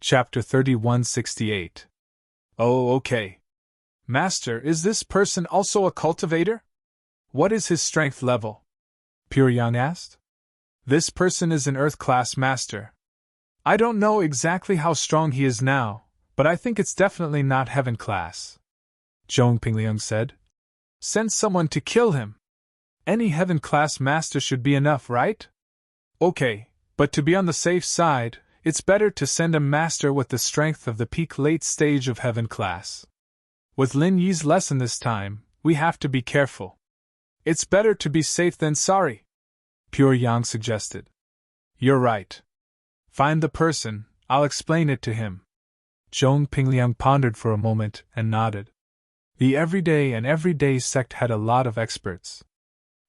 Chapter 3168. Oh, okay. Master, is this person also a cultivator? What is his strength level? Pure Yang asked. This person is an Earth-class master. I don't know exactly how strong he is now, but I think it's definitely not Heaven-class. Zhong Pingliang said. Send someone to kill him. Any Heaven-class master should be enough, right? Okay, but to be on the safe side, it's better to send a master with the strength of the peak late stage of Heaven class. With Lin Yi's lesson this time, we have to be careful. It's better to be safe than sorry, Pure Yang suggested. You're right. Find the person, I'll explain it to him. Zhong Pingliang pondered for a moment and nodded. The everyday sect had a lot of experts.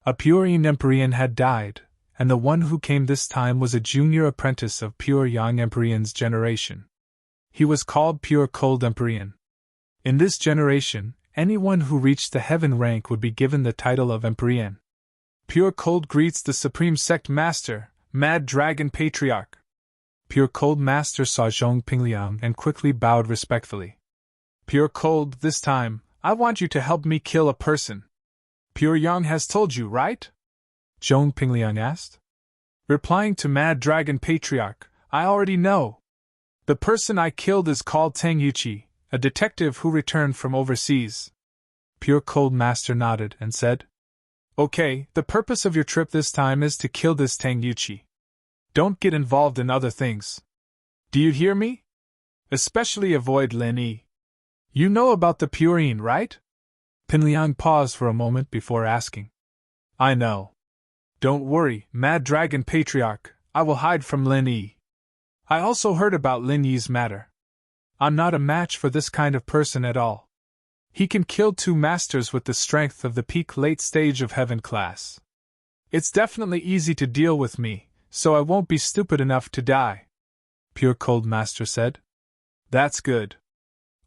A Pure Yin Empyrean had died, and the one who came this time was a junior apprentice of Pure Yang Empyrean's generation. He was called Pure Cold Empyrean. In this generation, anyone who reached the Heaven rank would be given the title of Empyrean. Pure Cold greets the Supreme Sect Master, Mad Dragon Patriarch. Pure Cold Master saw Zhong Pingliang and quickly bowed respectfully. Pure Cold, this time, I want you to help me kill a person. Pure Yang has told you, right? Zhong Pingliang asked. Replying to Mad Dragon Patriarch, I already know. The person I killed is called Tang Yuqi, a detective who returned from overseas. Pure Cold Master nodded and said, Okay, the purpose of your trip this time is to kill this Tang Yuqi. Don't get involved in other things. Do you hear me? Especially avoid Lin Yi. You know about the Pure Yin, right? Pingliang paused for a moment before asking. I know. Don't worry, Mad Dragon Patriarch, I will hide from Lin Yi. I also heard about Lin Yi's matter. I'm not a match for this kind of person at all. He can kill 2 masters with the strength of the peak late stage of Heaven class. It's definitely easy to deal with me, so I won't be stupid enough to die, Pure Cold Master said. That's good.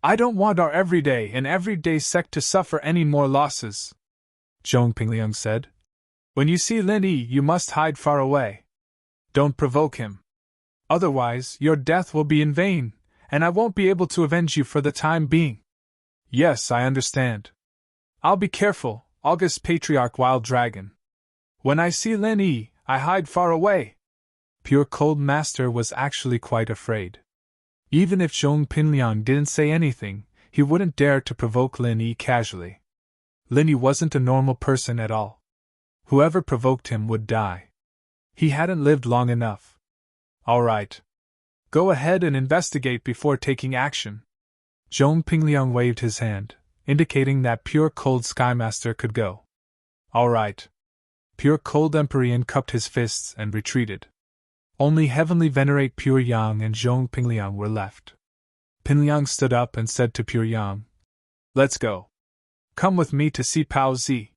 I don't want our everyday sect to suffer any more losses, Zhong Pingliang said. When you see Lin Yi, you must hide far away. Don't provoke him. Otherwise, your death will be in vain, and I won't be able to avenge you for the time being. Yes, I understand. I'll be careful, August Patriarch Wild Dragon. When I see Lin Yi, I hide far away. Pure Cold Master was actually quite afraid. Even if Zhong Pingliang didn't say anything, he wouldn't dare to provoke Lin Yi casually. Lin Yi wasn't a normal person at all. Whoever provoked him would die. He hadn't lived long enough. All right. Go ahead and investigate before taking action. Zhong Pingliang waved his hand, indicating that Pure Cold Skymaster could go. All right. Pure Cold Empyrean cupped his fists and retreated. Only Heavenly Venerate Pure Yang and Zhong Pingliang were left. Pingliang stood up and said to Pure Yang, Let's go. Come with me to see Pao Zi.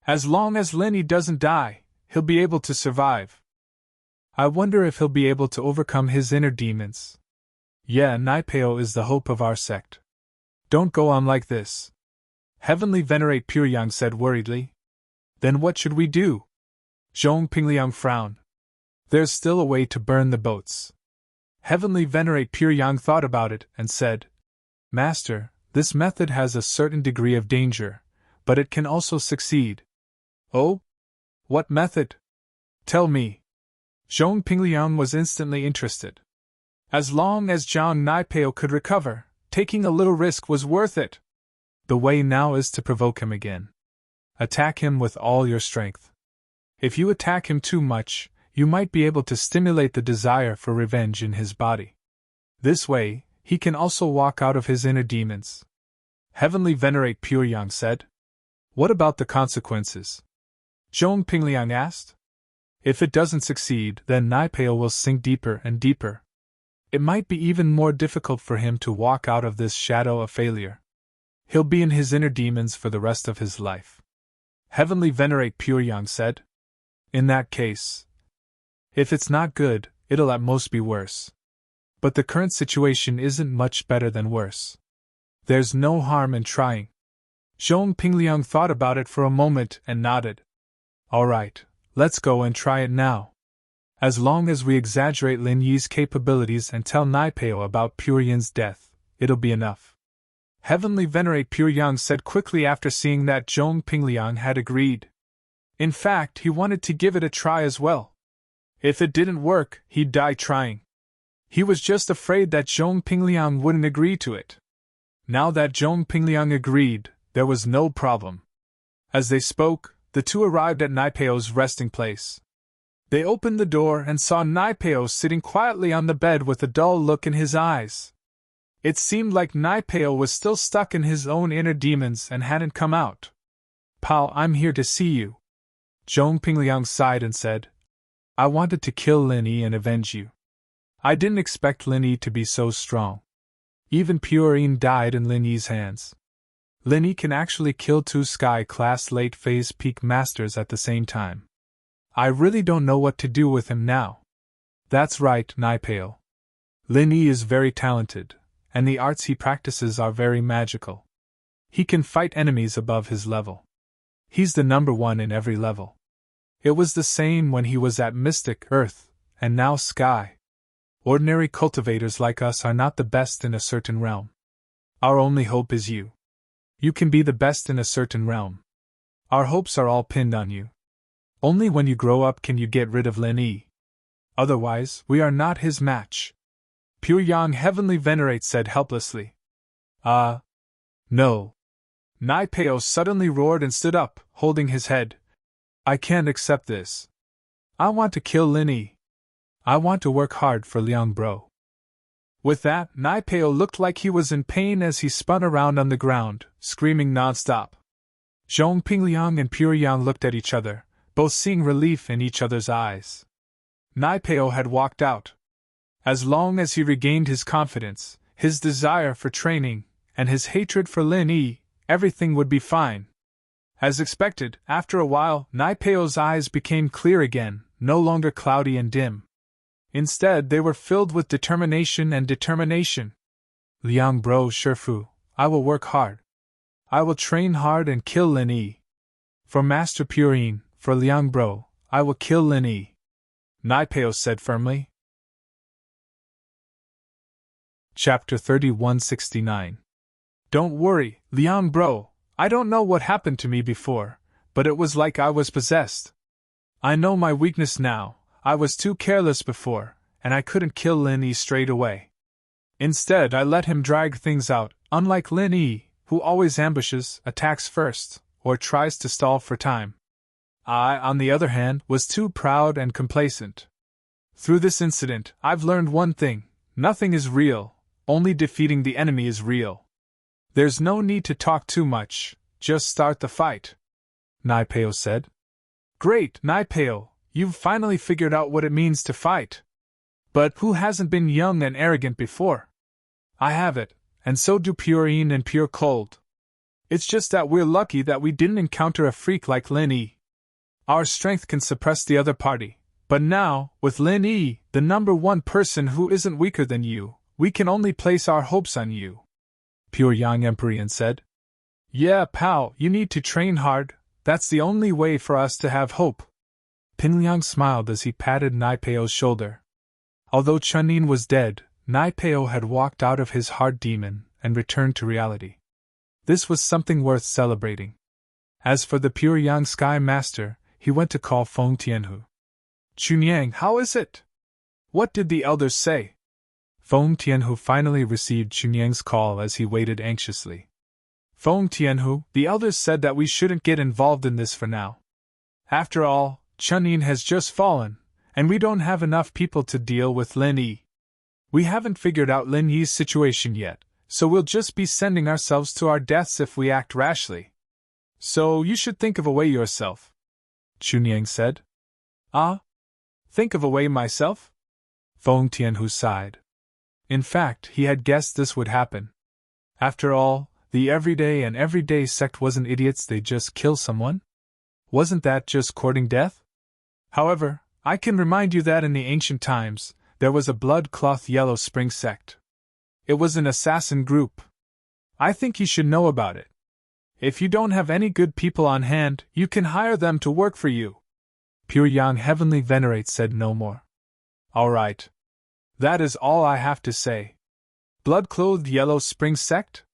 As long as Lin Yi doesn't die, he'll be able to survive. I wonder if he'll be able to overcome his inner demons. Yeah, Naipeo is the hope of our sect. Don't go on like this. Heavenly Venerate Pure Yang said worriedly. Then what should we do? Zhong Pingliang frowned. There's still a way to burn the boats. Heavenly Venerate Pure Yang thought about it and said, Master, this method has a certain degree of danger, but it can also succeed. Oh? What method? Tell me. Zhong Pingliang was instantly interested. As long as Zhang Naipeo could recover, taking a little risk was worth it. The way now is to provoke him again. Attack him with all your strength. If you attack him too much, you might be able to stimulate the desire for revenge in his body. This way, he can also walk out of his inner demons. Heavenly Venerate Pure Yang said. What about the consequences? Zhong Pingliang asked. If it doesn't succeed, then Naipeo will sink deeper and deeper. It might be even more difficult for him to walk out of this shadow of failure. He'll be in his inner demons for the rest of his life. Heavenly Venerate Pure Yang said. In that case, if it's not good, it'll at most be worse. But the current situation isn't much better than worse. There's no harm in trying. Zhong Pingliang thought about it for a moment and nodded. All right, let's go and try it now. As long as we exaggerate Lin Yi's capabilities and tell Naipeo about Pure Yin's death, it'll be enough. Heavenly Venerate Pure Yang said quickly after seeing that Zhong Pingliang had agreed. In fact, he wanted to give it a try as well. If it didn't work, he'd die trying. He was just afraid that Zhong Pingliang wouldn't agree to it. Now that Zhong Pingliang agreed, there was no problem. As they spoke, the two arrived at Naipeo's resting place. They opened the door and saw Naipeo sitting quietly on the bed with a dull look in his eyes. It seemed like Naipeo was still stuck in his own inner demons and hadn't come out. "Pao, I'm here to see you." Zhong Pingliang sighed and said, "I wanted to kill Lin Yi and avenge you. I didn't expect Lin Yi to be so strong. Even Pure Yin died in Lin Yi's hands. Lin Yi can actually kill two Sky-class late-phase peak masters at the same time. I really don't know what to do with him now." "That's right, Naipeo. Lin Yi is very talented, and the arts he practices are very magical. He can fight enemies above his level. He's the number one in every level. It was the same when he was at Mystic Earth, and now Sky. Ordinary cultivators like us are not the best in a certain realm. Our only hope is you. You can be the best in a certain realm. Our hopes are all pinned on you. Only when you grow up can you get rid of Lin Yi. Otherwise, we are not his match." Pure Yang Heavenly Venerate said helplessly. No." Naipeo suddenly roared and stood up, holding his head. "I can't accept this. I want to kill Lin Yi. I want to work hard for Liang Bro." With that, Naipeo looked like he was in pain as he spun around on the ground, screaming nonstop. Zhong Pingliang and Pure Yang looked at each other, both seeing relief in each other's eyes. Naipeo had walked out. As long as he regained his confidence, his desire for training, and his hatred for Lin Yi, everything would be fine. As expected, after a while, Naipeo's eyes became clear again, no longer cloudy and dim. Instead, they were filled with determination and determination. "Liang Bro Shifu, I will work hard. I will train hard and kill Lin Yi. For Master Pure Yin, for Liang Bro, I will kill Lin Yi," Naipeo said firmly. Chapter 3169. "Don't worry, Liang Bro, I don't know what happened to me before, but it was like I was possessed. I know my weakness now. I was too careless before, and I couldn't kill Lin Yi straight away. Instead, I let him drag things out, unlike Lin Yi, who always ambushes, attacks first, or tries to stall for time. I, on the other hand, was too proud and complacent. Through this incident, I've learned one thing: nothing is real, only defeating the enemy is real. There's no need to talk too much, just start the fight," Naipeo said. "Great, Naipeo, you've finally figured out what it means to fight. But who hasn't been young and arrogant before? I have it, and so do Pure Yin and Pure Cold. It's just that we're lucky that we didn't encounter a freak like Lin Yi. Our strength can suppress the other party, but now, with Lin Yi, the number one person who isn't weaker than you, we can only place our hopes on you," Pure Yang Emperor said. "Yeah, Pao, you need to train hard, that's the only way for us to have hope." Pingliang smiled as he patted Naipeo's shoulder. Although Chunin was dead, Naipeo had walked out of his heart demon and returned to reality. This was something worth celebrating. As for the Pure Yang Sky Master, he went to call Feng Tianhu. "Chunyang, how is it? What did the elders say?" Feng Tianhu finally received Chunyang's call as he waited anxiously. "Feng Tianhu, the elders said that we shouldn't get involved in this for now. After all, Chunin has just fallen, and we don't have enough people to deal with Lin Yi. We haven't figured out Lin Yi's situation yet, so we'll just be sending ourselves to our deaths if we act rashly. So you should think of a way yourself," Chunyang said. "Ah? Think of a way myself?" Feng Tianhu sighed. In fact, he had guessed this would happen. After all, the everyday sect wasn't idiots, they just kill someone? Wasn't that just courting death? However, I can remind you that in the ancient times, there was a blood-cloth Yellow Spring sect. It was an assassin group. I think you should know about it. If you don't have any good people on hand, you can hire them to work for you." Pure Yang Heavenly Venerate said no more. All right. That is all I have to say. Blood-clothed yellow spring sect?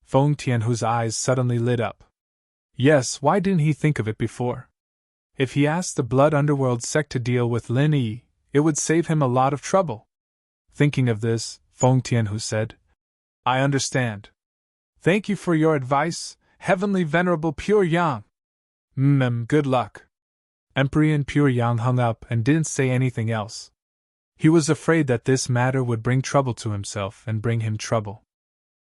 Feng Tianhu's eyes suddenly lit up. Yes, why didn't he think of it before? If he asked the Blood Underworld sect to deal with Lin Yi, it would save him a lot of trouble. Thinking of this, Feng Tianhu said, I understand. Thank you for your advice, Heavenly Venerable Pure Yang. Good luck. Emperor Pure Yang hung up and didn't say anything else. He was afraid that this matter would bring trouble to himself and bring him trouble.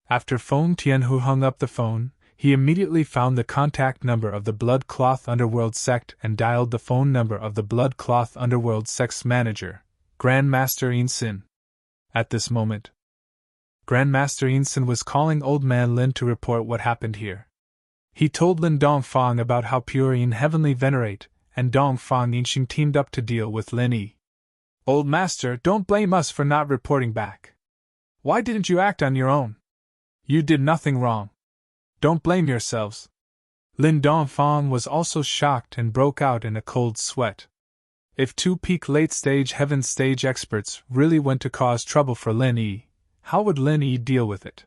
After Feng Tianhu hung up the phone, he immediately found the contact number of the Blood Cloth Underworld sect and dialed the phone number of the Blood Cloth Underworld sect's manager, Grandmaster Yin. At this moment, Grandmaster Yin was calling Old Man Lin to report what happened here. He told Lin Dongfang about how Pure Yin Heavenly Venerate and Dongfang Yinxing teamed up to deal with Lin Yi. Old Master, don't blame us for not reporting back. Why didn't you act on your own? You did nothing wrong. Don't blame yourselves. Lin Dongfang was also shocked and broke out in a cold sweat. If two peak late-stage heaven stage experts really went to cause trouble for Lin Yi, how would Lin Yi deal with it?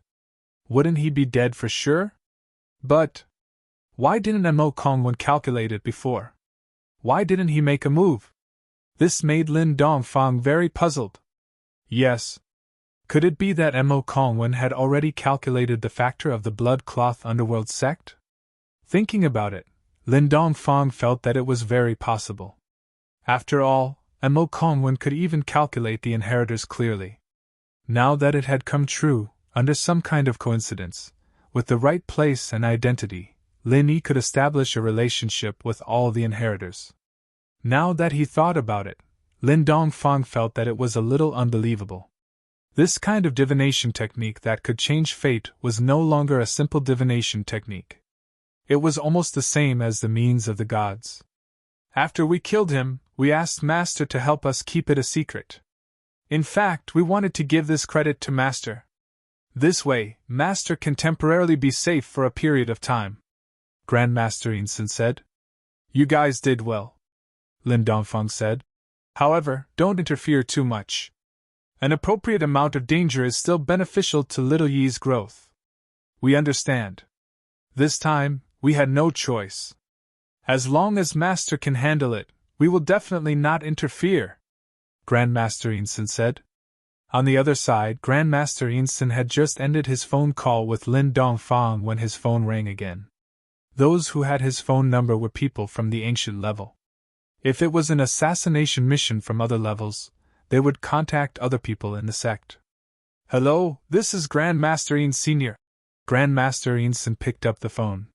Wouldn't he be dead for sure? But why didn't Mo Kongwen calculate it before? Why didn't he make a move? This made Lin Dongfang very puzzled. Yes. Could it be that Mo Kongwen had already calculated the factor of the Blood Cloth Underworld sect? Thinking about it, Lin Dongfang felt that it was very possible. After all, Mo Kongwen could even calculate the inheritors clearly. Now that it had come true, under some kind of coincidence, with the right place and identity, Lin Yi could establish a relationship with all the inheritors. Now that he thought about it, Lin Dongfang felt that it was a little unbelievable. This kind of divination technique that could change fate was no longer a simple divination technique. It was almost the same as the means of the gods. After we killed him, we asked Master to help us keep it a secret. In fact, we wanted to give this credit to Master. This way, Master can temporarily be safe for a period of time. Grandmaster Yin said. You guys did well, Lin Dongfang said. However, don't interfere too much. An appropriate amount of danger is still beneficial to little Yi's growth. We understand. This time, we had no choice. As long as Master can handle it, we will definitely not interfere, Grandmaster Yin said. On the other side, Grandmaster Yin had just ended his phone call with Lin Dongfang when his phone rang again. Those who had his phone number were people from the ancient level. If it was an assassination mission from other levels, they would contact other people in the sect. Hello, this is Grandmaster Yin Sr. Grandmaster Yin picked up the phone.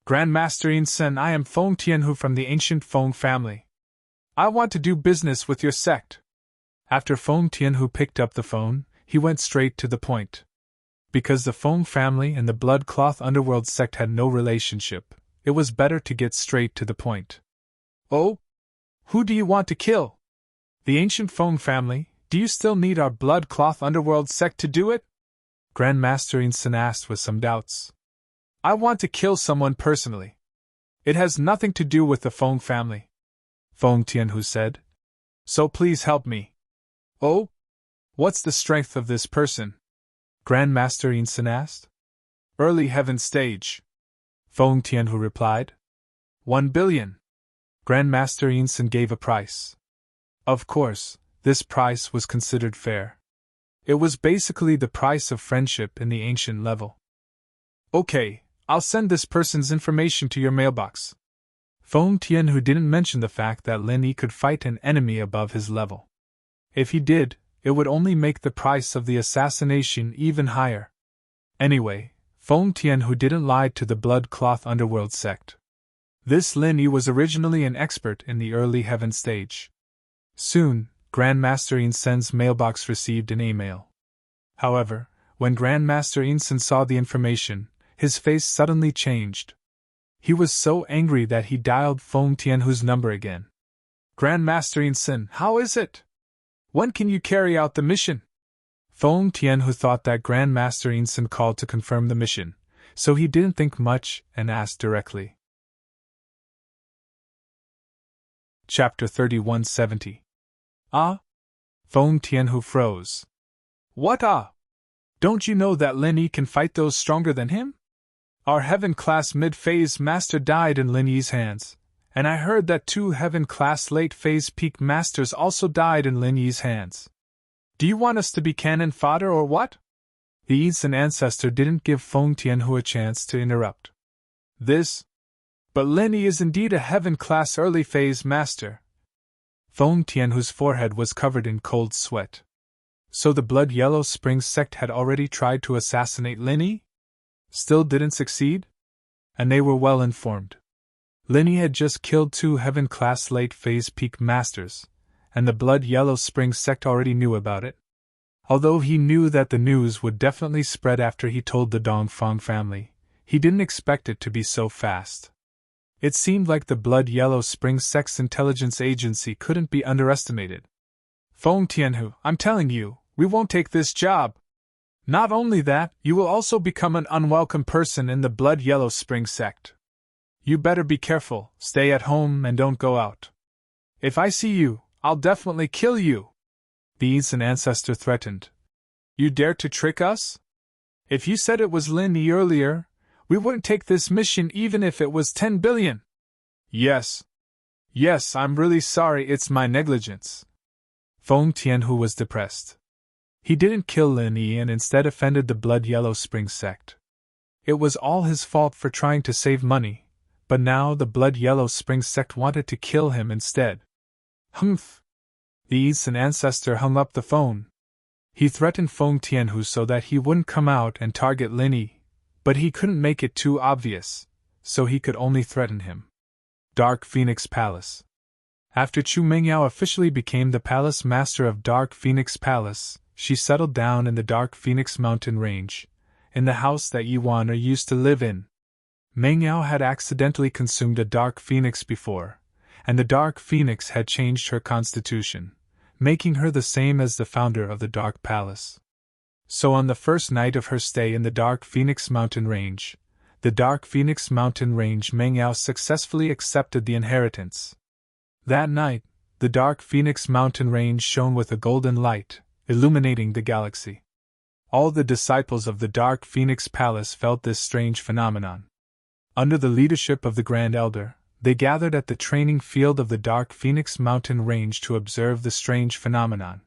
Grandmaster Yin, I am Feng Tianhu from the ancient Feng family. I want to do business with your sect. After Feng Tianhu picked up the phone, he went straight to the point. Because the Feng family and the Blood Cloth Underworld sect had no relationship, it was better to get straight to the point. Oh? Who do you want to kill? The ancient Feng family, do you still need our Blood Cloth Underworld sect to do it? Grandmaster Yin asked with some doubts. I want to kill someone personally. It has nothing to do with the Feng family, Feng Tianhu said. So please help me. Oh? What's the strength of this person? Grandmaster Yin asked. Early heaven stage, Feng Tianhu replied. 1 billion. Grandmaster Yin gave a price. Of course, this price was considered fair. It was basically the price of friendship in the ancient level. Okay, I'll send this person's information to your mailbox. Feng Tianhu didn't mention the fact that Lin Yi could fight an enemy above his level. If he did, it would only make the price of the assassination even higher. Anyway, Feng Tianhu didn't lie to the Blood Cloth Underworld sect. This Lin Yi was originally an expert in the early heaven stage. Soon, Grandmaster Yinsen's mailbox received an email. However, when Grandmaster Yinsen saw the information, his face suddenly changed. He was so angry that he dialed Feng Tianhu's number again. Grandmaster Yin, how is it? When can you carry out the mission? Feng Tianhu thought that Grandmaster Yin called to confirm the mission, so he didn't think much and asked directly. Chapter 3170. Ah? Feng Tianhu froze. What Don't you know that Lin Yi can fight those stronger than him? Our heaven-class mid-phase master died in Lin Yi's hands, and I heard that 2 heaven-class late-phase peak masters also died in Lin Yi's hands. Do you want us to be cannon fodder or what? The Yi's ancestor didn't give Feng Tianhu a chance to interrupt. But Lin Yi is indeed a heaven-class early-phase master. Feng Tianhu's forehead was covered in cold sweat. So the Blood Yellow Spring sect had already tried to assassinate Lin Yi? Still didn't succeed? And they were well informed. Lin Yi had just killed 2 heaven-class late-phase peak masters, and the Blood Yellow Spring sect already knew about it. Although he knew that the news would definitely spread after he told the Dongfang family, he didn't expect it to be so fast. It seemed like the Blood Yellow Spring sect's intelligence agency couldn't be underestimated. Feng Tianhu, I'm telling you, we won't take this job. Not only that, you will also become an unwelcome person in the Blood Yellow Spring sect. You better be careful, stay at home and don't go out. If I see you, I'll definitely kill you. The Yi's ancestor threatened. You dare to trick us? If you said it was Lin Yi earlier, we wouldn't take this mission even if it was 10 billion. Yes, I'm really sorry, it's my negligence. Feng Tianhu was depressed. He didn't kill Lin Yi and instead offended the Blood Yellow Spring sect. It was all his fault for trying to save money, but now the Blood Yellow Spring sect wanted to kill him instead. Humph! The Yi's ancestor hung up the phone. He threatened Feng Tianhu so that he wouldn't come out and target Lin Yi, but he couldn't make it too obvious, so he could only threaten him. Dark Phoenix Palace. After Chu Mingyao officially became the palace master of Dark Phoenix Palace, she settled down in the Dark Phoenix mountain range, in the house that Yuan used to live in. Mingyao had accidentally consumed a Dark Phoenix before, and the Dark Phoenix had changed her constitution, making her the same as the founder of the Dark Palace. So on the first night of her stay in the Dark Phoenix mountain range, the Dark Phoenix mountain range Mingyao successfully accepted the inheritance. That night, the Dark Phoenix mountain range shone with a golden light, illuminating the galaxy. All the disciples of the Dark Phoenix Palace felt this strange phenomenon. Under the leadership of the Grand Elder, they gathered at the training field of the Dark Phoenix mountain range to observe the strange phenomenon.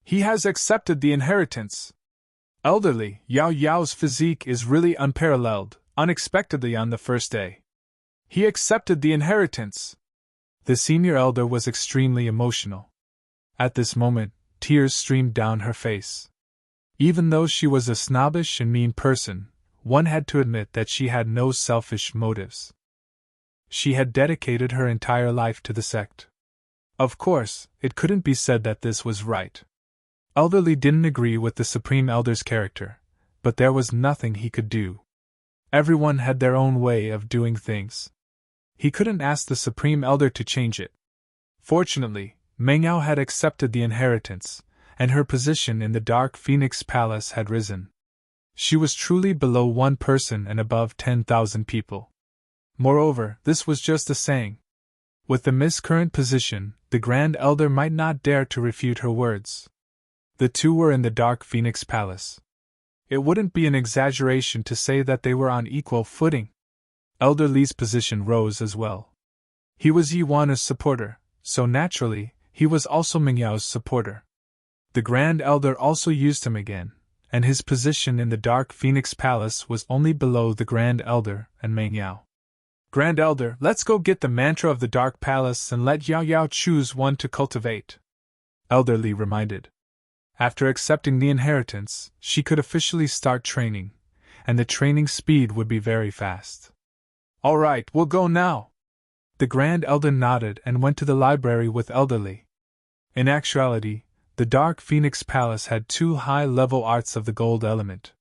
He has accepted the inheritance. Elderly Yao Yao's physique is really unparalleled, unexpectedly on the first day. He accepted the inheritance. The senior elder was extremely emotional. At this moment, tears streamed down her face. Even though she was a snobbish and mean person, one had to admit that she had no selfish motives. She had dedicated her entire life to the sect. Of course, it couldn't be said that this was right. Elderly didn't agree with the Supreme Elder's character, but there was nothing he could do. Everyone had their own way of doing things. He couldn't ask the Supreme Elder to change it. Fortunately, Mingyao had accepted the inheritance, and her position in the Dark Phoenix Palace had risen. She was truly below one person and above 10,000 people. Moreover, this was just a saying. With the miscurrent position, the Grand Elder might not dare to refute her words. The two were in the Dark Phoenix Palace. It wouldn't be an exaggeration to say that they were on equal footing. Elder Li's position rose as well. He was Yuan's supporter, so naturally, he was also Mingyao's supporter. The Grand Elder also used him again, and his position in the Dark Phoenix Palace was only below the Grand Elder and Mingyao. Grand Elder, let's go get the mantra of the Dark Palace and let Yao Yao choose one to cultivate. Elder Li reminded. After accepting the inheritance, she could officially start training, and the training speed would be very fast. All right, we'll go now. The Grand Elder nodded and went to the library with Elder Li. In actuality, the Dark Phoenix Palace had two high-level arts of the gold element.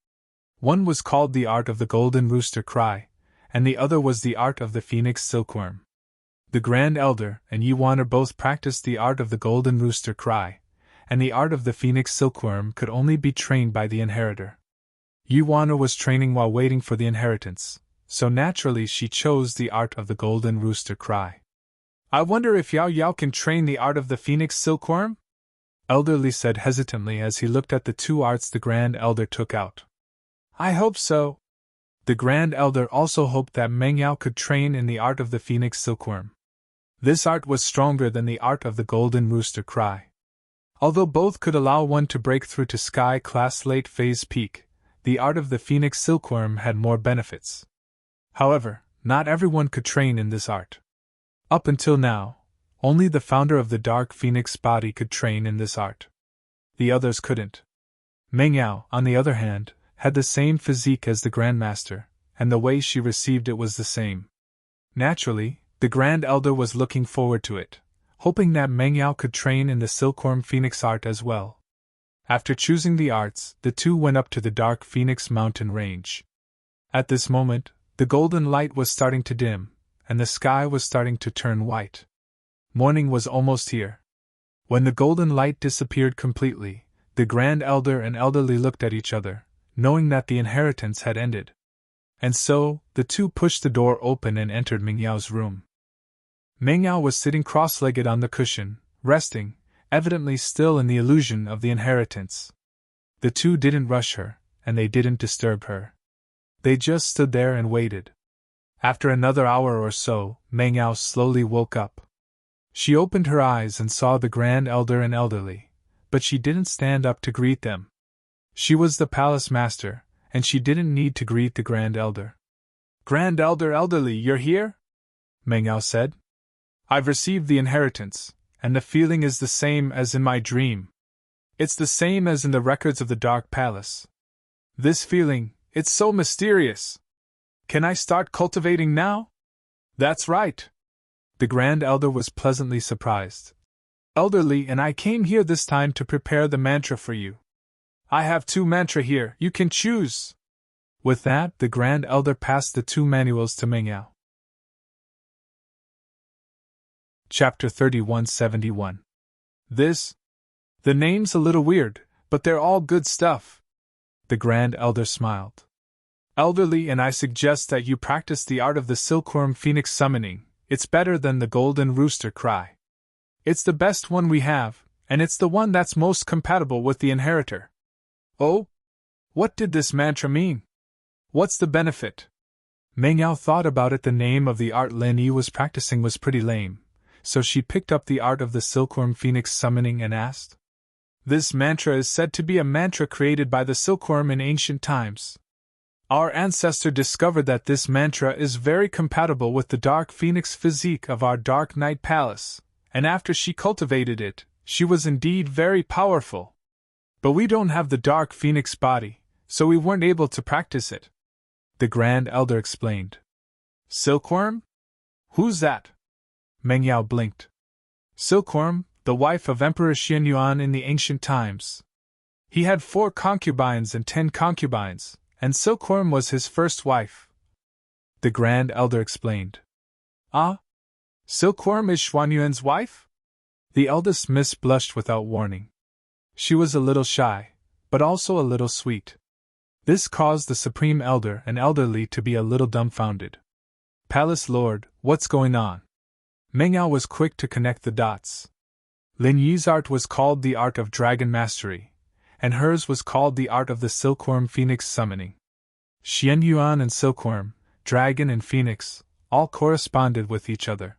One was called the art of the Golden Rooster Cry, and the other was the art of the Phoenix Silkworm. The Grand Elder and Yuan both practiced the art of the Golden Rooster Cry, and the art of the Phoenix Silkworm could only be trained by the inheritor. Yuan was training while waiting for the inheritance, so naturally she chose the art of the Golden Rooster Cry. I wonder if Yao Yao can train the art of the Phoenix Silkworm? Elderly said hesitantly as he looked at the two arts the Grand Elder took out. I hope so. The Grand Elder also hoped that Meng Yao could train in the art of the Phoenix Silkworm. This art was stronger than the art of the Golden Rooster Cry. Although both could allow one to break through to Sky-class late-phase peak, the art of the Phoenix Silkworm had more benefits. However, not everyone could train in this art. Up until now, only the founder of the Dark Phoenix body could train in this art. The others couldn't. Meng Yao, on the other hand, had the same physique as the Grandmaster, and the way she received it was the same. Naturally, the Grand Elder was looking forward to it, hoping that Meng Yao could train in the Silkworm Phoenix art as well. After choosing the arts, the two went up to the Dark Phoenix mountain range. At this moment, the golden light was starting to dim, and the sky was starting to turn white. Morning was almost here. When the golden light disappeared completely, the Grand Elder and Elderly looked at each other, knowing that the inheritance had ended. And so, the two pushed the door open and entered Meng Yao's room. Meng Yao was sitting cross-legged on the cushion, resting, evidently still in the illusion of the inheritance. The two didn't rush her, and they didn't disturb her. They just stood there and waited. After another hour or so, Meng Yao slowly woke up. She opened her eyes and saw the Grand Elder and Elderly, but she didn't stand up to greet them. She was the Palace Master, and she didn't need to greet the Grand Elder. Grand Elder Elderly, you're here? Meng Yao said. I've received the inheritance, and the feeling is the same as in my dream. It's the same as in the records of the Dark Palace. This feeling, it's so mysterious. Can I start cultivating now? That's right. The Grand Elder was pleasantly surprised. Elderly and I came here this time to prepare the mantra for you. I have 2 mantra here, you can choose. With that, the Grand Elder passed the 2 manuals to Meng Yao. Chapter 3171. The name's a little weird, but they're all good stuff. The Grand Elder smiled. Elderly and I suggest that you practice the art of the Silkworm Phoenix summoning. It's better than the Golden Rooster Cry. It's the best one we have, and it's the one that's most compatible with the inheritor. Oh? What did this mantra mean? What's the benefit? Meng Yao thought about it. The name of the art Lin Yi was practicing was pretty lame, so she picked up the art of the Silkworm Phoenix summoning and asked. This mantra is said to be a mantra created by the silkworm in ancient times. Our ancestor discovered that this mantra is very compatible with the Dark Phoenix physique of our Dark Knight Palace, and after she cultivated it, she was indeed very powerful. But we don't have the Dark Phoenix body, so we weren't able to practice it. The Grand Elder explained. Silkworm? Who's that? Meng Yao blinked. Silkworm, the wife of Emperor Xianyuan in the ancient times. He had 4 concubines and 10 concubines, and Silkworm was his first wife. The Grand Elder explained. Ah? Silkworm is Xuanyuan's wife? The eldest miss blushed without warning. She was a little shy, but also a little sweet. This caused the Supreme Elder and Elderly to be a little dumbfounded. Palace Lord, what's going on? Meng Yao was quick to connect the dots. Lin Yi's art was called the Art of Dragon Mastery, and hers was called the Art of the Silkworm Phoenix Summoning. Xianyuan and Silkworm, Dragon and Phoenix, all corresponded with each other.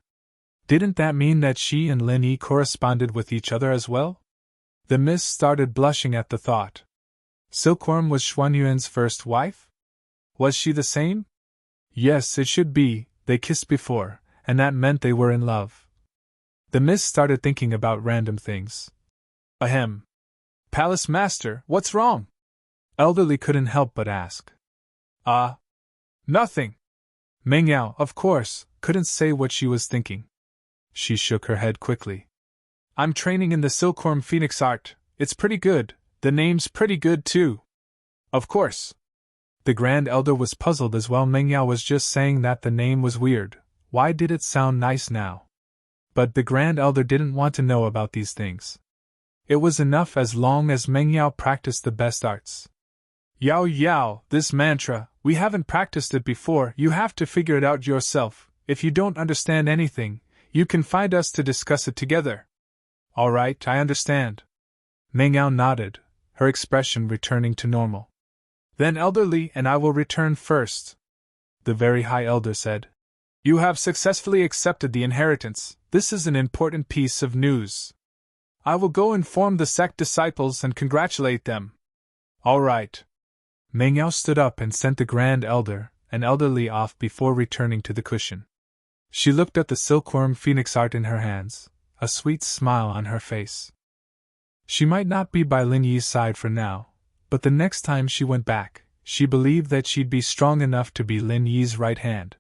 Didn't that mean that she and Lin Yi corresponded with each other as well? The miss started blushing at the thought. Silkworm was Xuanyuan's first wife? Was she the same? Yes, it should be, they kissed before, and that meant they were in love. The miss started thinking about random things. Ahem. Palace Master, what's wrong? Elderly couldn't help but ask. Nothing. Meng Yao, of course, couldn't say what she was thinking. She shook her head quickly. I'm training in the Silkworm Phoenix art. It's pretty good. The name's pretty good too. Of course. The Grand Elder was puzzled as well. Meng Yao was just saying that the name was weird. Why did it sound nice now? But the Grand Elder didn't want to know about these things. It was enough as long as Meng Yao practiced the best arts. Yao, this mantra, we haven't practiced it before. You have to figure it out yourself. If you don't understand anything, you can find us to discuss it together. All right, I understand. Meng Yao nodded, her expression returning to normal. Then Elder Li and I will return first, the very high elder said. You have successfully accepted the inheritance. This is an important piece of news. I will go inform the sect disciples and congratulate them. All right. Meng Yao stood up and sent the Grand Elder and Elder Li off before returning to the cushion. She looked at the silkworm phoenix art in her hands, a sweet smile on her face. She might not be by Lin Yi's side for now, but the next time she went back, she believed that she'd be strong enough to be Lin Yi's right hand.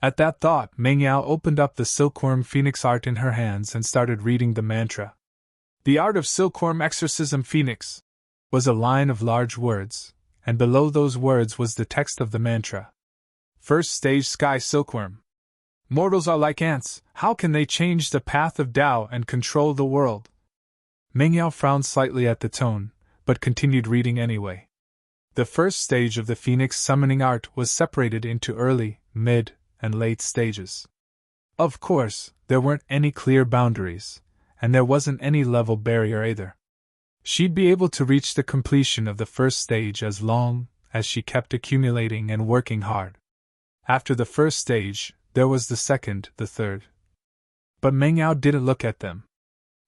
At that thought, Meng Yao opened up the silkworm phoenix art in her hands and started reading the mantra. The art of silkworm exorcism phoenix was a line of large words, and below those words was the text of the mantra. First stage sky silkworm. Mortals are like ants, how can they change the path of Tao and control the world? Meng Yao frowned slightly at the tone, but continued reading anyway. The first stage of the phoenix summoning art was separated into early, mid, and late stages. Of course, there weren't any clear boundaries, and there wasn't any level barrier either. She'd be able to reach the completion of the first stage as long as she kept accumulating and working hard. After the first stage, there was the second, the third. But Meng Yao didn't look at them.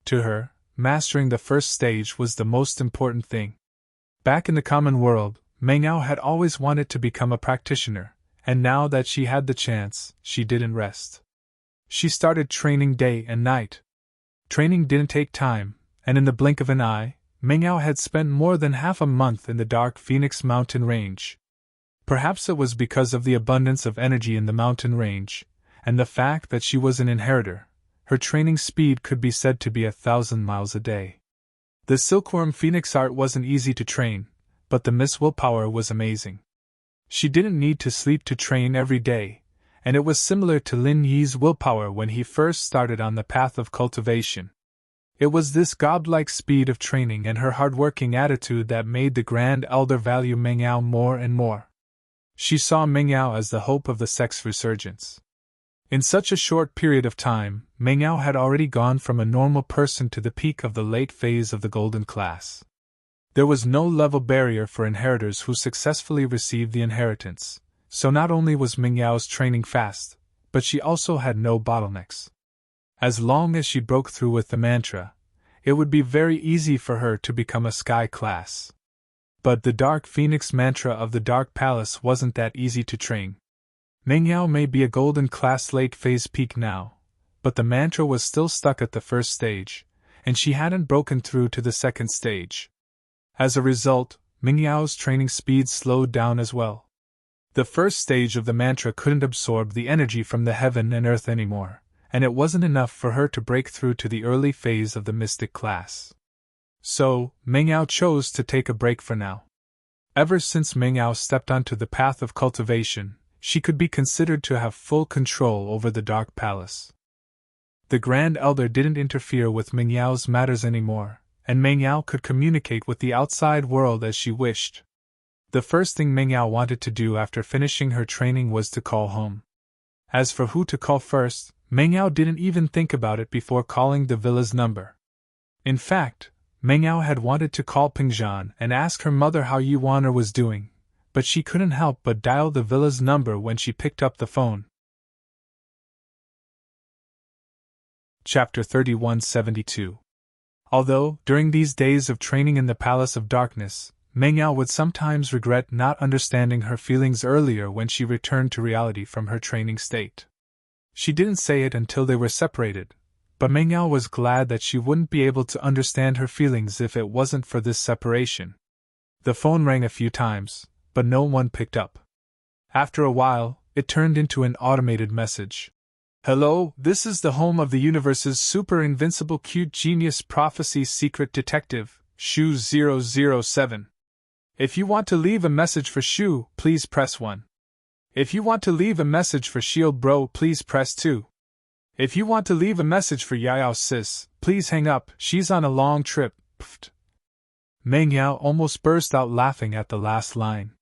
To her, mastering the first stage was the most important thing. Back in the common world, Meng Yao had always wanted to become a practitioner, and now that she had the chance, she didn't rest. She started training day and night. Training didn't take time, and in the blink of an eye, Meng Yao had spent more than half a month in the dark Phoenix mountain range. Perhaps it was because of the abundance of energy in the mountain range, and the fact that she was an inheritor. Her training speed could be said to be 1,000 miles a day. The silkworm phoenix art wasn't easy to train, but the Miss Willpower was amazing. She didn't need to sleep to train every day, and it was similar to Lin Yi's willpower when he first started on the path of cultivation. It was this godlike speed of training and her hard-working attitude that made the Grand Elder value Meng Yao more and more. She saw Meng Yao as the hope of the sect's resurgence. In such a short period of time, Meng Yao had already gone from a normal person to the peak of the late phase of the golden class. There was no level barrier for inheritors who successfully received the inheritance, so not only was Meng Yao's training fast, but she also had no bottlenecks. As long as she broke through with the mantra, it would be very easy for her to become a sky class. But the Dark Phoenix mantra of the Dark Palace wasn't that easy to train. Meng Yao may be a golden class late phase peak now, but the mantra was still stuck at the first stage, and she hadn't broken through to the second stage. As a result, Meng Yao's training speed slowed down as well. The first stage of the mantra couldn't absorb the energy from the heaven and earth anymore, and it wasn't enough for her to break through to the early phase of the mystic class. So, Meng Yao chose to take a break for now. Ever since Meng Yao stepped onto the path of cultivation, she could be considered to have full control over the Dark Palace. The Grand Elder didn't interfere with Meng Yao's matters anymore, and Meng Yao could communicate with the outside world as she wished. The first thing Meng Yao wanted to do after finishing her training was to call home. As for who to call first, Meng Yao didn't even think about it before calling the villa's number. In fact, Meng Yao had wanted to call Pingzhan and ask her mother how Yuaner was doing, but she couldn't help but dial the villa's number when she picked up the phone. Chapter 3172. Although, during these days of training in the Palace of Darkness, Meng Yao would sometimes regret not understanding her feelings earlier when she returned to reality from her training state. She didn't say it until they were separated, but Meng Yao was glad that she wouldn't be able to understand her feelings if it wasn't for this separation. The phone rang a few times, but no one picked up. After a while, it turned into an automated message. Hello, this is the home of the universe's super invincible cute genius prophecy secret detective, Shu 007. If you want to leave a message for Shu, please press 1. If you want to leave a message for Shield Bro, please press 2. If you want to leave a message for Yayao Sis, please hang up, she's on a long trip. Pfft. Meng Yao almost burst out laughing at the last line.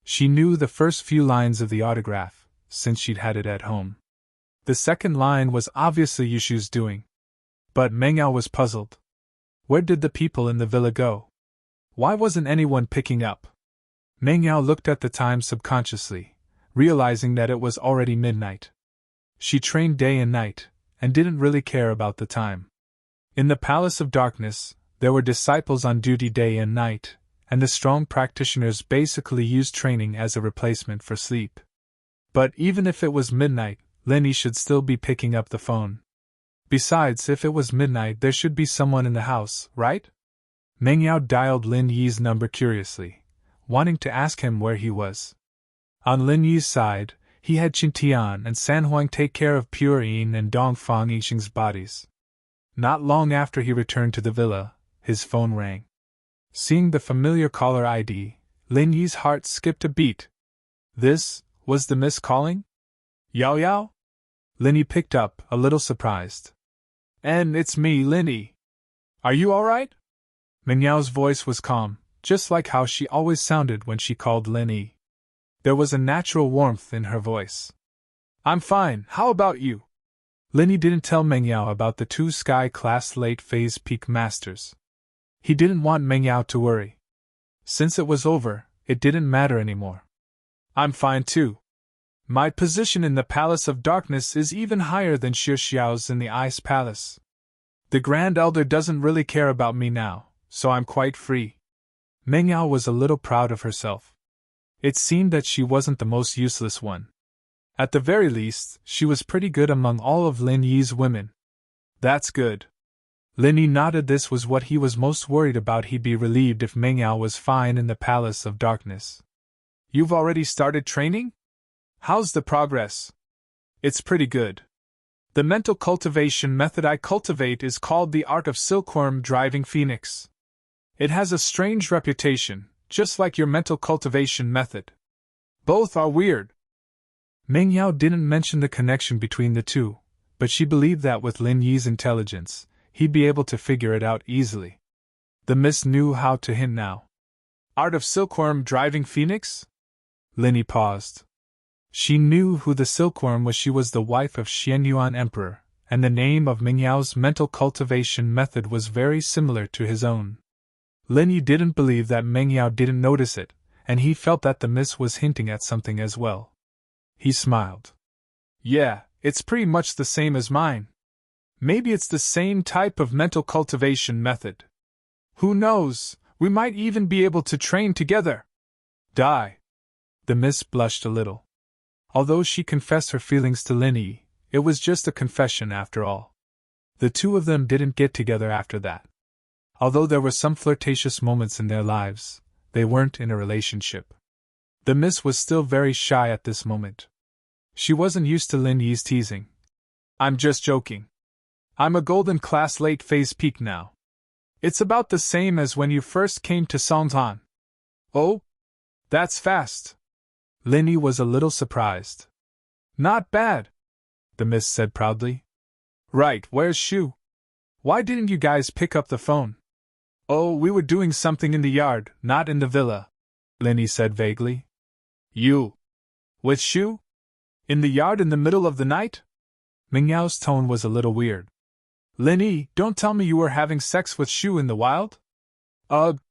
She knew the first few lines of the autograph, since she'd had it at home. The second line was obviously Yushu's doing. But Meng Yao was puzzled. Where did the people in the villa go? Why wasn't anyone picking up? Meng Yao looked at the time subconsciously, realizing that it was already midnight. She trained day and night, and didn't really care about the time. In the Palace of Darkness, there were disciples on duty day and night, and the strong practitioners basically used training as a replacement for sleep. But even if it was midnight, Lin Yi should still be picking up the phone. Besides, if it was midnight, there should be someone in the house, right? Meng Yao dialed Lin Yi's number curiously, wanting to ask him where he was. On Lin Yi's side, he had Qin Tian and San Huang take care of Pure Yin and Dongfang Yixing's bodies. Not long after he returned to the villa, his phone rang. Seeing the familiar caller ID, Lin Yi's heart skipped a beat. This was the miss calling? Yao Yao? Lin Yi picked up, a little surprised. And it's me, Lin Yi. Are you alright? Meng Yao's voice was calm, just like how she always sounded when she called Lin Yi. There was a natural warmth in her voice. I'm fine, how about you? Lin Yi didn't tell Meng Yao about the 2 Sky-class late-phase peak masters. He didn't want Meng Yao to worry. Since it was over, it didn't matter anymore. I'm fine too. My position in the Palace of Darkness is even higher than Xie Xiao's in the Ice Palace. The Grand Elder doesn't really care about me now, so I'm quite free. Meng Yao was a little proud of herself. It seemed that she wasn't the most useless one. At the very least, she was pretty good among all of Lin Yi's women. That's good. Lin Yi nodded. This was what he was most worried about. He'd be relieved if Meng Yao was fine in the Palace of Darkness. You've already started training? How's the progress? It's pretty good. The mental cultivation method I cultivate is called the art of silkworm driving phoenix. It has a strange reputation, just like your mental cultivation method. Both are weird. Meng Yao didn't mention the connection between the two, but she believed that with Lin Yi's intelligence, he'd be able to figure it out easily. The miss knew how to hint now. Art of silkworm driving phoenix? Lin Yi paused. She knew who the silkworm was. She was the wife of Xianyuan Emperor, and the name of Meng Yao's mental cultivation method was very similar to his own. Lin Yi didn't believe that Meng Yao didn't notice it, and he felt that the miss was hinting at something as well. He smiled. Yeah, it's pretty much the same as mine. Maybe it's the same type of mental cultivation method. Who knows, we might even be able to train together. Die. The miss blushed a little. Although she confessed her feelings to Lin Yi, it was just a confession after all. The two of them didn't get together after that. Although there were some flirtatious moments in their lives, they weren't in a relationship. The miss was still very shy at this moment. She wasn't used to Lin Yi's teasing. I'm just joking. I'm a golden class late phase peak now. It's about the same as when you first came to Songtan. Oh? That's fast. Lin Yi was a little surprised. Not bad, the miss said proudly. Right, where's Shu? Why didn't you guys pick up the phone? Oh, we were doing something in the yard, not in the villa, Lin Yi said vaguely. You? With Shu? In the yard in the middle of the night? Meng Yao's tone was a little weird. Lin Yi, don't tell me you were having sex with Shu in the wild? Ugh.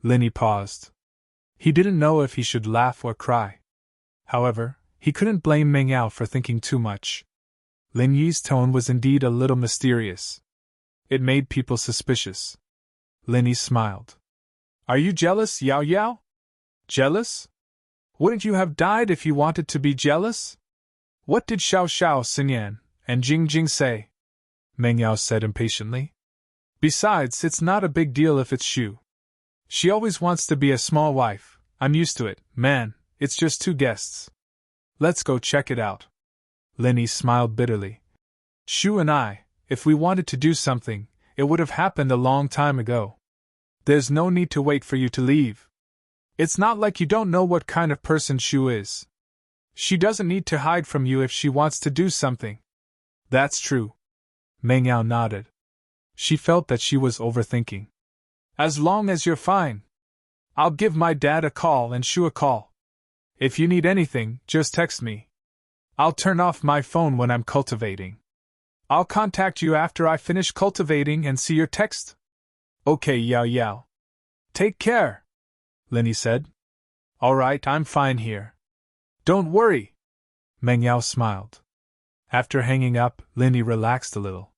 Lin Yi paused. He didn't know if he should laugh or cry. However, he couldn't blame Meng Yao for thinking too much. Lin Yi's tone was indeed a little mysterious. It made people suspicious. Lin Yi smiled. Are you jealous, Yao Yao? Jealous? Wouldn't you have died if you wanted to be jealous? What did Xiao Xiao, Xinyan, and Jing Jing say? Meng Yao said impatiently. Besides, it's not a big deal if it's Shu. She always wants to be a small wife. I'm used to it, man, it's just 2 guests. Let's go check it out. Lin Yi smiled bitterly. Shu and I, if we wanted to do something, it would have happened a long time ago. There's no need to wait for you to leave. It's not like you don't know what kind of person Shu is. She doesn't need to hide from you if she wants to do something. That's true. Meng Yao nodded. She felt that she was overthinking. As long as you're fine. I'll give my dad a call and Shu a call. If you need anything, just text me. I'll turn off my phone when I'm cultivating. I'll contact you after I finish cultivating and see your text. Okay, Yao Yao. Take care, Linny said. All right, I'm fine here. Don't worry. Meng Yao smiled. After hanging up, Linny relaxed a little.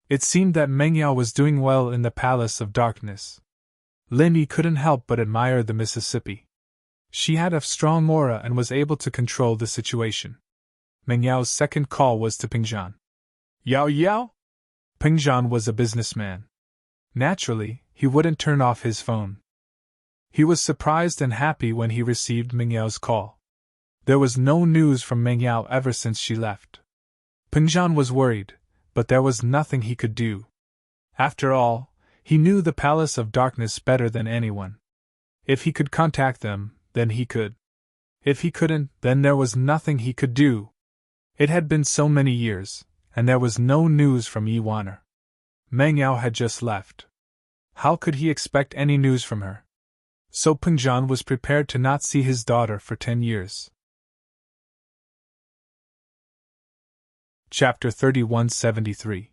It seemed that Meng Yao was doing well in the Palace of Darkness. Linny couldn't help but admire the Mississippi. She had a strong aura and was able to control the situation. Meng Yao's second call was to Pingzhan. Yao Yao? Pingzhan was a businessman. Naturally, he wouldn't turn off his phone. He was surprised and happy when he received Meng Yao's call. There was no news from Meng Yao ever since she left. Pingzhan was worried, but there was nothing he could do. After all, he knew the Palace of Darkness better than anyone. If he could contact them, then he could. If he couldn't, then there was nothing he could do. It had been so many years, and there was no news from Yi Wan'er. Meng Yao had just left. How could he expect any news from her? So Pingzhan was prepared to not see his daughter for 10 years. Chapter 3173.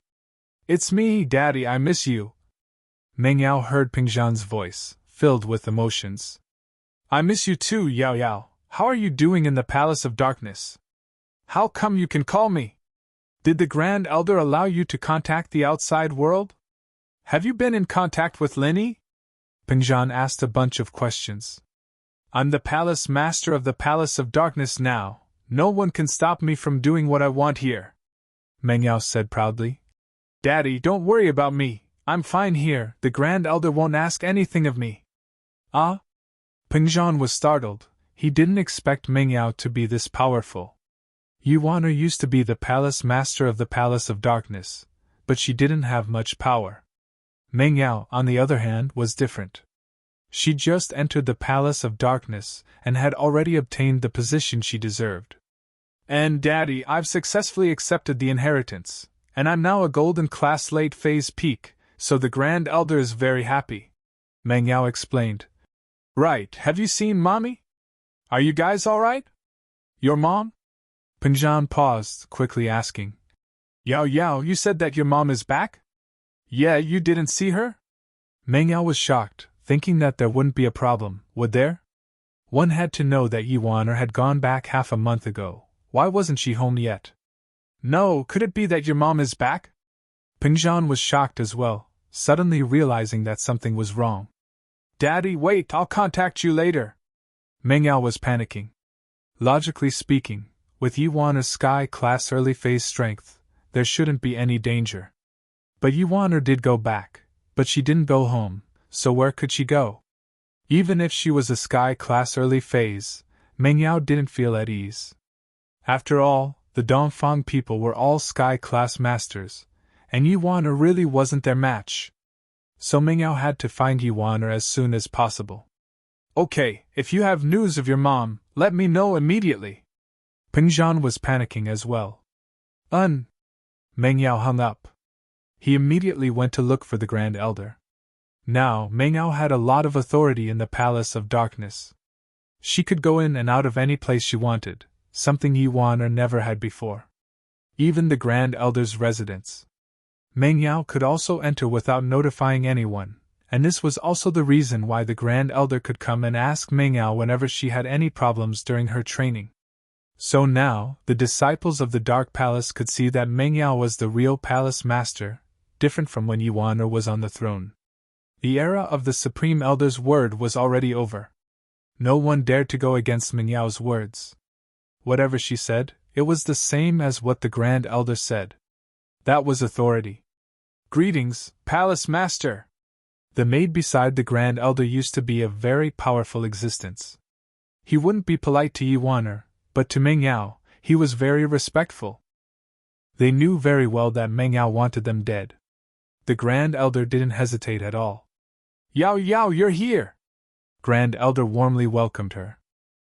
It's me, Daddy, I miss you. Meng Yao heard Pingzhan's voice, filled with emotions. I miss you too, Yao Yao. How are you doing in the Palace of Darkness? How come you can call me? Did the Grand Elder allow you to contact the outside world? Have you been in contact with Linny? Pingzhan asked a bunch of questions. I'm the Palace Master of the Palace of Darkness now. No one can stop me from doing what I want here, Meng Yao said proudly. Daddy, don't worry about me. I'm fine here. The Grand Elder won't ask anything of me. Ah? Pingzhan was startled. He didn't expect Meng Yao to be this powerful. Yi Wan'er used to be the Palace Master of the Palace of Darkness, but she didn't have much power. Meng Yao, on the other hand, was different. She just entered the Palace of Darkness and had already obtained the position she deserved. And Daddy, I've successfully accepted the inheritance, and I'm now a golden class late phase peak, so the Grand Elder is very happy, Meng Yao explained. Right, have you seen Mommy? Are you guys alright? Your mom? Pingzhan paused, quickly asking. Yao Yao, you said that your mom is back? Yeah, you didn't see her? Meng Yao was shocked, thinking that there wouldn't be a problem, would there? One had to know that Yi Wan'er had gone back half a month ago. Why wasn't she home yet? No, could it be that your mom is back? Pingzhan was shocked as well, suddenly realizing that something was wrong. Daddy, wait, I'll contact you later. Meng Yao was panicking. Logically speaking, with Yi Wan'er's sky-class early-phase strength, there shouldn't be any danger. But Yi Wan'er did go back, but she didn't go home, so where could she go? Even if she was a sky-class early-phase, Meng Yao didn't feel at ease. After all, the Dongfang people were all sky-class masters, and Yi Wan'er really wasn't their match. So Meng Yao had to find Yi Wan'er as soon as possible. Okay, if you have news of your mom, let me know immediately. Pingzhan was panicking as well. Meng Yao hung up. He immediately went to look for the Grand Elder. Now, Meng Yao had a lot of authority in the Palace of Darkness. She could go in and out of any place she wanted, something Yi Wan'er never had before. Even the Grand Elder's residence. Meng Yao could also enter without notifying anyone, and this was also the reason why the Grand Elder could come and ask Meng Yao whenever she had any problems during her training. So now, the disciples of the Dark Palace could see that Meng Yao was the real palace master, different from when Yi Wan'er was on the throne. The era of the Supreme Elder's word was already over. No one dared to go against Meng Yao's words. Whatever she said, it was the same as what the Grand Elder said. That was authority. Greetings, Palace Master! The maid beside the Grand Elder used to be a very powerful existence. He wouldn't be polite to Yi Wan'er, but to Meng Yao, he was very respectful. They knew very well that Meng Yao wanted them dead. The Grand Elder didn't hesitate at all. Yao Yao, you're here! Grand Elder warmly welcomed her.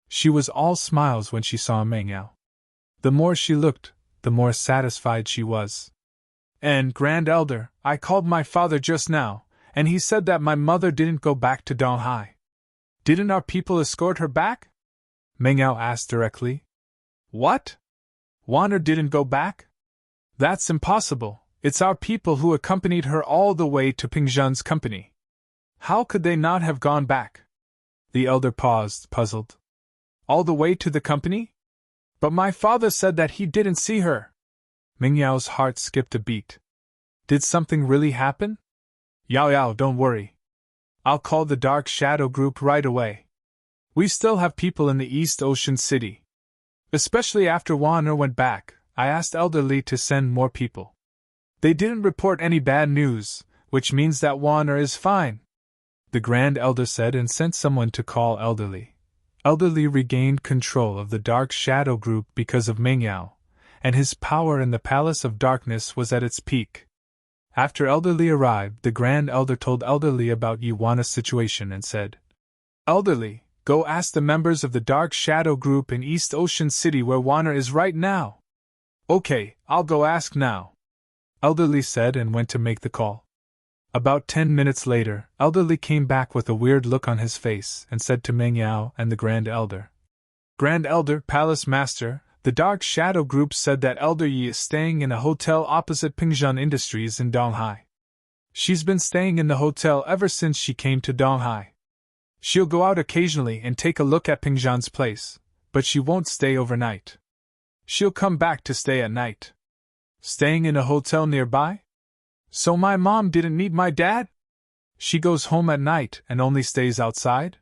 She was all smiles when she saw Meng Yao. The more she looked, the more satisfied she was. And, Grand Elder, I called my father just now, and he said that my mother didn't go back to Donghai. Didn't our people escort her back? Meng Yao asked directly. What? Wan'er didn't go back? That's impossible. It's our people who accompanied her all the way to Pingzhan's company. How could they not have gone back? The elder paused, puzzled. All the way to the company? But my father said that he didn't see her. Ming Yao's heart skipped a beat. Did something really happen? Yao Yao, don't worry. I'll call the Dark Shadow Group right away. We still have people in the East Ocean City. Especially after Warner went back, I asked Elderly to send more people. They didn't report any bad news, which means that Warner is fine. The Grand Elder said and sent someone to call Elderly. Elderly regained control of the Dark Shadow Group because of Ming Yao, and his power in the Palace of Darkness was at its peak. After Elderly arrived, the Grand Elder told Elderly about Yuana's situation and said, Elderly, go ask the members of the Dark Shadow Group in East Ocean City where Warner is right now. Okay, I'll go ask now. Elderly said and went to make the call. About 10 minutes later, Elderly came back with a weird look on his face and said to Meng Yao and the Grand Elder, Grand Elder, Palace Master, the Dark Shadow Group said that Elder Yi is staying in a hotel opposite Pingzhan Industries in Donghai. She's been staying in the hotel ever since she came to Donghai. She'll go out occasionally and take a look at Pingzhan's place, but she won't stay overnight. She'll come back to stay at night. Staying in a hotel nearby? So my mom didn't meet my dad? She goes home at night and only stays outside?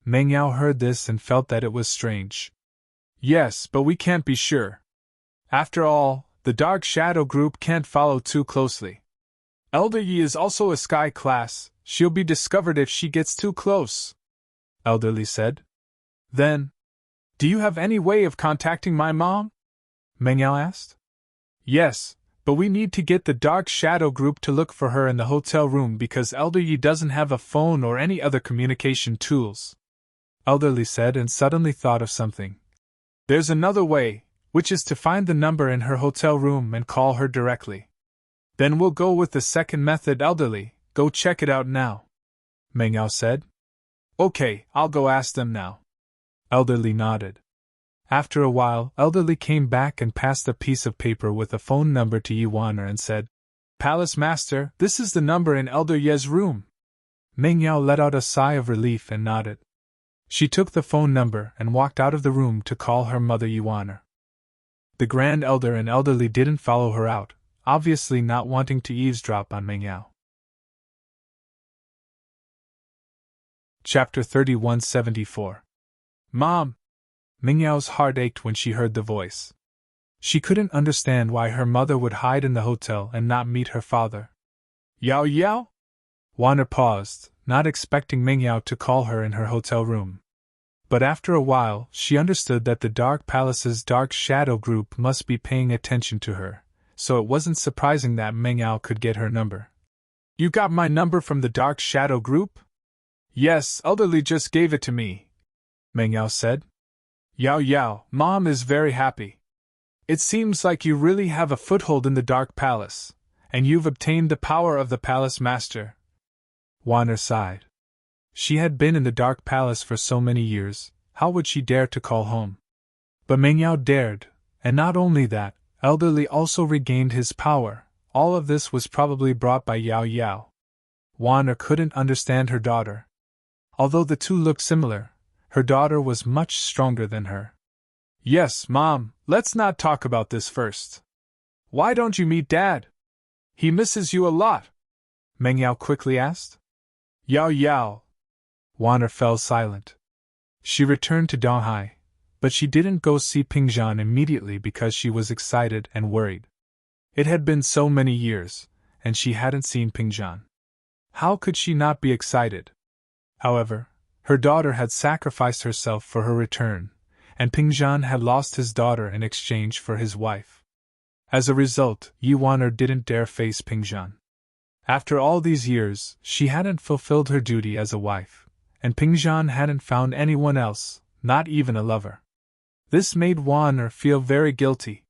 Meng Yao heard this and felt that it was strange. Yes, but we can't be sure. After all, the Dark Shadow Group can't follow too closely. Elder Yi is also a sky class, she'll be discovered if she gets too close. Elderly said. Then, do you have any way of contacting my mom? Meng Yao asked. Yes, but we need to get the Dark Shadow Group to look for her in the hotel room because Elder Yi doesn't have a phone or any other communication tools. Elderly said and suddenly thought of something. There's another way, which is to find the number in her hotel room and call her directly. Then we'll go with the second method. Elderly, go check it out now. Meng Yao said. Okay, I'll go ask them now. Elderly nodded. After a while, Elderly came back and passed a piece of paper with a phone number to Yuana and said, Palace Master, this is the number in Elder Ye's room. Meng Yao let out a sigh of relief and nodded. She took the phone number and walked out of the room to call her mother Yuana. The Grand Elder and Elderly didn't follow her out, obviously not wanting to eavesdrop on Meng Yao. Chapter 3174. Mom! Meng Yao's heart ached when she heard the voice. She couldn't understand why her mother would hide in the hotel and not meet her father. Yao Yao? Warner paused, not expecting Meng Yao to call her in her hotel room. But after a while, she understood that the Dark Palace's Dark Shadow Group must be paying attention to her, so it wasn't surprising that Meng Yao could get her number. You got my number from the Dark Shadow Group? Yes, Elderly just gave it to me, Meng Yao said. Yao Yao, Mom is very happy. It seems like you really have a foothold in the Dark Palace, and you've obtained the power of the Palace Master. Warner sighed. She had been in the Dark Palace for so many years, how would she dare to call home? But Meng Yao dared, and not only that, Elderly also regained his power. All of this was probably brought by Yao Yao. Warner couldn't understand her daughter. Although the two looked similar, her daughter was much stronger than her. Yes, Mom, let's not talk about this first. Why don't you meet Dad? He misses you a lot, Meng Yao quickly asked. Yao Yao. Warner fell silent. She returned to Donghai, but she didn't go see Pingzhan immediately because she was excited and worried. It had been so many years, and she hadn't seen Pingzhan. How could she not be excited? However, her daughter had sacrificed herself for her return, and Pingzhan had lost his daughter in exchange for his wife. As a result, Yuana didn't dare face Pingzhan. After all these years, she hadn't fulfilled her duty as a wife, and Pingzhan hadn't found anyone else, not even a lover. This made Yuana feel very guilty.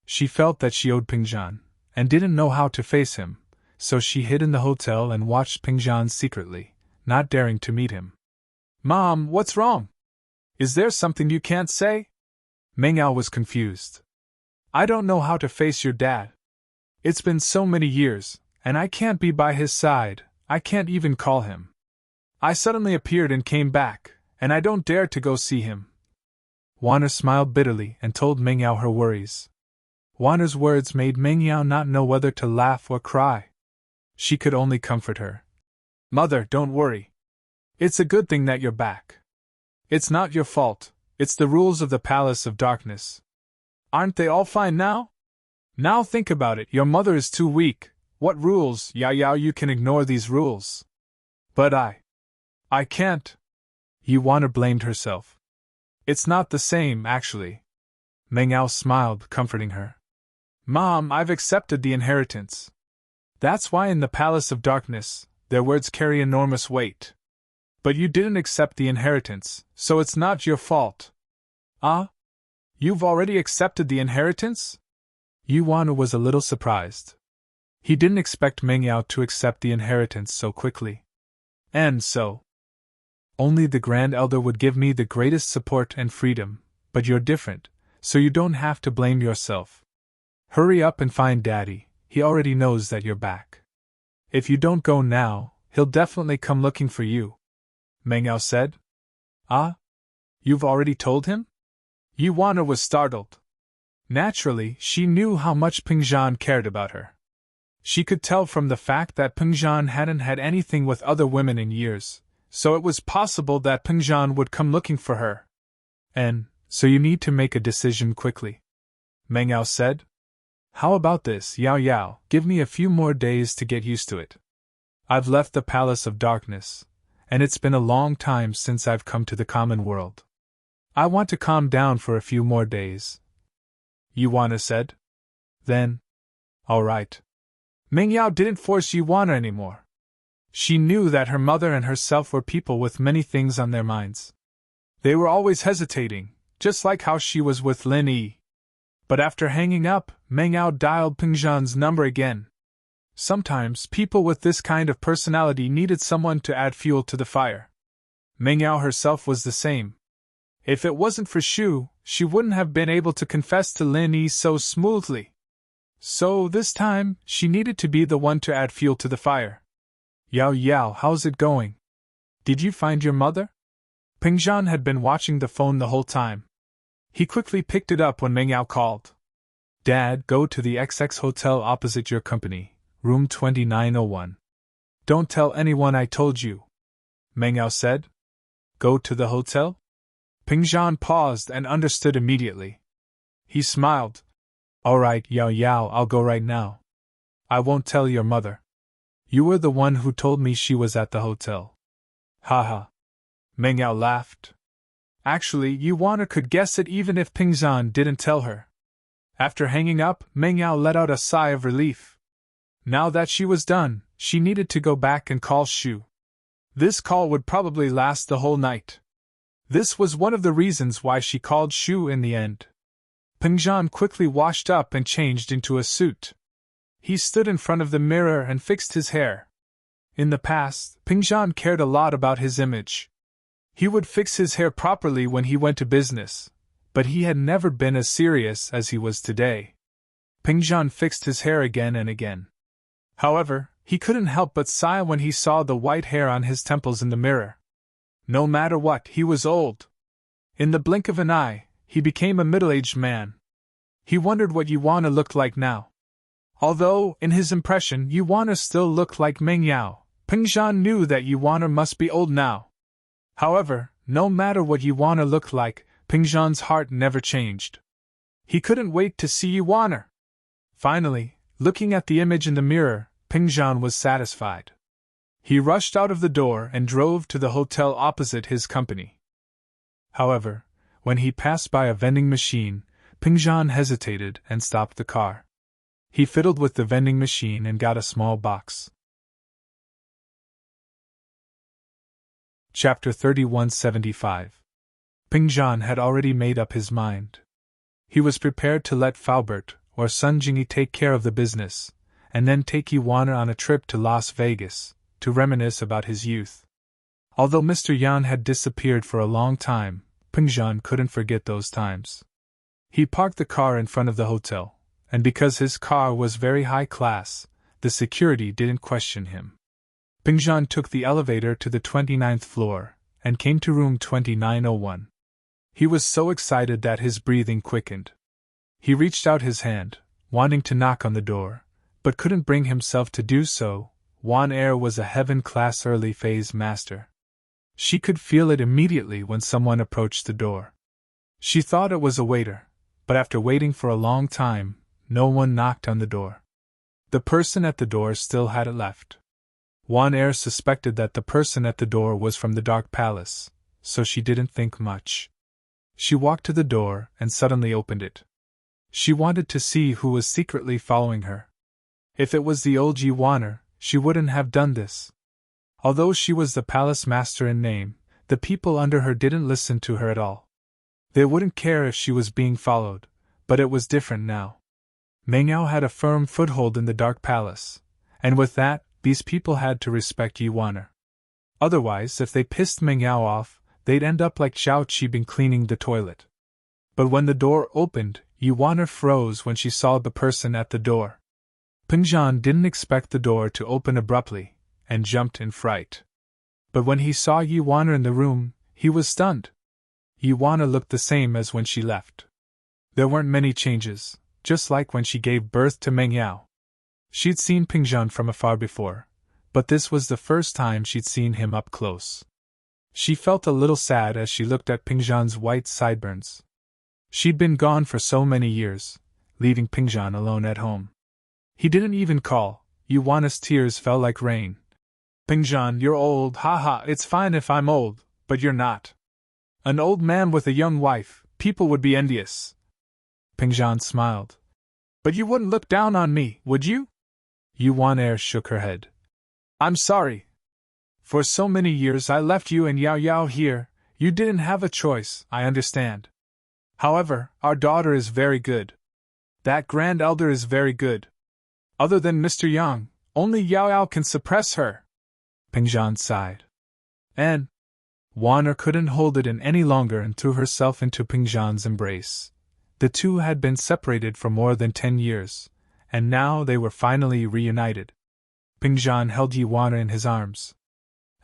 She felt that she owed Pingzhan, and didn't know how to face him, so she hid in the hotel and watched Pingzhan secretly, not daring to meet him. Mom, what's wrong? Is there something you can't say? Meng Yao was confused. I don't know how to face your dad. It's been so many years, and I can't be by his side, I can't even call him. I suddenly appeared and came back, and I don't dare to go see him. Wana smiled bitterly and told Meng Yao her worries. Wana's words made Meng Yao not know whether to laugh or cry. She could only comfort her. Mother, don't worry. It's a good thing that you're back. It's not your fault, it's the rules of the Palace of Darkness. Aren't they all fine now? Now think about it, your mother is too weak. What rules, Yao Yao? You can ignore these rules. But I can't. Wana blamed herself. It's not the same, actually. Meng Yao smiled, comforting her. Mom, I've accepted the inheritance. That's why in the Palace of Darkness, their words carry enormous weight. But you didn't accept the inheritance, so it's not your fault. Ah? You've already accepted the inheritance? Wana was a little surprised. He didn't expect Meng Yao to accept the inheritance so quickly. And so? Only the Grand Elder would give me the greatest support and freedom, but you're different, so you don't have to blame yourself. Hurry up and find Daddy, he already knows that you're back. If you don't go now, he'll definitely come looking for you. Meng Yao said. Ah? You've already told him? Wana was startled. Naturally, she knew how much Pingzhan cared about her. She could tell from the fact that Pingzhan hadn't had anything with other women in years, so it was possible that Pingzhan would come looking for her. And so you need to make a decision quickly. Meng Yao said. How about this, Yao Yao? Give me a few more days to get used to it. I've left the Palace of Darkness, and it's been a long time since I've come to the common world. I want to calm down for a few more days. Wana said. Then, all right. Meng Yao didn't force Wana anymore. She knew that her mother and herself were people with many things on their minds. They were always hesitating, just like how she was with Lin Yi. But after hanging up, Meng Yao dialed Pingzhan's number again. Sometimes people with this kind of personality needed someone to add fuel to the fire. Meng Yao herself was the same. If it wasn't for Shu, she wouldn't have been able to confess to Lin Yi so smoothly. So this time, she needed to be the one to add fuel to the fire. Yao Yao, how's it going? Did you find your mother? Pingzhan had been watching the phone the whole time. He quickly picked it up when Meng Yao called. Dad, go to the XX hotel opposite your company, room 2901. Don't tell anyone I told you. Meng Yao said. Go to the hotel? Pingzhan paused and understood immediately. He smiled. All right, Yao Yao, I'll go right now. I won't tell your mother. You were the one who told me she was at the hotel. Haha. Meng Yao laughed. Actually, Wana could guess it even if Pingzhan didn't tell her. After hanging up, Meng Yao let out a sigh of relief. Now that she was done, she needed to go back and call Shu. This call would probably last the whole night. This was one of the reasons why she called Shu in the end. Pingzhan quickly washed up and changed into a suit. He stood in front of the mirror and fixed his hair. In the past, Pingzhan cared a lot about his image. He would fix his hair properly when he went to business, but he had never been as serious as he was today. Pingzhan fixed his hair again and again. However, he couldn't help but sigh when he saw the white hair on his temples in the mirror. No matter what, he was old. In the blink of an eye, he became a middle-aged man. He wondered what Wana looked like now. Although, in his impression, Wana still looked like Meng Yao, Pingzhan knew that Wana must be old now. However, no matter what Wana looked like, Pingzhan's heart never changed. He couldn't wait to see Wana. Finally, looking at the image in the mirror, Pingzhan was satisfied. He rushed out of the door and drove to the hotel opposite his company. However, when he passed by a vending machine, Pingzhan hesitated and stopped the car. He fiddled with the vending machine and got a small box. Chapter 3175. Pingzhan had already made up his mind. He was prepared to let Faubert or Sun Jingyi take care of the business, and then take Wana on a trip to Las Vegas, to reminisce about his youth. Although Mr. Yan had disappeared for a long time, Pingzhan couldn't forget those times. He parked the car in front of the hotel, and because his car was very high class, the security didn't question him. Pingzhan took the elevator to the 29th floor, and came to room 2901. He was so excited that his breathing quickened. He reached out his hand, wanting to knock on the door, but couldn't bring himself to do so. Wan Er was a heaven-class early phase master. She could feel it immediately when someone approached the door. She thought it was a waiter, but after waiting for a long time, no one knocked on the door. The person at the door still hadn't left. Wan Er suspected that the person at the door was from the Dark Palace, so she didn't think much. She walked to the door and suddenly opened it. She wanted to see who was secretly following her. If it was the old Yiwaner, she wouldn't have done this. Although she was the palace master in name, the people under her didn't listen to her at all. They wouldn't care if she was being followed, but it was different now. Meng Yao had a firm foothold in the Dark Palace, and with that, these people had to respect Yiwaner. Otherwise, if they pissed Meng Yao off, they'd end up like Zhao Qibing cleaning the toilet. But when the door opened, Yiwaner froze when she saw the person at the door. Pingzhan didn't expect the door to open abruptly, and jumped in fright. But when he saw Yiwaner in the room, he was stunned. Yiwaner looked the same as when she left. There weren't many changes, just like when she gave birth to Meng Yao. She'd seen Pingzhan from afar before, but this was the first time she'd seen him up close. She felt a little sad as she looked at Pingzhan's white sideburns. She'd been gone for so many years, leaving Pingzhan alone at home. He didn't even call. Yiwaner's tears fell like rain. Pingzhan, you're old, haha, it's fine if I'm old, but you're not. An old man with a young wife, people would be envious. Pingzhan smiled. But you wouldn't look down on me, would you? Yiwaner shook her head. I'm sorry. For so many years I left you and Yao Yao here, you didn't have a choice, I understand. However, our daughter is very good. That grand elder is very good. Other than Mr. Yang, only Yao Yao can suppress her. Pingzhan sighed. And Waner couldn't hold it in any longer and threw herself into Pingzhan's embrace. The two had been separated for more than 10 years, and now they were finally reunited. Pingzhan held Yiwaner in his arms.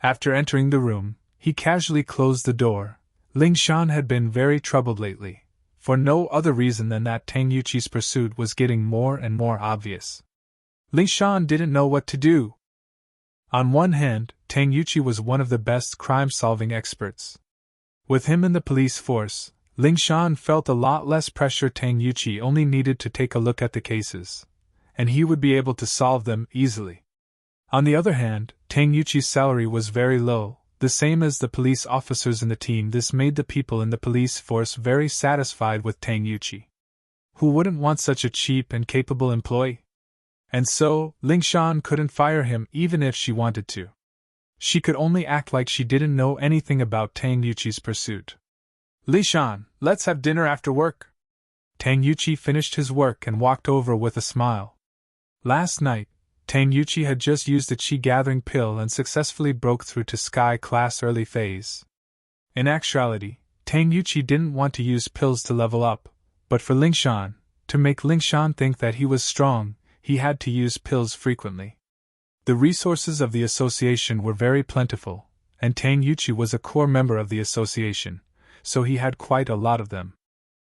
After entering the room, he casually closed the door. Lingshan had been very troubled lately, for no other reason than that Tang Yuqi's pursuit was getting more and more obvious. Lingshan didn't know what to do. On one hand, Tang Yuqi was one of the best crime-solving experts. With him in the police force, Lingshan felt a lot less pressure. Tang Yuqi only needed to take a look at the cases, and he would be able to solve them easily. On the other hand, Tang Yuqi's salary was very low, the same as the police officers in the team. This made the people in the police force very satisfied with Tang Yuqi. Who wouldn't want such a cheap and capable employee? And so, Lingshan couldn't fire him even if she wanted to. She could only act like she didn't know anything about Tang Yuqi's pursuit. Lingshan, let's have dinner after work. Tang Yuqi finished his work and walked over with a smile. Last night, Tang Yuqi had just used a chi-gathering pill and successfully broke through to Sky Class early phase. In actuality, Tang Yuqi didn't want to use pills to level up, but for Lingshan, to make Lingshan think that he was strong, he had to use pills frequently. The resources of the association were very plentiful, and Tang Yuqi was a core member of the association, so he had quite a lot of them.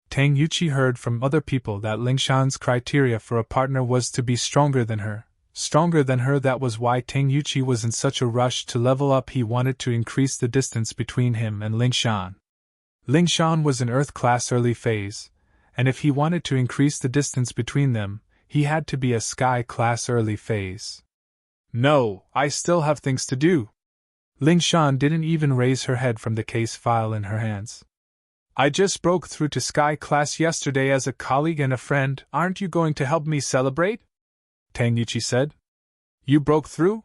Tang Yuqi heard from other people that Lingshan's criteria for a partner was to be stronger than her. That was why Tang Yuqi was in such a rush to level up. He wanted to increase the distance between him and Lingshan. Lingshan was in Earth class early phase, and if he wanted to increase the distance between them, he had to be a Sky class early phase. No, I still have things to do. Lingshan didn't even raise her head from the case file in her hands. I just broke through to Sky class yesterday as a colleague and a friend. Aren't you going to help me celebrate? Tang Yuqi said. You broke through?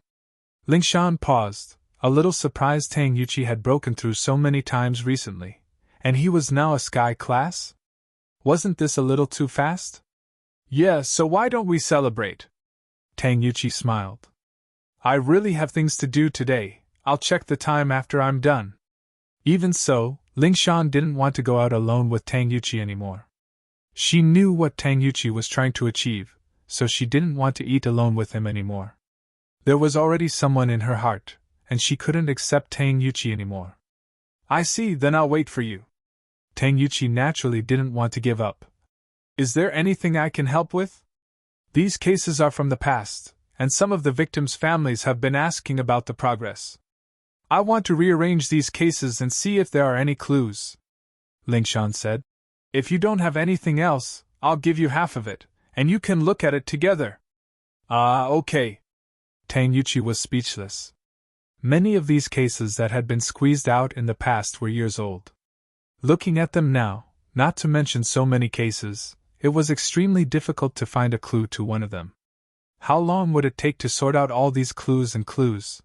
Lingshan paused, a little surprised Tang Yuqi had broken through so many times recently, and he was now a Sky class? Wasn't this a little too fast? Yeah, so why don't we celebrate? Tang Yuqi smiled. I really have things to do today. I'll check the time after I'm done. Even so, Lingshan didn't want to go out alone with Tang Yuqi anymore. She knew what Tang Yuqi was trying to achieve, so she didn't want to eat alone with him anymore. There was already someone in her heart, and she couldn't accept Tang Yuchi anymore. I see, then I'll wait for you. Tang Yuchi naturally didn't want to give up. Is there anything I can help with? These cases are from the past, and some of the victims' families have been asking about the progress. I want to rearrange these cases and see if there are any clues. Lingshan said. If you don't have anything else, I'll give you half of it, and you can look at it together. Okay. Tang Yuchi was speechless. Many of these cases that had been squeezed out in the past were years old. Looking at them now, not to mention so many cases, it was extremely difficult to find a clue to one of them. How long would it take to sort out all these clues and clues?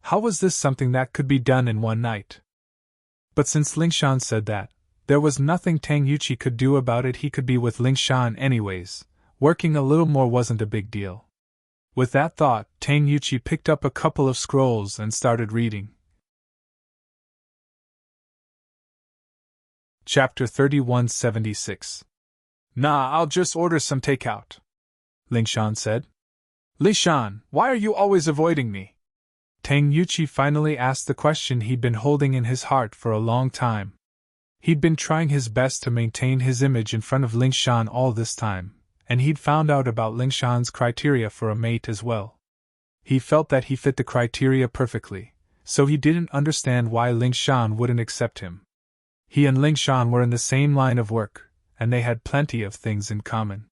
How was this something that could be done in one night? But since Lingshan said that, there was nothing Tang Yuchi could do about it. He could be with Lingshan anyways. Working a little more wasn't a big deal. With that thought, Tang Yuchi picked up a couple of scrolls and started reading. Chapter 3176. Nah, I'll just order some takeout, Lingshan said. Lishan, why are you always avoiding me? Tang Yuchi finally asked the question he'd been holding in his heart for a long time. He'd been trying his best to maintain his image in front of Lingshan all this time, and he'd found out about Lingshan's criteria for a mate as well. He felt that he fit the criteria perfectly, so he didn't understand why Lingshan wouldn't accept him. He and Lingshan were in the same line of work, and they had plenty of things in common.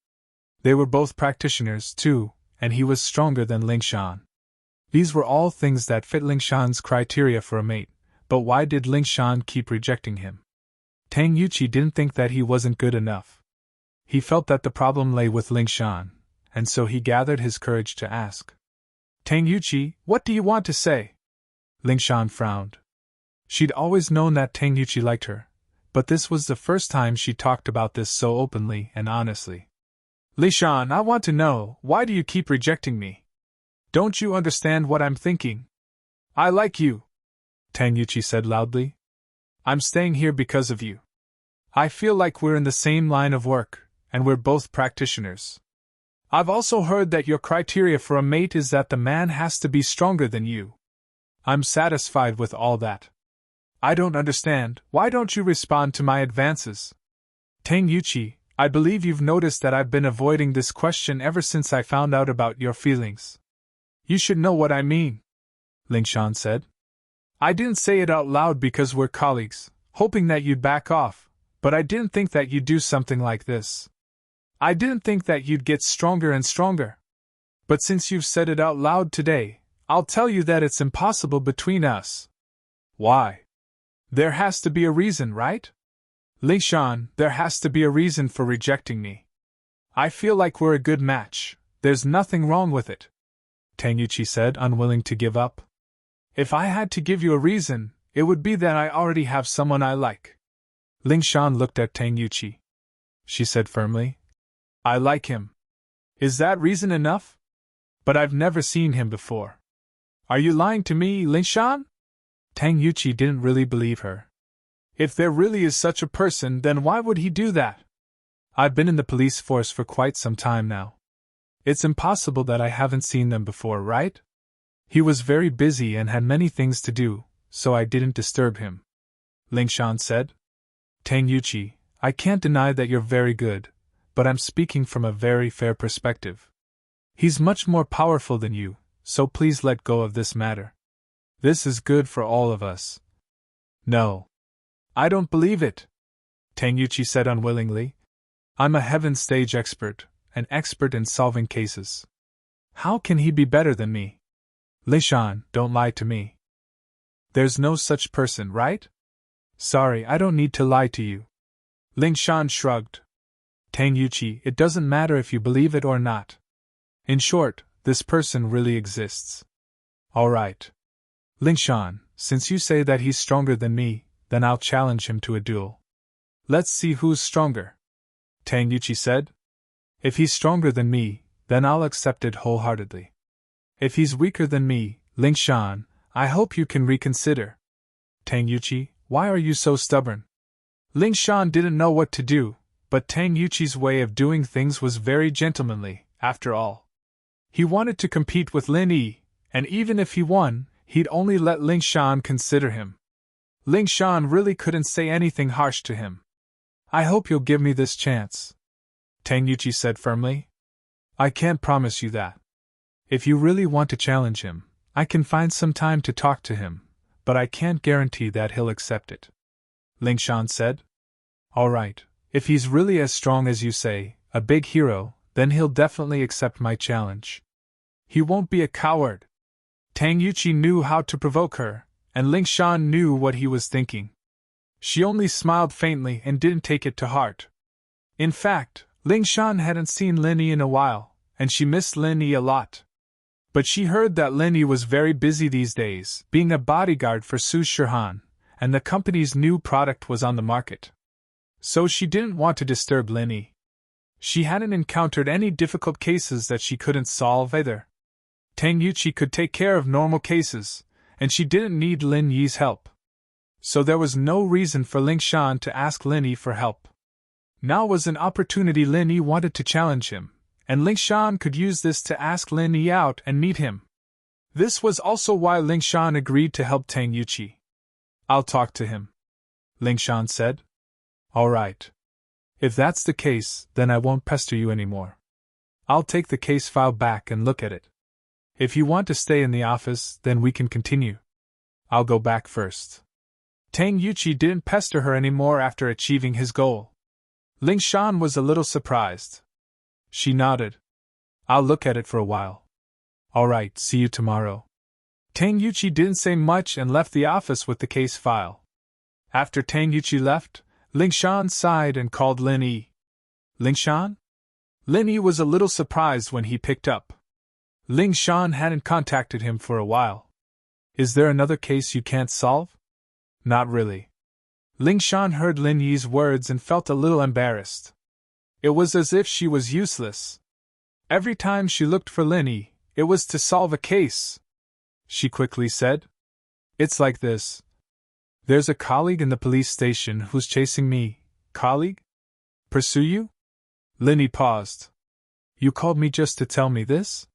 They were both practitioners, too, and he was stronger than Lingshan. These were all things that fit Lingshan's criteria for a mate, but why did Lingshan keep rejecting him? Tang Yuchi didn't think that he wasn't good enough. He felt that the problem lay with Lingshan, and so he gathered his courage to ask. Tang Yuchi, what do you want to say? Lingshan frowned. She'd always known that Tang Yuchi liked her, but this was the first time she talked about this so openly and honestly. Lingshan, I want to know, why do you keep rejecting me? Don't you understand what I'm thinking? I like you, Tang Yuchi said loudly. I'm staying here because of you. I feel like we're in the same line of work, and we're both practitioners. I've also heard that your criteria for a mate is that the man has to be stronger than you. I'm satisfied with all that. I don't understand, why don't you respond to my advances? Tang Yuchi, I believe you've noticed that I've been avoiding this question ever since I found out about your feelings. You should know what I mean, Lingshan said. I didn't say it out loud because we're colleagues, hoping that you'd back off, but I didn't think that you'd do something like this. I didn't think that you'd get stronger and stronger. But since you've said it out loud today, I'll tell you that it's impossible between us. Why? There has to be a reason, right? Lingshan, there has to be a reason for rejecting me. I feel like we're a good match, there's nothing wrong with it, Tang Yuchi said, unwilling to give up. If I had to give you a reason, it would be that I already have someone I like. Lingshan looked at Tang Yuchi. She said firmly, I like him. Is that reason enough? But I've never seen him before. Are you lying to me, Lingshan? Tang Yuchi didn't really believe her. If there really is such a person, then why would he do that? I've been in the police force for quite some time now. It's impossible that I haven't seen them before, right? He was very busy and had many things to do, so I didn't disturb him, Lingshan said. Tang Yuchi, I can't deny that you're very good, but I'm speaking from a very fair perspective. He's much more powerful than you, so please let go of this matter. This is good for all of us. No. I don't believe it, Tang Yuchi said unwillingly. I'm a heaven stage expert, an expert in solving cases. How can he be better than me? Lingshan, don't lie to me. There's no such person, right? Sorry, I don't need to lie to you. Lingshan shrugged. Tang Yuchi, it doesn't matter if you believe it or not. In short, this person really exists. All right. Lingshan, since you say that he's stronger than me, then I'll challenge him to a duel. Let's see who's stronger, Tang Yuchi said. If he's stronger than me, then I'll accept it wholeheartedly. If he's weaker than me, Lingshan, I hope you can reconsider. Tang Yuchi, why are you so stubborn? Lingshan didn't know what to do, but Tang Yuchi's way of doing things was very gentlemanly, after all. He wanted to compete with Lin Yi, And even if he won, he'd only let Ling Shan consider him. Ling Shan really couldn't say anything harsh to him. I hope you'll give me this chance, Tang Yuqi said firmly. I can't promise you that. If you really want to challenge him, I can find some time to talk to him, but I can't guarantee that he'll accept it. Ling Shan said. All right, if he's really as strong as you say, a big hero, then he'll definitely accept my challenge. He won't be a coward. Tang Yuqi knew how to provoke her, and Ling Shan knew what he was thinking. She only smiled faintly and didn't take it to heart. In fact, Ling Shan hadn't seen Lin Yi in a while, and she missed Lin Yi a lot. But she heard that Lin Yi was very busy these days, being a bodyguard for Su Shihan, and the company's new product was on the market. So she didn't want to disturb Lin Yi. She hadn't encountered any difficult cases that she couldn't solve either. Tang Yuqi could take care of normal cases, and she didn't need Lin Yi's help. So there was no reason for Ling Shan to ask Lin Yi for help. Now was an opportunity Lin Yi wanted to challenge him, and Ling Shan could use this to ask Lin Yi out and meet him. This was also why Ling Shan agreed to help Tang Yuqi. I'll talk to him, Ling Shan said. All right. If that's the case, then I won't pester you anymore. I'll take the case file back and look at it. If you want to stay in the office, then we can continue. I'll go back first. Tang Yuqi didn't pester her anymore after achieving his goal. Ling Shan was a little surprised. She nodded. I'll look at it for a while. All right, see you tomorrow. Tang Yuqi didn't say much and left the office with the case file. After Tang Yuqi left, Ling Shan sighed and called Lin Yi. Ling Shan? Lin Yi was a little surprised when he picked up. Ling Shan hadn't contacted him for a while. Is there another case you can't solve? Not really. Ling Shan heard Lin Yi's words and felt a little embarrassed. It was as if she was useless. Every time she looked for Lin Yi, it was to solve a case. She quickly said. It's like this. There's a colleague in the police station who's chasing me. Colleague? Pursue you? Lin Yi paused. You called me just to tell me this?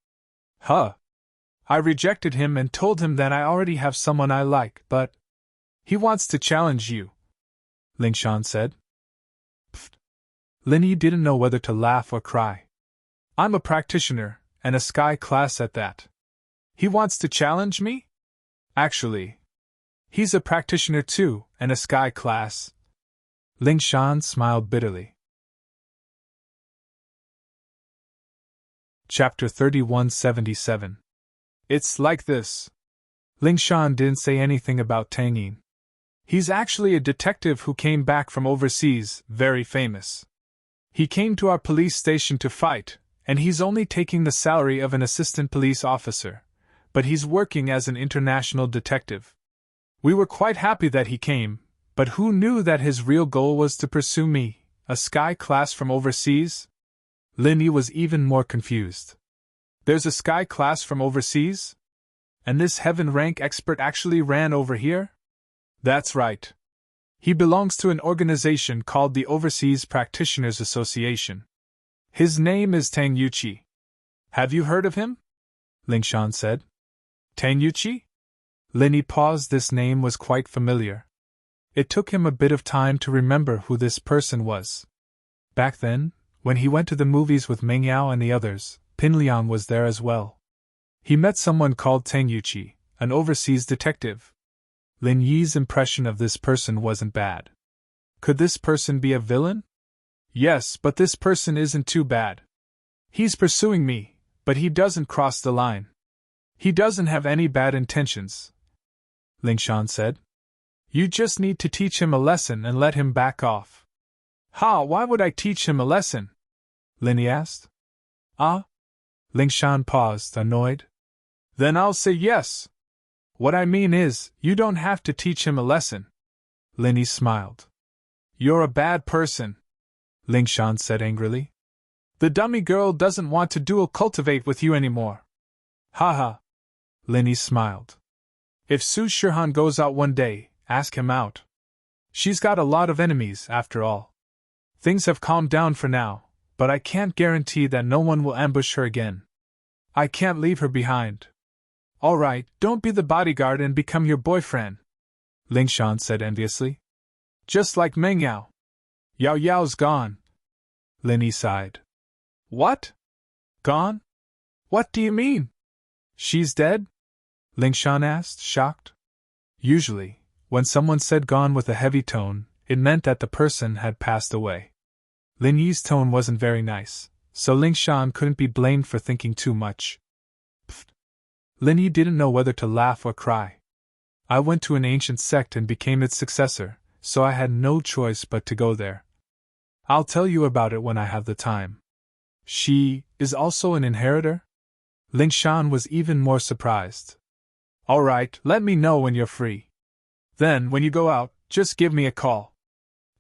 Huh. I rejected him and told him that I already have someone I like, but he wants to challenge you, Ling Shan said. Pfft. Lin Yi didn't know whether to laugh or cry. I'm a practitioner, and a sky class at that. He wants to challenge me? Actually, he's a practitioner too, and a sky class. Ling Shan smiled bitterly. Chapter 3177. It's like this. Ling Shan didn't say anything about Tang Yin. He's actually a detective who came back from overseas, very famous. He came to our police station to fight, and he's only taking the salary of an assistant police officer, but he's working as an international detective. We were quite happy that he came, but who knew that his real goal was to pursue me, a sky class from overseas? Lin Yi was even more confused. There's a sky class from overseas? And this heaven rank expert actually ran over here? That's right. He belongs to an organization called the Overseas Practitioners Association. His name is Tang Yuqi. Have you heard of him? Ling Shan said. Tang Yuqi? Lin Yi paused. This name was quite familiar. It took him a bit of time to remember who this person was. Back then, when he went to the movies with Meng Yao and the others, Pin Liang was there as well. He met someone called Tang Yuqi, an overseas detective. Lin Yi's impression of this person wasn't bad. Could this person be a villain? Yes, but this person isn't too bad. He's pursuing me, but he doesn't cross the line. He doesn't have any bad intentions, Ling Shan said. You just need to teach him a lesson and let him back off. Why would I teach him a lesson? Lin Yi asked. Ling Shan paused, annoyed. Then I'll say yes. What I mean is, you don't have to teach him a lesson. Lin Yi smiled. You're a bad person, Ling Shan said angrily. The dummy girl doesn't want to dual cultivate with you anymore. Haha. Lin Yi smiled. If Su Shihan goes out one day, ask him out. She's got a lot of enemies, after all. Things have calmed down for now, but I can't guarantee that no one will ambush her again. I can't leave her behind. All right, don't be the bodyguard and become your boyfriend, Ling Shan said enviously. Just like Meng Yao. Yao Yao's gone. Lin Yi sighed. What? Gone? What do you mean? She's dead? Ling Shan asked, shocked. Usually, when someone said gone with a heavy tone, it meant that the person had passed away. Lin Yi's tone wasn't very nice, so Ling Shan couldn't be blamed for thinking too much. Pfft. Lin Yi didn't know whether to laugh or cry. I went to an ancient sect and became its successor, so I had no choice but to go there. I'll tell you about it when I have the time. She is also an inheritor? Ling Shan was even more surprised. All right, let me know when you're free. Then, when you go out, just give me a call.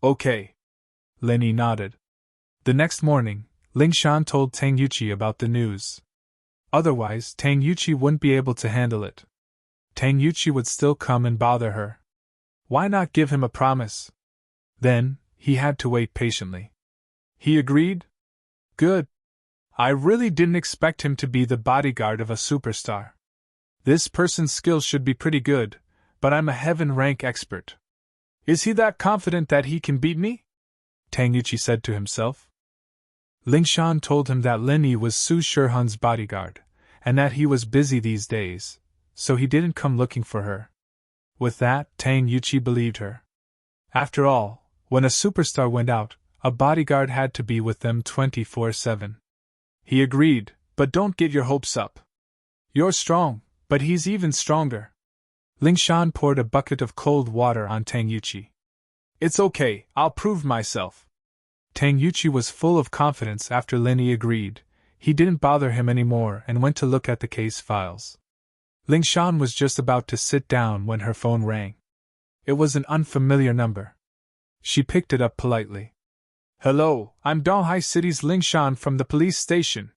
Okay. Lin Yi nodded. The next morning, Ling Shan told Tang Yuqi about the news. Otherwise, Tang Yuqi wouldn't be able to handle it. Tang Yuqi would still come and bother her. Why not give him a promise? Then, he had to wait patiently. He agreed? Good. I really didn't expect him to be the bodyguard of a superstar. This person's skills should be pretty good, but I'm a heaven-rank expert. Is he that confident that he can beat me? Tang Yuqi said to himself. Ling Shan told him that Lin Yi was Su Shihun's bodyguard, and that he was busy these days, so he didn't come looking for her. With that, Tang Yuqi believed her. After all, when a superstar went out, a bodyguard had to be with them 24/7. He agreed, but don't get your hopes up. You're strong, but he's even stronger. Ling Shan poured a bucket of cold water on Tang Yuqi. It's okay, I'll prove myself. Tang Yuqi was full of confidence after Lin Yi agreed. He didn't bother him anymore and went to look at the case files. Ling Shan was just about to sit down when her phone rang. It was an unfamiliar number. She picked it up politely. Hello, I'm Donghai City's Ling Shan from the police station.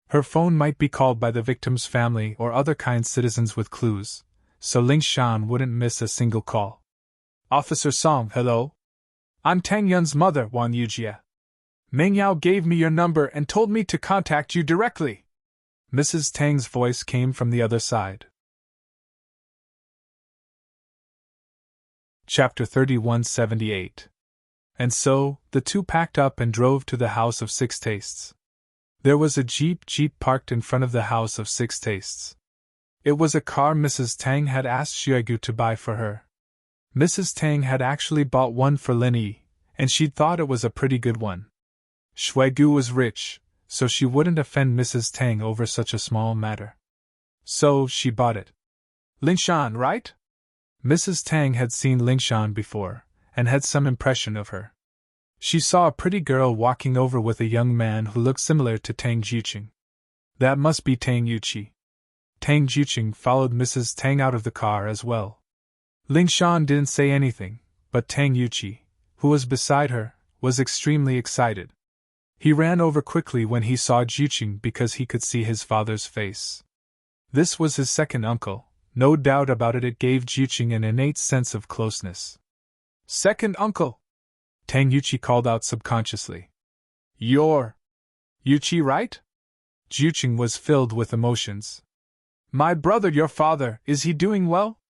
Her phone might be called by the victim's family or other kind citizens with clues, so Ling Shan wouldn't miss a single call. Officer Song, hello? I'm Tang Yun's mother, Wang Yujie. Meng Yao gave me your number and told me to contact you directly. Mrs. Tang's voice came from the other side. Chapter 3178. And so, the two packed up and drove to the House of Six Tastes. There was a jeep parked in front of the House of Six Tastes. It was a car Mrs. Tang had asked Xuegu to buy for her. Mrs. Tang had actually bought one for Lin Yi, and she'd thought it was a pretty good one. Xuegu was rich, so she wouldn't offend Mrs. Tang over such a small matter. So, she bought it. Ling Shan, right? Mrs. Tang had seen Ling Shan before, and had some impression of her. She saw a pretty girl walking over with a young man who looked similar to Tang Jiuqing. That must be Tang Yuqi. Tang Jiuqing followed Mrs. Tang out of the car as well. Ling Shan didn't say anything, but Tang Yuqi, who was beside her, was extremely excited. He ran over quickly when he saw Jiuqing because he could see his father's face. This was his second uncle, no doubt about it. It gave Jiuqing an innate sense of closeness. Second uncle! Tang Yuqi called out subconsciously. You're Yuqi, right? Jiuqing was filled with emotions. My brother, your father, is he doing well?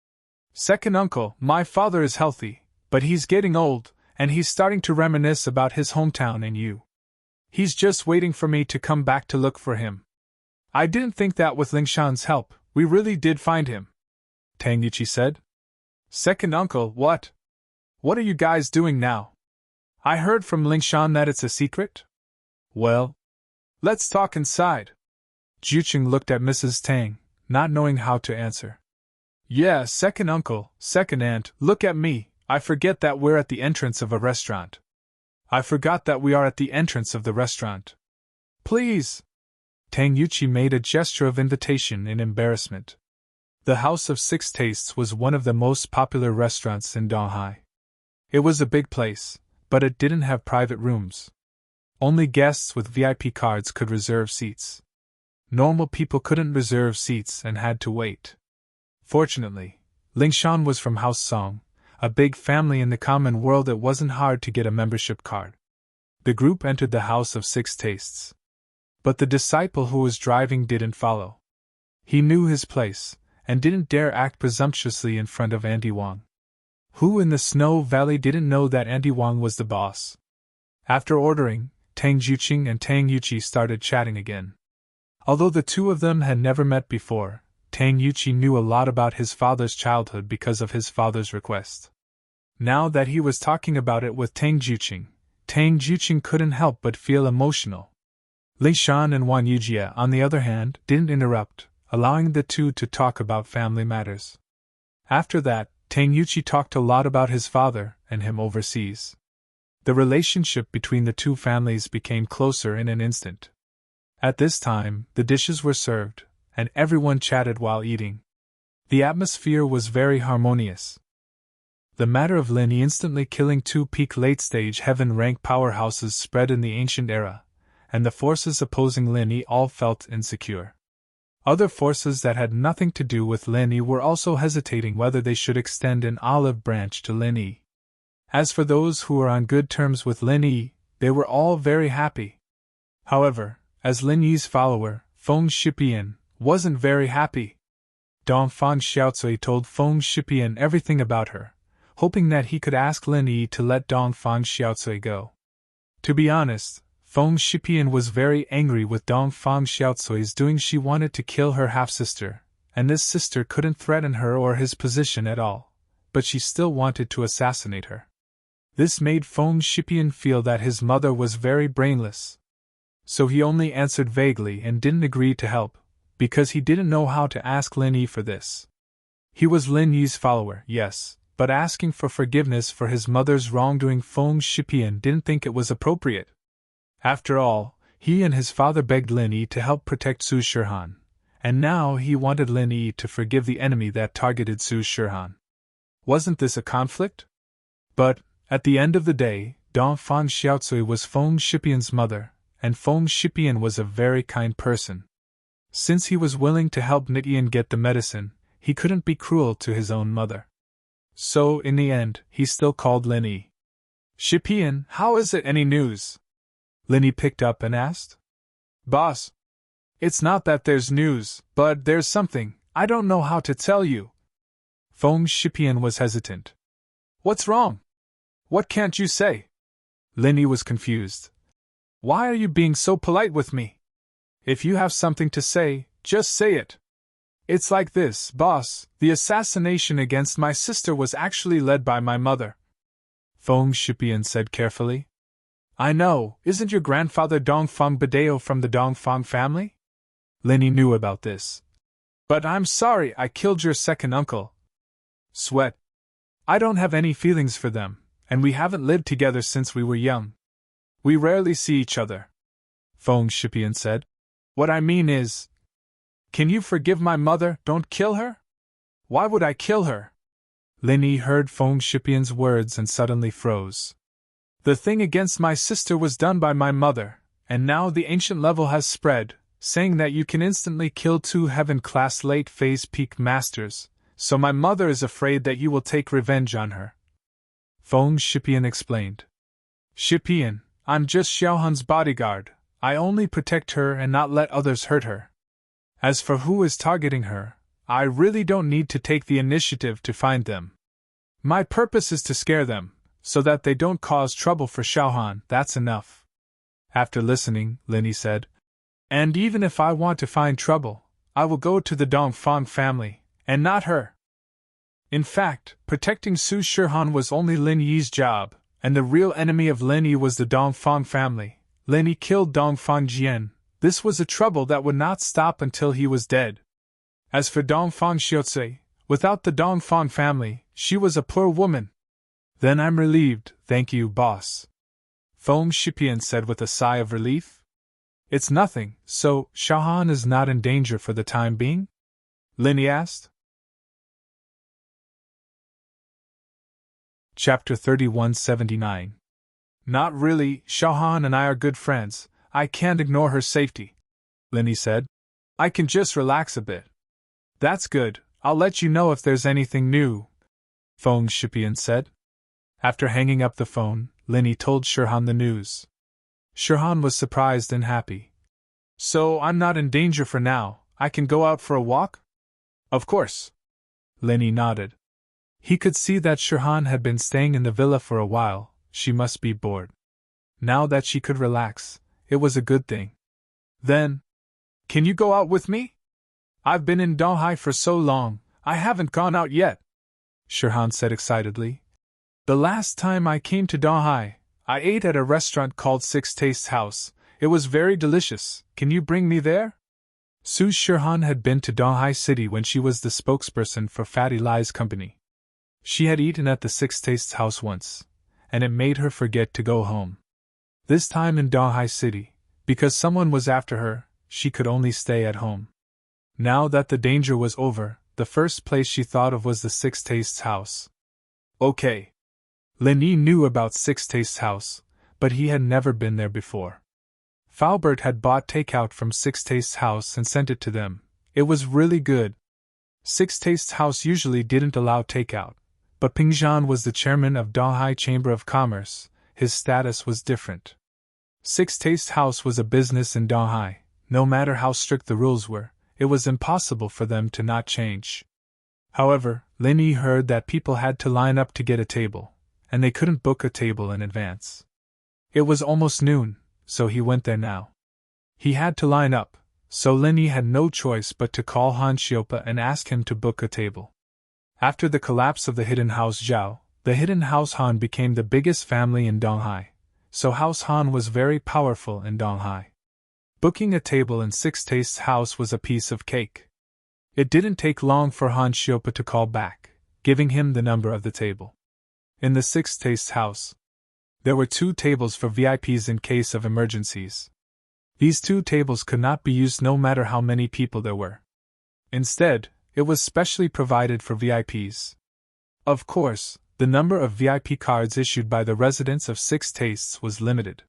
Second uncle, my father is healthy, but he's getting old, and he's starting to reminisce about his hometown and you. He's just waiting for me to come back to look for him. I didn't think that with Ling Shan's help, we really did find him. Tang Yuqi said. Second uncle, what? What are you guys doing now? I heard from Ling Shan that it's a secret? Well, let's talk inside. Jiuqing looked at Mrs. Tang, not knowing how to answer. Yeah, second uncle, second aunt, look at me, I forget that we're at the entrance of a restaurant. I forgot that we are at the entrance of the restaurant. Please! Tang Yuqi made a gesture of invitation in embarrassment. The House of Six Tastes was one of the most popular restaurants in Donghai. It was a big place, but it didn't have private rooms. Only guests with VIP cards could reserve seats. Normal people couldn't reserve seats and had to wait. Fortunately, Ling Shan was from House Song, a big family in the common world. It wasn't hard to get a membership card. The group entered the House of Six Tastes. But the disciple who was driving didn't follow. He knew his place, and didn't dare act presumptuously in front of Auntie Wang. Who in the Snow Valley didn't know that Auntie Wang was the boss? After ordering, Tang Juqing and Tang Yuqi started chatting again. Although the two of them had never met before, Tang Yuqi knew a lot about his father's childhood because of his father's request. Now that he was talking about it with Tang Juqing couldn't help but feel emotional. Li Shan and Wan Yujie, on the other hand, didn't interrupt, allowing the two to talk about family matters. After that, Tang Yuqi talked a lot about his father and him overseas. The relationship between the two families became closer in an instant. At this time, the dishes were served, and everyone chatted while eating. The atmosphere was very harmonious. The matter of Lin Yi instantly killing two peak late-stage heaven-rank powerhouses spread in the ancient era, and the forces opposing Lin Yi all felt insecure. Other forces that had nothing to do with Lin Yi were also hesitating whether they should extend an olive branch to Lin Yi. As for those who were on good terms with Lin Yi, they were all very happy. However, as Lin Yi's follower, Feng Shipian, wasn't very happy. Dongfang Xiaocui told Feng Shipian everything about her, hoping that he could ask Lin Yi to let Dongfang Xiaocui go. To be honest, Feng Shipian was very angry with Dongfang Xiaocui's doing. She wanted to kill her half-sister, and this sister couldn't threaten her or his position at all, but she still wanted to assassinate her. This made Feng Shipian feel that his mother was very brainless. So he only answered vaguely and didn't agree to help, because he didn't know how to ask Lin Yi for this. He was Lin Yi's follower, yes, but asking for forgiveness for his mother's wrongdoing, Feng Shipian didn't think it was appropriate. After all, he and his father begged Lin Yi to help protect Su Shihan, and now he wanted Lin Yi to forgive the enemy that targeted Su Shihan. Wasn't this a conflict? But, at the end of the day, Dongfang Xiaocui was Feng Shipian's mother, and Feng Shipian was a very kind person. Since he was willing to help Nitian get the medicine, he couldn't be cruel to his own mother. So, in the end, he still called Lin Yi. "Shipian, how is it? Any news?" Lin Yi picked up and asked. "Boss, it's not that there's news, but there's something, I don't know how to tell you." Feng Shipian was hesitant. "What's wrong? What can't you say?" Lin Yi was confused. "Why are you being so polite with me? If you have something to say, just say it." "It's like this, boss, the assassination against my sister was actually led by my mother," Feng Shipian said carefully. "I know, isn't your grandfather Dongfang Badeo from the Dongfang family?" Lin Yi knew about this. "But I'm sorry I killed your second uncle." "Sweat. I don't have any feelings for them, and we haven't lived together since we were young. We rarely see each other," Feng Shipian said. "What I mean is, can you forgive my mother? Don't kill her." "Why would I kill her?" Lin Yi heard Feng Shipian's words and suddenly froze. "The thing against my sister was done by my mother, and now the ancient level has spread, saying that you can instantly kill two heaven-class late-phase peak masters, so my mother is afraid that you will take revenge on her," Feng Shipian explained. "Shipian, I'm just Xiaohan's bodyguard, I only protect her and not let others hurt her. As for who is targeting her, I really don't need to take the initiative to find them. My purpose is to scare them, so that they don't cause trouble for Xiaohan, that's enough." After listening, Lin Yi said, "And even if I want to find trouble, I will go to the Dongfang family, and not her." In fact, protecting Su Shihan was only Lin Yi's job, and the real enemy of Lin Yi was the Dongfang family. Lin Yi killed Dongfang Jian. This was a trouble that would not stop until he was dead. As for Dongfang Xiaocui, without the Dongfang family, she was a poor woman. "Then I'm relieved, thank you, boss," Feng Shipian said with a sigh of relief. "It's nothing, so Xiaohan is not in danger for the time being?" Lin Yi asked. Chapter 3179. "Not really, Xiaohan and I are good friends, I can't ignore her safety," Lin Yi said. "I can just relax a bit." "That's good, I'll let you know if there's anything new," Feng Shipian said. After hanging up the phone, Lin Yi told Shihan the news. Shihan was surprised and happy. "So I'm not in danger for now, I can go out for a walk?" Of course. Lin Yi nodded. He could see that Shirhan had been staying in the villa for a while. She must be bored. Now that she could relax, it was a good thing. Then, can you go out with me? I've been in Donghai for so long, I haven't gone out yet, Shirhan said excitedly. The last time I came to Donghai, I ate at a restaurant called Six Tastes House. It was very delicious. Can you bring me there? Su Shirhan had been to Donghai City when she was the spokesperson for Fatty Lai's company. She had eaten at the Six Tastes House once, and it made her forget to go home. This time in Donghai City, because someone was after her, she could only stay at home. Now that the danger was over, the first place she thought of was the Six Tastes House. Okay. Lin Yi knew about Six Tastes House, but he had never been there before. Faubert had bought takeout from Six Tastes House and sent it to them. It was really good. Six Tastes House usually didn't allow takeout, but Ping Zhan was the chairman of Donghai Chamber of Commerce. His status was different. Six Tastes House was a business in Donghai. No matter how strict the rules were, it was impossible for them to not change. However, Lin Yi heard that people had to line up to get a table, and they couldn't book a table in advance. It was almost noon, so he went there now. He had to line up, so Lin Yi had no choice but to call Han Xiupa and ask him to book a table. After the collapse of the Hidden House Zhao, the Hidden House Han became the biggest family in Donghai, so House Han was very powerful in Donghai. Booking a table in Six Tastes House was a piece of cake. It didn't take long for Han Xiupa to call back, giving him the number of the table. In the Six Tastes House, there were 2 tables for VIPs in case of emergencies. These 2 tables could not be used no matter how many people there were. Instead, it was specially provided for VIPs. Of course, the number of VIP cards issued by the residents of Six Tastes was limited.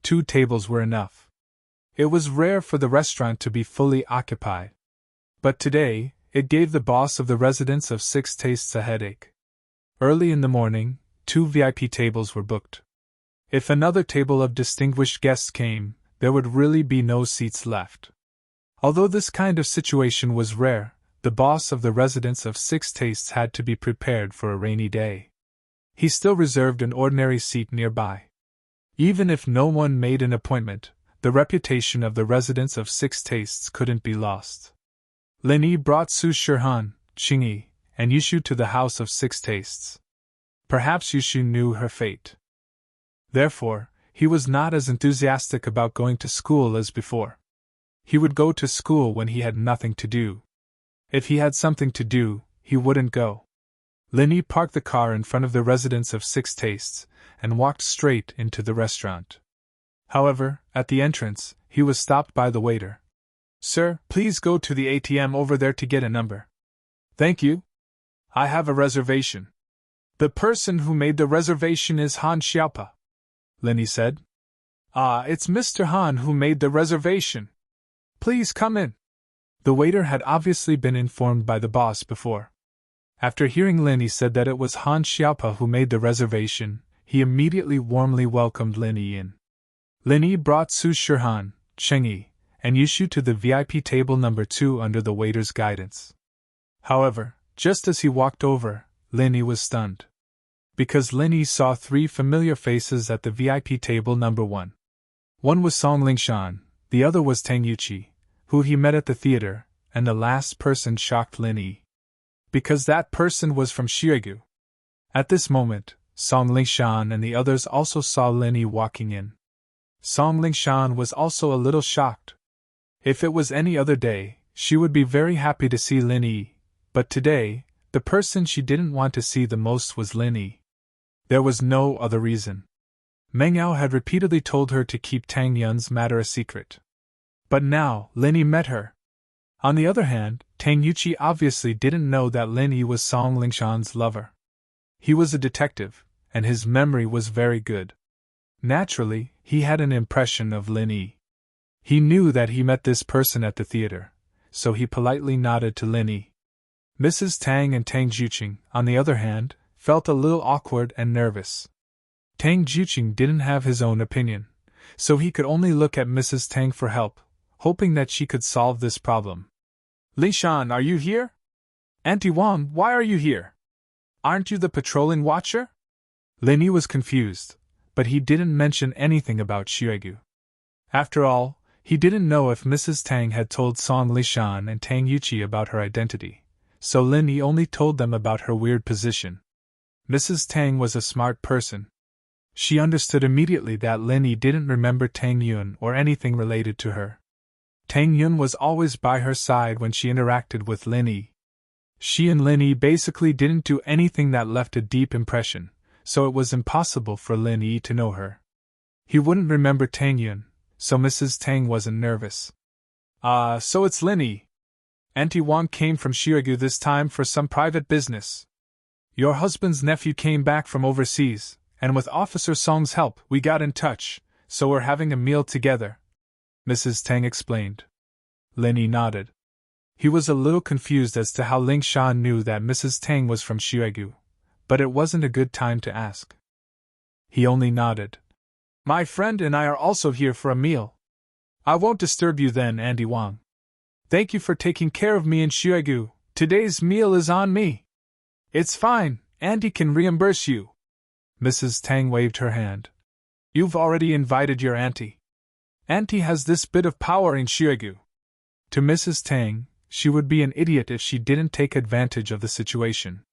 2 tables were enough. It was rare for the restaurant to be fully occupied. But today, it gave the boss of the residents of Six Tastes a headache. Early in the morning, 2 VIP tables were booked. If another table of distinguished guests came, there would really be no seats left. Although this kind of situation was rare, the boss of the residents of Six Tastes had to be prepared for a rainy day. He still reserved an ordinary seat nearby. Even if no one made an appointment, the reputation of the residents of Six Tastes couldn't be lost. Lin Yi brought Su Shirhan, Qingyi, and Yushu to the house of Six Tastes. Perhaps Yushu knew her fate. Therefore, he was not as enthusiastic about going to school as before. He would go to school when he had nothing to do. If he had something to do, he wouldn't go. Lin Yi parked the car in front of the residence of Six Tastes and walked straight into the restaurant. However, at the entrance, he was stopped by the waiter. Sir, please go to the ATM over there to get a number. Thank you. I have a reservation. The person who made the reservation is Han Xiaopa, Lin Yi said. Ah, it's Mr. Han who made the reservation. Please come in. The waiter had obviously been informed by the boss before. After hearing Lin Yi said that it was Han Xiaopa who made the reservation, he immediately warmly welcomed Lin Yi in. Lin Yi brought Su Shirhan, Chengyi, and Yushu to the VIP table number 2 under the waiter's guidance. However, just as he walked over, Lin Yi was stunned. Because Lin Yi saw 3 familiar faces at the VIP table number 1. One was Song Lingshan, the other was Tang Yuqi, who he met at the theater, and the last person shocked Lin Yi. Because that person was from Xiegu. At this moment, Song Lingshan and the others also saw Lin Yi walking in. Song Lingshan was also a little shocked. If it was any other day, she would be very happy to see Lin Yi, but today, the person she didn't want to see the most was Lin Yi. There was no other reason. Meng Yao had repeatedly told her to keep Tang Yun's matter a secret. But now, Lin Yi met her. On the other hand, Tang Yuqi obviously didn't know that Lin Yi was Song Lingshan's lover. He was a detective, and his memory was very good. Naturally, he had an impression of Lin Yi. He knew that he met this person at the theater, so he politely nodded to Lin Yi. Mrs. Tang and Tang Juqing, on the other hand, felt a little awkward and nervous. Tang Juqing didn't have his own opinion, so he could only look at Mrs. Tang for help, hoping that she could solve this problem. Lingshan, are you here? Auntie Wang, why are you here? Aren't you the patrolling watcher? Lin Yi was confused, but he didn't mention anything about Xuegu. After all, he didn't know if Mrs. Tang had told Song Lishan and Tang Yuqi about her identity, so Lin Yi only told them about her weird position. Mrs. Tang was a smart person. She understood immediately that Lin Yi didn't remember Tang Yun or anything related to her. Tang Yun was always by her side when she interacted with Lin Yi. She and Lin Yi basically didn't do anything that left a deep impression, so it was impossible for Lin Yi to know her. He wouldn't remember Tang Yun, so Mrs. Tang wasn't nervous. So it's Lin Yi. Auntie Wang came from Xuegu this time for some private business. Your husband's nephew came back from overseas, and with Officer Song's help, we got in touch, so we're having a meal together, Mrs. Tang explained. Lin Yi nodded. He was a little confused as to how Ling Shan knew that Mrs. Tang was from Xuegu, but it wasn't a good time to ask. He only nodded. My friend and I are also here for a meal. I won't disturb you then, Auntie Wang. Thank you for taking care of me in Xuegu. Today's meal is on me. It's fine, Auntie can reimburse you. Mrs. Tang waved her hand. You've already invited your auntie. Auntie has this bit of power in Xuegu. To Mrs. Tang, she would be an idiot if she didn't take advantage of the situation.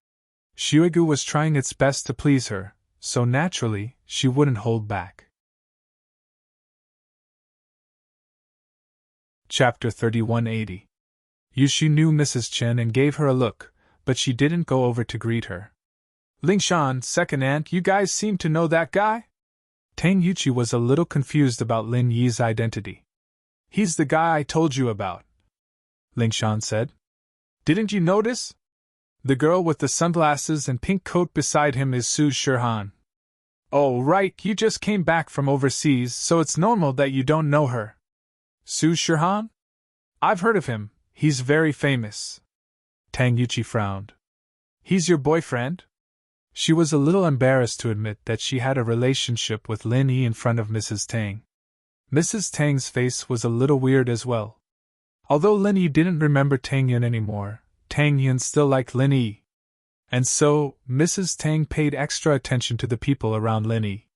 Xuegu was trying its best to please her, so naturally, she wouldn't hold back. Chapter 3180. Yushi knew Mrs. Chen and gave her a look, but she didn't go over to greet her. Ling Shan, second aunt, you guys seem to know that guy? Tang Yuqi was a little confused about Lin Yi's identity. He's the guy I told you about, Ling Shan said. Didn't you notice? The girl with the sunglasses and pink coat beside him is Su Shihan. Oh right, you just came back from overseas, so it's normal that you don't know her. Su Shihan? I've heard of him, he's very famous. Tang Yuqi frowned. He's your boyfriend? She was a little embarrassed to admit that she had a relationship with Lin Yi in front of Mrs. Tang. Mrs. Tang's face was a little weird as well. Although Lin Yi didn't remember Tang Yun anymore, Tang Yun still liked Lin Yi. And so, Mrs. Tang paid extra attention to the people around Lin Yi.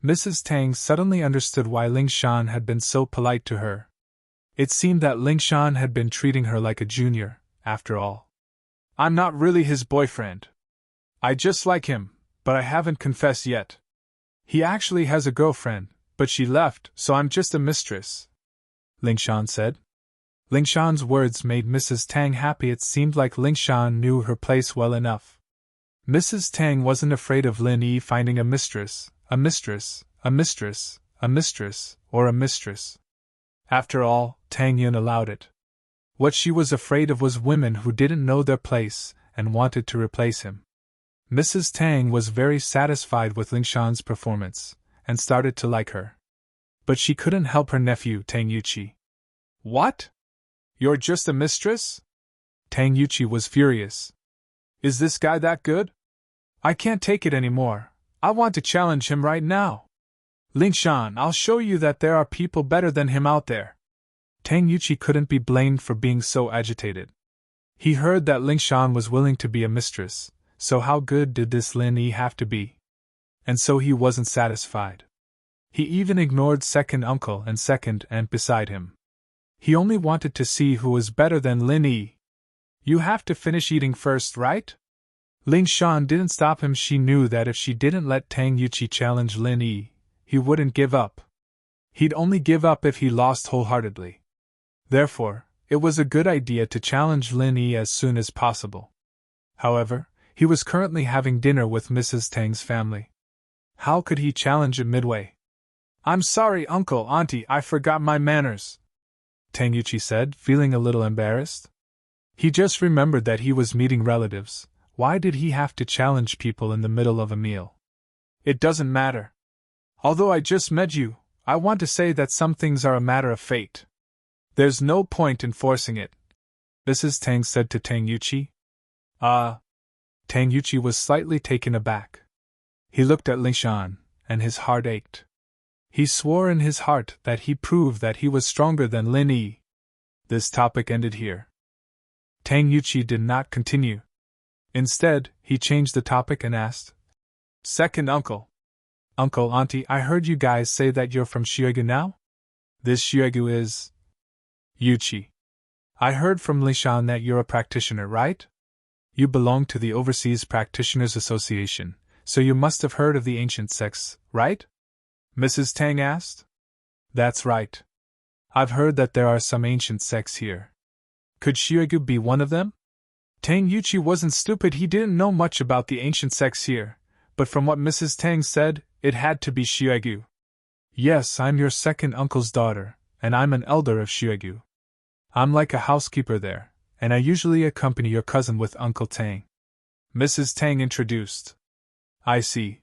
Mrs. Tang suddenly understood why Ling Shan had been so polite to her. It seemed that Ling Shan had been treating her like a junior, after all. I'm not really his boyfriend. I just like him, but I haven't confessed yet. He actually has a girlfriend, but she left, so I'm just a mistress, Ling Shan said. Ling Shan's words made Mrs. Tang happy. It seemed like Ling Shan knew her place well enough. Mrs. Tang wasn't afraid of Lin Yi finding a mistress, a mistress, a mistress, a mistress, or a mistress. After all, Tang Yun allowed it. What she was afraid of was women who didn't know their place and wanted to replace him. Mrs. Tang was very satisfied with Ling Shan's performance, and started to like her. But she couldn't help her nephew, Tang Yuqi. What? You're just a mistress? Tang Yuqi was furious. Is this guy that good? I can't take it anymore. I want to challenge him right now. Ling Shan, I'll show you that there are people better than him out there. Tang Yuqi couldn't be blamed for being so agitated. He heard that Ling Shan was willing to be a mistress, so how good did this Lin Yi have to be? And so he wasn't satisfied. He even ignored second uncle and second aunt beside him. He only wanted to see who was better than Lin Yi. You have to finish eating first, right? Ling Shan didn't stop him. She knew that if she didn't let Tang Yuqi challenge Lin Yi, he wouldn't give up. He'd only give up if he lost wholeheartedly. Therefore, it was a good idea to challenge Lin Yi as soon as possible. However, he was currently having dinner with Mrs. Tang's family. How could he challenge it midway? I'm sorry, Uncle, Auntie, I forgot my manners, Tang Yuqi said, feeling a little embarrassed. He just remembered that he was meeting relatives. Why did he have to challenge people in the middle of a meal? It doesn't matter. Although I just met you, I want to say that some things are a matter of fate. There's no point in forcing it, Mrs. Tang said to Tang Yuqi. Tang Yuqi was slightly taken aback. He looked at Ling Shan, and his heart ached. He swore in his heart that he proved that he was stronger than Lin Yi. This topic ended here. Tang Yuqi did not continue. Instead, he changed the topic and asked, Second uncle. Uncle, auntie, I heard you guys say that you're from Xiegu now? This Xiegu is… Yuqi. I heard from Lishan that you're a practitioner, right? You belong to the Overseas Practitioners Association, so you must have heard of the ancient sects, right? Mrs. Tang asked. That's right. I've heard that there are some ancient sects here. Could Xiegu be one of them? Tang Yuqi wasn't stupid, he didn't know much about the ancient sects here, but from what Mrs. Tang said, it had to be Xiegu. Yes, I'm your second uncle's daughter, and I'm an elder of Xiegu. I'm like a housekeeper there, and I usually accompany your cousin with Uncle Tang. Mrs. Tang introduced. I see.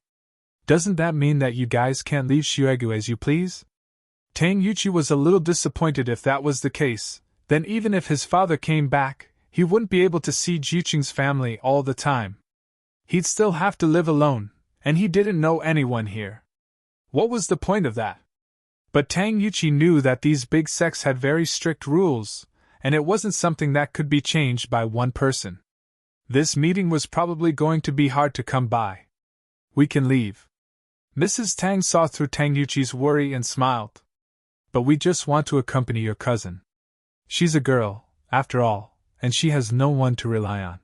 Doesn't that mean that you guys can't leave Xiegu as you please? Tang Yuqi was a little disappointed if that was the case. Then even if his father came back, he wouldn't be able to see Jiqing's family all the time. He'd still have to live alone, and he didn't know anyone here. What was the point of that? But Tang Yuqi knew that these big sects had very strict rules, and it wasn't something that could be changed by one person. This meeting was probably going to be hard to come by. We can leave. Mrs. Tang saw through Tang Yuqi's worry and smiled. But we just want to accompany your cousin. She's a girl, after all, and she has no one to rely on.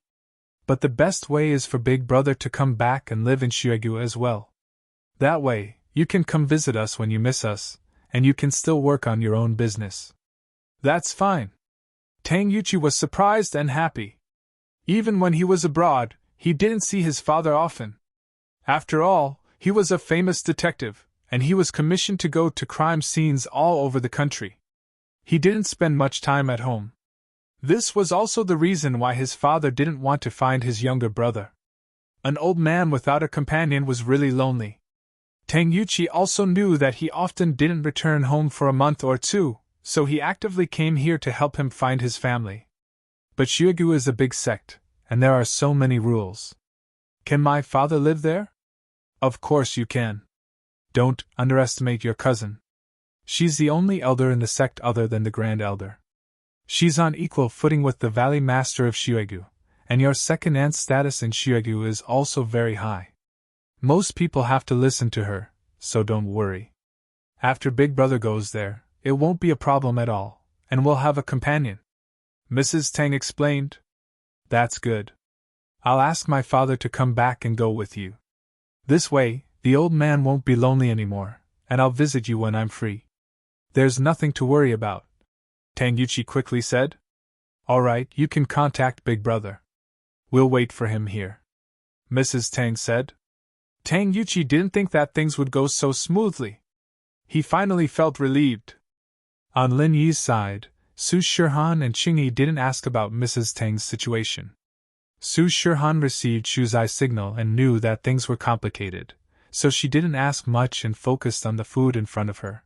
But the best way is for Big Brother to come back and live in Xiegu as well. That way, you can come visit us when you miss us, and you can still work on your own business. That's fine. Tang Yuqi was surprised and happy. Even when he was abroad, he didn't see his father often. After all, he was a famous detective, and he was commissioned to go to crime scenes all over the country. He didn't spend much time at home. This was also the reason why his father didn't want to find his younger brother. An old man without a companion was really lonely. Tang Yuqi also knew that he often didn't return home for a month or two, so he actively came here to help him find his family. But Xiegu is a big sect, and there are so many rules. Can my father live there? Of course you can. Don't underestimate your cousin. She's the only elder in the sect other than the Grand Elder. She's on equal footing with the Valley Master of Xiegu, and your second aunt's status in Xiegu is also very high. Most people have to listen to her, so don't worry. After Big Brother goes there, it won't be a problem at all, and we'll have a companion. Mrs. Tang explained. That's good. I'll ask my father to come back and go with you. This way, the old man won't be lonely anymore, and I'll visit you when I'm free. There's nothing to worry about, Tang Yuqi quickly said. All right, you can contact Big Brother. We'll wait for him here, Mrs. Tang said. Tang Yuqi didn't think that things would go so smoothly. He finally felt relieved. On Lin Yi's side, Su Shihan and Qingyi didn't ask about Mrs. Tang's situation. Su Shihan received Shuzai's signal and knew that things were complicated, so she didn't ask much and focused on the food in front of her.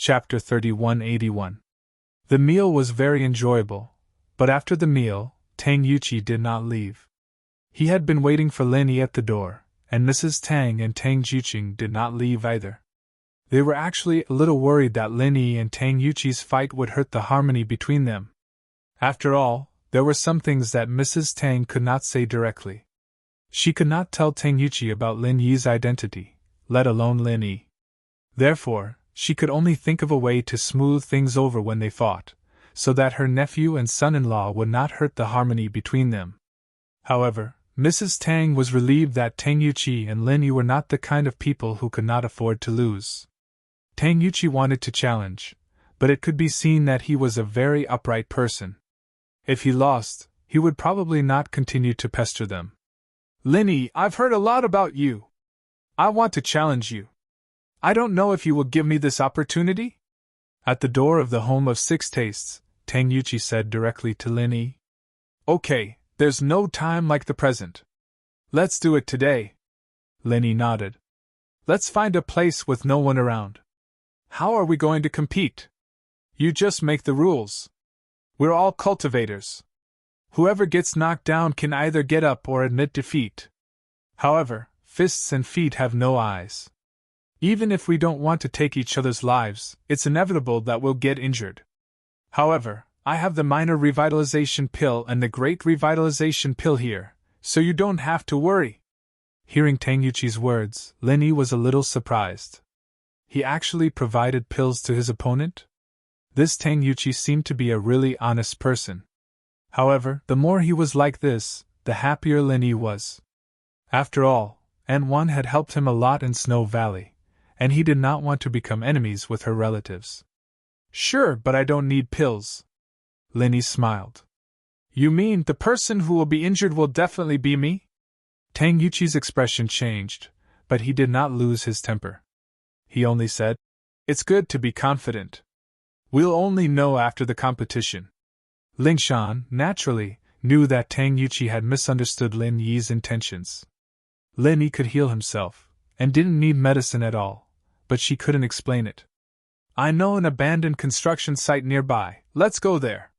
Chapter 3181. The meal was very enjoyable, but after the meal, Tang Yuqi did not leave. He had been waiting for Lin Yi at the door, and Mrs. Tang and Tang Jiqing did not leave either. They were actually a little worried that Lin Yi and Tang Yuqi's fight would hurt the harmony between them. After all, there were some things that Mrs. Tang could not say directly. She could not tell Tang Yuqi about Lin Yi's identity, let alone Lin Yi. Therefore, she could only think of a way to smooth things over when they fought, so that her nephew and son-in-law would not hurt the harmony between them. However, Mrs. Tang was relieved that Tang Yuqi and Lin Yi were not the kind of people who could not afford to lose. Tang Yuqi wanted to challenge, but it could be seen that he was a very upright person. If he lost, he would probably not continue to pester them. Lin Yi, I've heard a lot about you. I want to challenge you. I don't know if you will give me this opportunity? At the door of the Home of Six Tastes, Tang Yuqi said directly to Lin Yi. Okay, there's no time like the present. Let's do it today. Lin Yi nodded. Let's find a place with no one around. How are we going to compete? You just make the rules. We're all cultivators. Whoever gets knocked down can either get up or admit defeat. However, fists and feet have no eyes. Even if we don't want to take each other's lives, it's inevitable that we'll get injured. However, I have the minor revitalization pill and the great revitalization pill here, so you don't have to worry. Hearing Tangyuchi's words, Lin Yi was a little surprised. He actually provided pills to his opponent? This Tangyuchi seemed to be a really honest person. However, the more he was like this, the happier Lin Yi was. After all, An had helped him a lot in Snow Valley, and he did not want to become enemies with her relatives. Sure, but I don't need pills. Lin Yi smiled. You mean the person who will be injured will definitely be me? Tangyuchi's expression changed, but he did not lose his temper. He only said, It's good to be confident. We'll only know after the competition. Lingshan, naturally, knew that Tangyuchi had misunderstood Lin Yi's intentions. Lin Yi could heal himself, and didn't need medicine at all, but she couldn't explain it. I know an abandoned construction site nearby, let's go there.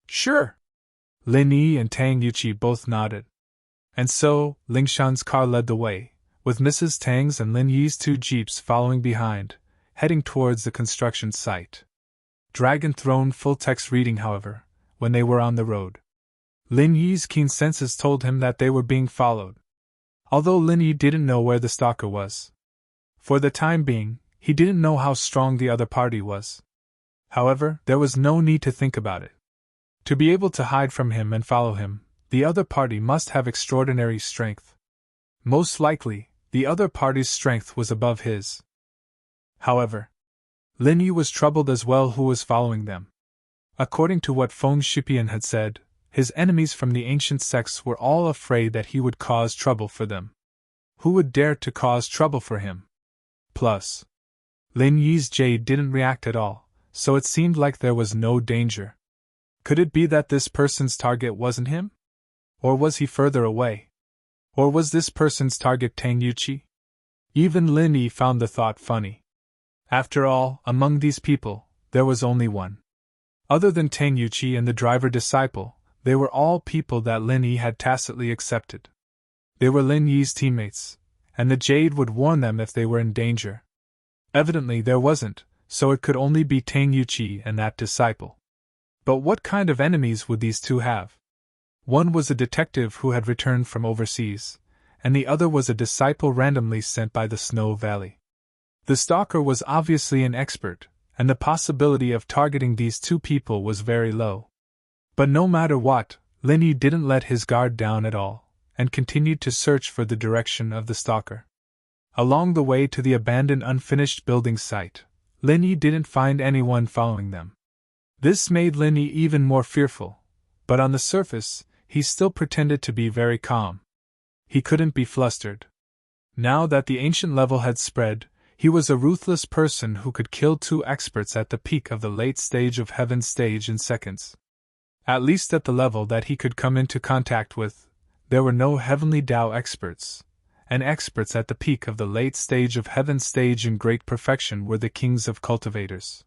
Sure. Lin Yi and Tangyuchi both nodded. And so, Lingshan's car led the way, with Mrs. Tang's and Lin Yi's 2 jeeps following behind, heading towards the construction site. Dragon Throne full-text reading, however, when they were on the road. Lin Yi's keen senses told him that they were being followed. Although Lin Yi didn't know where the stalker was. For the time being, he didn't know how strong the other party was. However, there was no need to think about it. To be able to hide from him and follow him, the other party must have extraordinary strength. Most likely, the other party's strength was above his. However, Lin Yi was troubled as well who was following them. According to what Feng Shipian had said, his enemies from the ancient sects were all afraid that he would cause trouble for them. Who would dare to cause trouble for him? Plus, Lin Yi's jade didn't react at all, so it seemed like there was no danger. Could it be that this person's target wasn't him? Or was he further away? Or was this person's target Tangyuchi? Even Lin Yi found the thought funny. After all, among these people, there was only one. Other than Tangyuchi and the driver-disciple, they were all people that Lin Yi had tacitly accepted. They were Lin Yi's teammates, and the jade would warn them if they were in danger. Evidently there wasn't, so it could only be Tangyuchi and that disciple. But what kind of enemies would these two have? One was a detective who had returned from overseas, and the other was a disciple randomly sent by the Snow Valley. The stalker was obviously an expert, and the possibility of targeting these two people was very low. But no matter what, Lin Yi didn't let his guard down at all, and continued to search for the direction of the stalker. Along the way to the abandoned unfinished building site, Lin Yi didn't find anyone following them. This made Lin Yi even more fearful, but on the surface, he still pretended to be very calm. He couldn't be flustered. Now that the ancient level had spread, he was a ruthless person who could kill 2 experts at the peak of the late stage of Heaven stage in seconds. At least at the level that he could come into contact with, there were no heavenly Tao experts, and experts at the peak of the late stage of Heaven stage in great perfection were the kings of cultivators.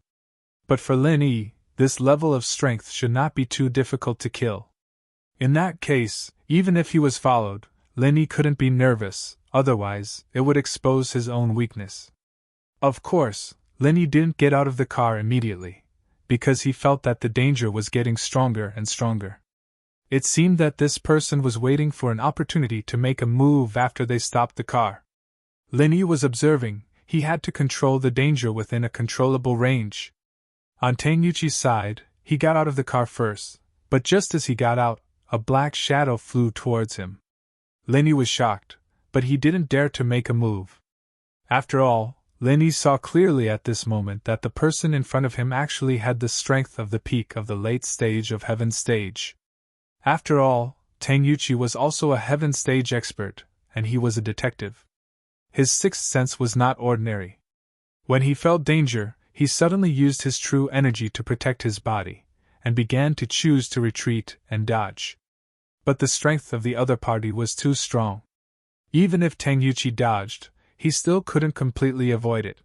But for Lin Yi, this level of strength should not be too difficult to kill. In that case, even if he was followed, Lin Yi couldn't be nervous, otherwise, it would expose his own weakness. Of course, Lin Yi didn't get out of the car immediately, because he felt that the danger was getting stronger and stronger. It seemed that this person was waiting for an opportunity to make a move after they stopped the car. Lin Yi was observing, he had to control the danger within a controllable range. On Tangyuchi's side, he got out of the car first, but just as he got out, a black shadow flew towards him. Lin Yi was shocked, but he didn't dare to make a move. After all, Lin Yi saw clearly at this moment that the person in front of him actually had the strength of the peak of the late stage of Heaven stage. After all, Tangyuchi was also a Heaven stage expert, and he was a detective. His sixth sense was not ordinary. When he felt danger, he suddenly used his true energy to protect his body, and began to choose to retreat and dodge. But the strength of the other party was too strong. Even if Tangyuchi dodged, he still couldn't completely avoid it.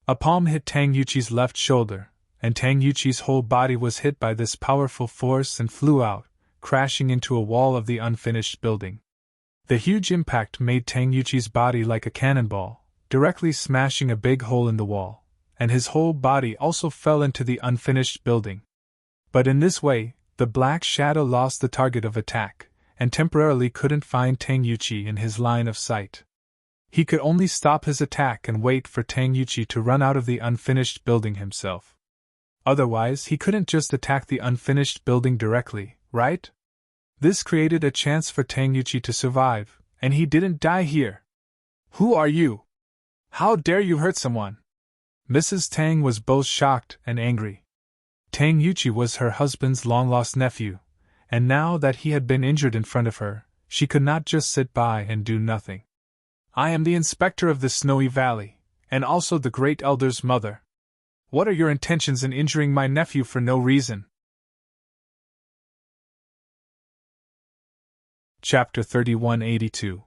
A palm hit Tangyuchi's left shoulder, and Tangyuchi's whole body was hit by this powerful force and flew out, crashing into a wall of the unfinished building. The huge impact made Tangyuchi's body like a cannonball, directly smashing a big hole in the wall, and his whole body also fell into the unfinished building. But in this way, the Black Shadow lost the target of attack, and temporarily couldn't find Tang Yuqi in his line of sight. He could only stop his attack and wait for Tang Yuqi to run out of the unfinished building himself. Otherwise, he couldn't just attack the unfinished building directly, right? This created a chance for Tang Yuqi to survive, and he didn't die here. Who are you? How dare you hurt someone? Mrs. Tang was both shocked and angry. Tang Yuqi was her husband's long-lost nephew, and now that he had been injured in front of her, she could not just sit by and do nothing. I am the inspector of the Snowy Valley, and also the Great Elder's mother. What are your intentions in injuring my nephew for no reason? Chapter 3182.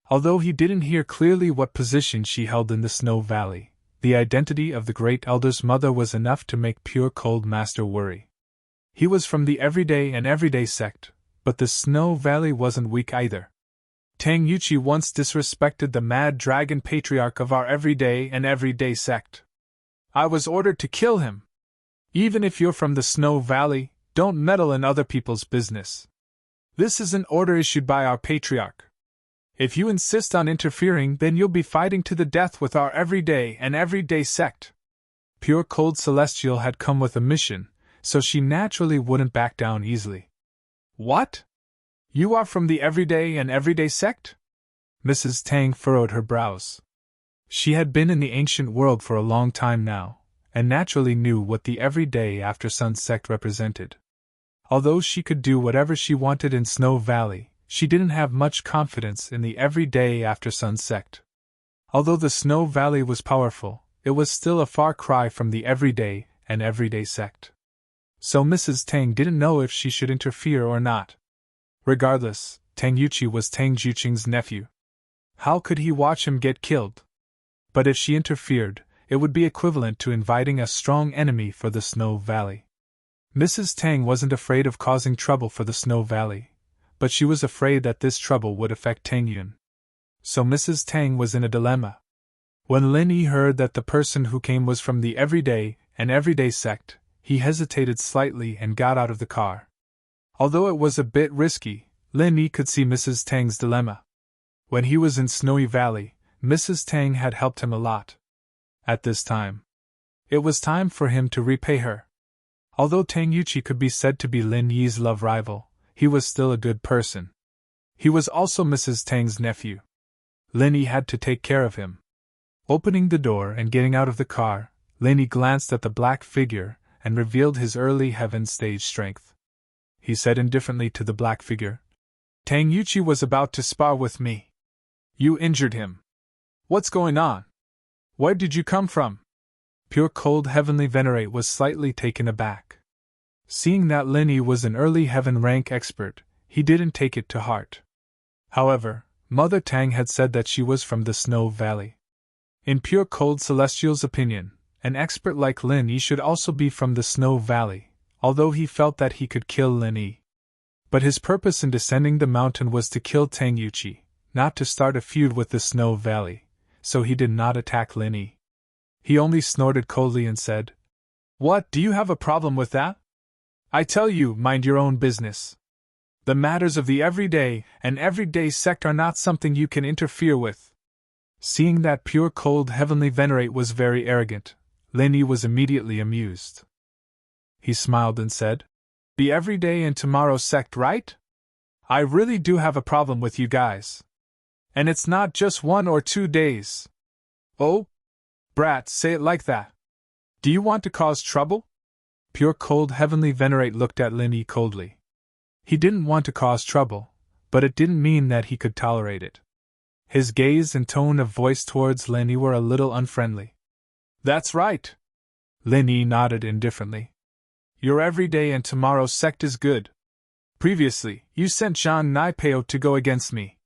Although he didn't hear clearly what position she held in the Snow Valley, the identity of the Great Elder's mother was enough to make Pure Cold Master worry. He was from the Everyday and Everyday sect, but the Snow Valley wasn't weak either. Tang Yuqi once disrespected the Mad Dragon Patriarch of our Everyday and Everyday sect. I was ordered to kill him. Even if you're from the Snow Valley, don't meddle in other people's business. This is an order issued by our Patriarch. If you insist on interfering, then you'll be fighting to the death with our Everyday and Everyday sect. Pure Cold Celestial had come with a mission, so she naturally wouldn't back down easily. What? You are from the Everyday and Everyday sect? Mrs. Tang furrowed her brows. She had been in the ancient world for a long time now, and naturally knew what the Everyday After Sun sect represented. Although she could do whatever she wanted in Snow Valley, she didn't have much confidence in the Everyday After Sun sect. Although the Snow Valley was powerful, it was still a far cry from the Everyday and Everyday sect. So Mrs. Tang didn't know if she should interfere or not. Regardless, Tang Yuqi was Tang Juqing's nephew. How could he watch him get killed? But if she interfered, it would be equivalent to inviting a strong enemy for the Snow Valley. Mrs. Tang wasn't afraid of causing trouble for the Snow Valley, but she was afraid that this trouble would affect Tang Yun. So Mrs. Tang was in a dilemma. When Lin Yi heard that the person who came was from the Everyday and Everyday sect, he hesitated slightly and got out of the car. Although it was a bit risky, Lin Yi could see Mrs. Tang's dilemma. When he was in Snowy Valley, Mrs. Tang had helped him a lot. At this time, it was time for him to repay her. Although Tang Yuqi could be said to be Lin Yi's love rival, he was still a good person. He was also Mrs. Tang's nephew. Lin Yi had to take care of him. Opening the door and getting out of the car, Lin Yi glanced at the black figure and revealed his early heaven stage strength. He said indifferently to the black figure, Tang Yuqi was about to spar with me. You injured him. What's going on? Where did you come from? Pure Cold Heavenly Venerate was slightly taken aback. Seeing that Lin Yi was an early heaven rank expert, he didn't take it to heart. However, Mother Tang had said that she was from the Snow Valley. In Pure Cold Celestial's opinion, an expert like Lin Yi should also be from the Snow Valley, although he felt that he could kill Lin Yi. But his purpose in descending the mountain was to kill Tang Yuqi, not to start a feud with the Snow Valley, so he did not attack Lin Yi. He only snorted coldly and said, What, do you have a problem with that? I tell you, mind your own business. The matters of the Everyday and Everyday sect are not something you can interfere with. Seeing that Pure Cold Heavenly Venerate was very arrogant, Lin Yi was immediately amused. He smiled and said, The Everyday and Tomorrow sect, right? I really do have a problem with you guys. And it's not just 1 or 2 days. Oh? Brat, say it like that. Do you want to cause trouble? Pure Cold Heavenly Venerate looked at Lin Yi coldly. He didn't want to cause trouble, but it didn't mean that he could tolerate it. His gaze and tone of voice towards Lin Yi were a little unfriendly. That's right. Lin Yi nodded indifferently. Your Everyday and Tomorrow sect is good. Previously, you sent Zhang Naipeo to go against me.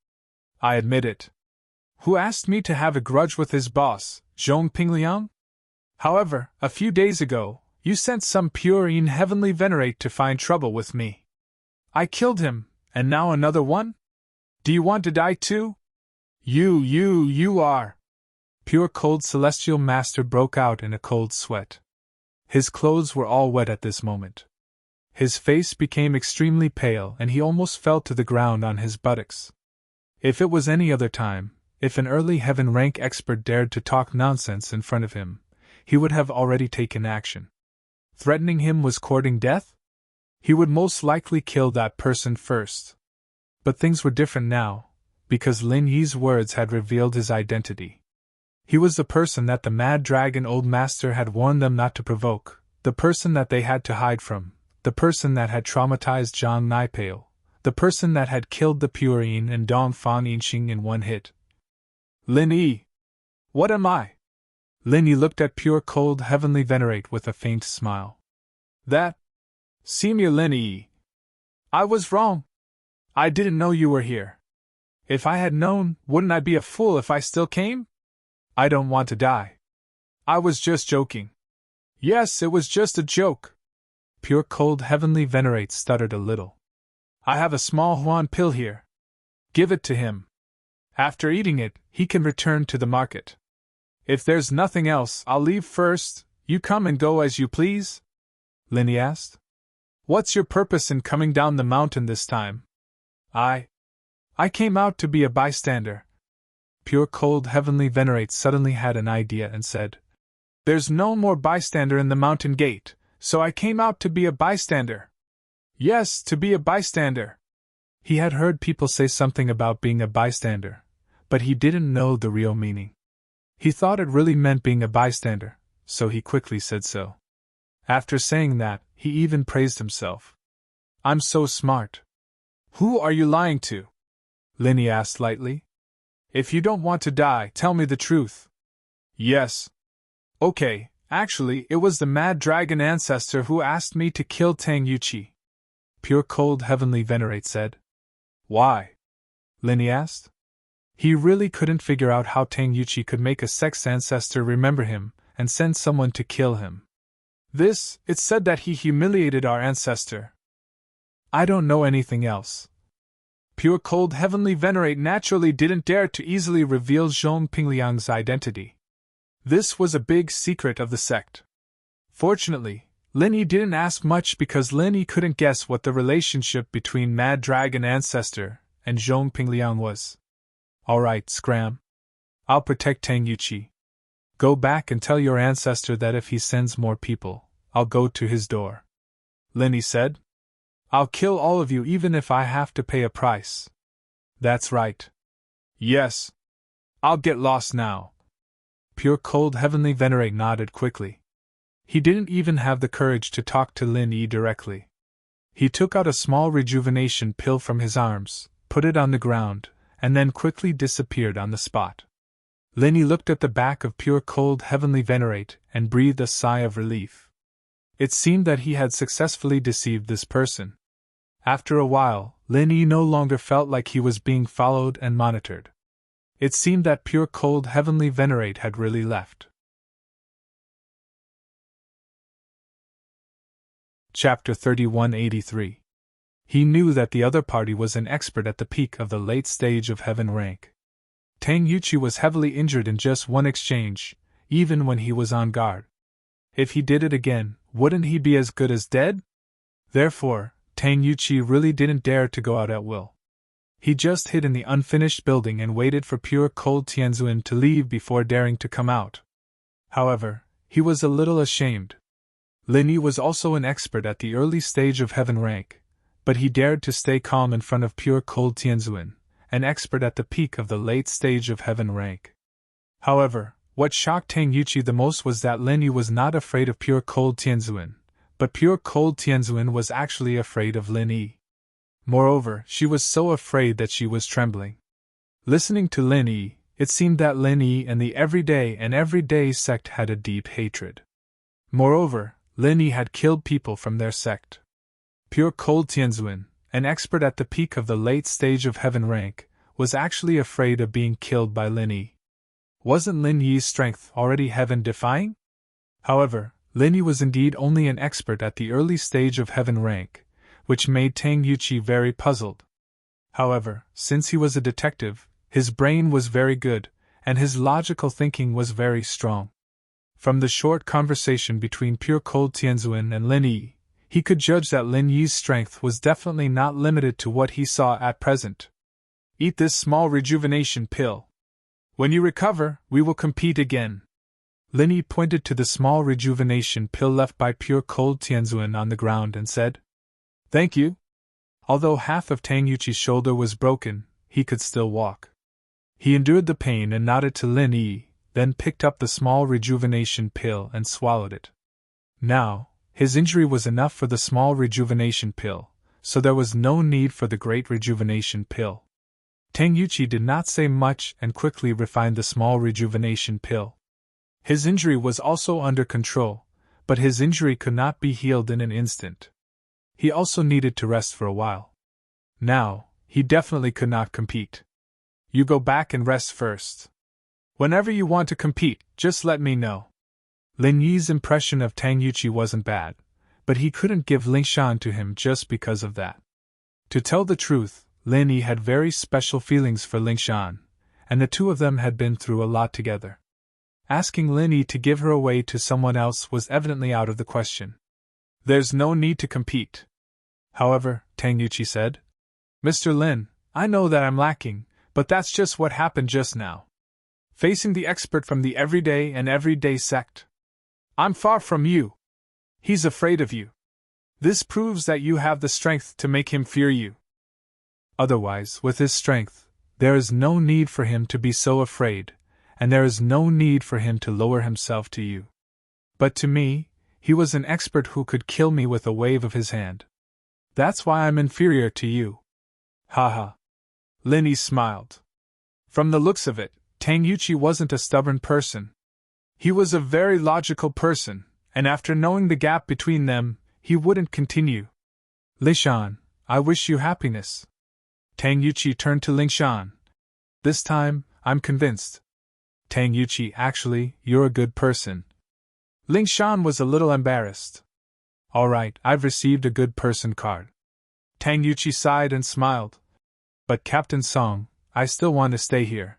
I admit it. Who asked me to have a grudge with his boss, Zhong Pingliang? However, a few days ago, you sent some Purine Heavenly Venerate to find trouble with me. I killed him, and now another one? Do you want to die too? You are. Pure Cold Celestial Master broke out in a cold sweat. His clothes were all wet at this moment. His face became extremely pale and he almost fell to the ground on his buttocks. If it was any other time, if an early heaven rank expert dared to talk nonsense in front of him, he would have already taken action. Threatening him was courting death? He would most likely kill that person first. But things were different now, because Lin Yi's words had revealed his identity. He was the person that the mad dragon old master had warned them not to provoke, the person that they had to hide from, the person that had traumatized Zhang Naipao, the person that had killed the Purine and Dong Fan Yinxing in one hit. Lin Yi! What am I? Lin Yi looked at Pure Cold Heavenly Venerate with a faint smile. That? Senior Lin Yi. I was wrong. I didn't know you were here. If I had known, wouldn't I be a fool if I still came? I don't want to die. I was just joking. Yes, it was just a joke. Pure Cold Heavenly Venerate stuttered a little. I have a small Huan pill here. Give it to him. After eating it, he can return to the market. If there's nothing else, I'll leave first. You come and go as you please? Lin Yi asked. What's your purpose in coming down the mountain this time? I came out to be a bystander. Pure Cold Heavenly Venerate suddenly had an idea and said, There's no more bystander in the mountain gate, so I came out to be a bystander. Yes, to be a bystander. He had heard people say something about being a bystander, but he didn't know the real meaning. He thought it really meant being a bystander, so he quickly said so. After saying that, he even praised himself. I'm so smart. Who are you lying to? Lin Yi asked lightly. If you don't want to die, tell me the truth. Yes. Okay, actually, it was the Mad Dragon ancestor who asked me to kill Tang Yuqi. Pure Cold Heavenly Venerate said. Why? Lin Yi asked. He really couldn't figure out how Tang Yuqi could make a sex ancestor remember him and send someone to kill him. It said that he humiliated our ancestor. I don't know anything else. Pure Cold Heavenly Venerate naturally didn't dare to easily reveal Zhong Pingliang's identity. This was a big secret of the sect. Fortunately, Lin Yi didn't ask much because Lin Yi couldn't guess what the relationship between Mad Dragon Ancestor and Zhong Pingliang was. Alright, Scram. I'll protect Tang Yuqi. Go back and tell your ancestor that if he sends more people, I'll go to his door. Lin Yi said. I'll kill all of you even if I have to pay a price. That's right. Yes. I'll get lost now. Pure Cold Heavenly Venerate nodded quickly. He didn't even have the courage to talk to Lin Yi directly. He took out a small rejuvenation pill from his arms, put it on the ground, and then quickly disappeared on the spot. Lin Yi looked at the back of Pure Cold Heavenly Venerate and breathed a sigh of relief. It seemed that he had successfully deceived this person. After a while, Lin Yi no longer felt like he was being followed and monitored. It seemed that Pure Cold Heavenly Venerate had really left. Chapter 3183. He knew that the other party was an expert at the peak of the late stage of heaven rank. Tang Yuqi was heavily injured in just one exchange, even when he was on guard. If he did it again, wouldn't he be as good as dead? Therefore, Tang Yuqi really didn't dare to go out at will. He just hid in the unfinished building and waited for Pure Cold Tianzuan to leave before daring to come out. However, he was a little ashamed. Lin Yi was also an expert at the early stage of heaven rank, but he dared to stay calm in front of Pure Cold Tianzuan, an expert at the peak of the late stage of heaven rank. However, what shocked Tang Yuqi the most was that Lin Yi was not afraid of Pure Cold Tianzuan, but Pure Cold Tianzuan was actually afraid of Lin Yi. Moreover, she was so afraid that she was trembling. Listening to Lin Yi, it seemed that Lin Yi and the Everyday sect had a deep hatred. Moreover, Lin Yi had killed people from their sect. Pure Cold Tianzuan, an expert at the peak of the late stage of heaven rank, was actually afraid of being killed by Lin Yi. Wasn't Lin Yi's strength already heaven-defying? However, Lin Yi was indeed only an expert at the early stage of heaven rank, which made Tang Yuqi very puzzled. However, since he was a detective, his brain was very good, and his logical thinking was very strong. From the short conversation between Pure Cold Tianzuan and Lin Yi, he could judge that Lin Yi's strength was definitely not limited to what he saw at present. Eat this small rejuvenation pill. When you recover, we will compete again. Lin Yi pointed to the small rejuvenation pill left by pure cold Tianzuan on the ground and said, "Thank you." Although half of Tang Yuqi's shoulder was broken, he could still walk. He endured the pain and nodded to Lin Yi, then picked up the small rejuvenation pill and swallowed it. Now, his injury was enough for the small rejuvenation pill, so there was no need for the great rejuvenation pill. Tang Yuqi did not say much and quickly refined the small rejuvenation pill. His injury was also under control, but his injury could not be healed in an instant. He also needed to rest for a while. Now, he definitely could not compete. You go back and rest first. Whenever you want to compete, just let me know. Lin Yi's impression of Tang Yuqi wasn't bad, but he couldn't give Ling Shan to him just because of that. To tell the truth, Lin Yi had very special feelings for Ling Shan, and the two of them had been through a lot together. Asking Lin Yi to give her away to someone else was evidently out of the question. There's no need to compete. However, Tang Yuqi said, Mr. Lin, I know that I'm lacking, but that's just what happened just now. Facing the expert from the everyday sect. I'm far from you. He's afraid of you. This proves that you have the strength to make him fear you. Otherwise, with his strength, there is no need for him to be so afraid, and there is no need for him to lower himself to you. But to me, he was an expert who could kill me with a wave of his hand. That's why I'm inferior to you. Haha. Lin Yi smiled. From the looks of it, Tang Yuqi wasn't a stubborn person. He was a very logical person, and after knowing the gap between them, he wouldn't continue. Ling Shan, I wish you happiness. Tang Yuqi turned to Ling Shan. This time, I'm convinced. Tang Yuqi, actually, you're a good person. Ling Shan was a little embarrassed. Alright, I've received a good person card. Tang Yuqi sighed and smiled. But Captain Song, I still want to stay here.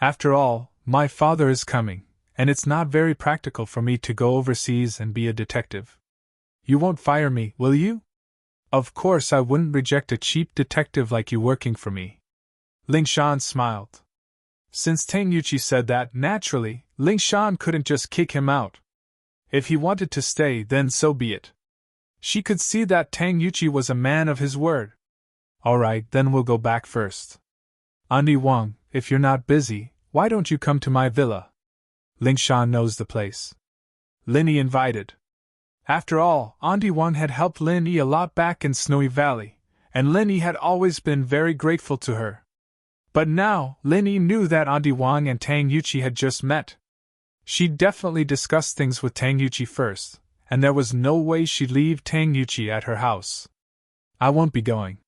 After all, my father is coming, and it's not very practical for me to go overseas and be a detective. You won't fire me, will you? Of course I wouldn't reject a cheap detective like you working for me. Ling Shan smiled. Since Tang Yuqi said that, naturally, Ling Shan couldn't just kick him out. If he wanted to stay, then so be it. She could see that Tang Yuqi was a man of his word. Alright, then we'll go back first. Andi Wang, if you're not busy, why don't you come to my villa? Ling Shan knows the place. Lin Yi invited. After all, Andi Wang had helped Lin Yi a lot back in Snowy Valley, and Lin Yi had always been very grateful to her. But now, Lin Yi knew that Andi Wang and Tang Yuqi had just met. She'd definitely discuss things with Tang Yuqi first, and there was no way she'd leave Tang Yuqi at her house. I won't be going.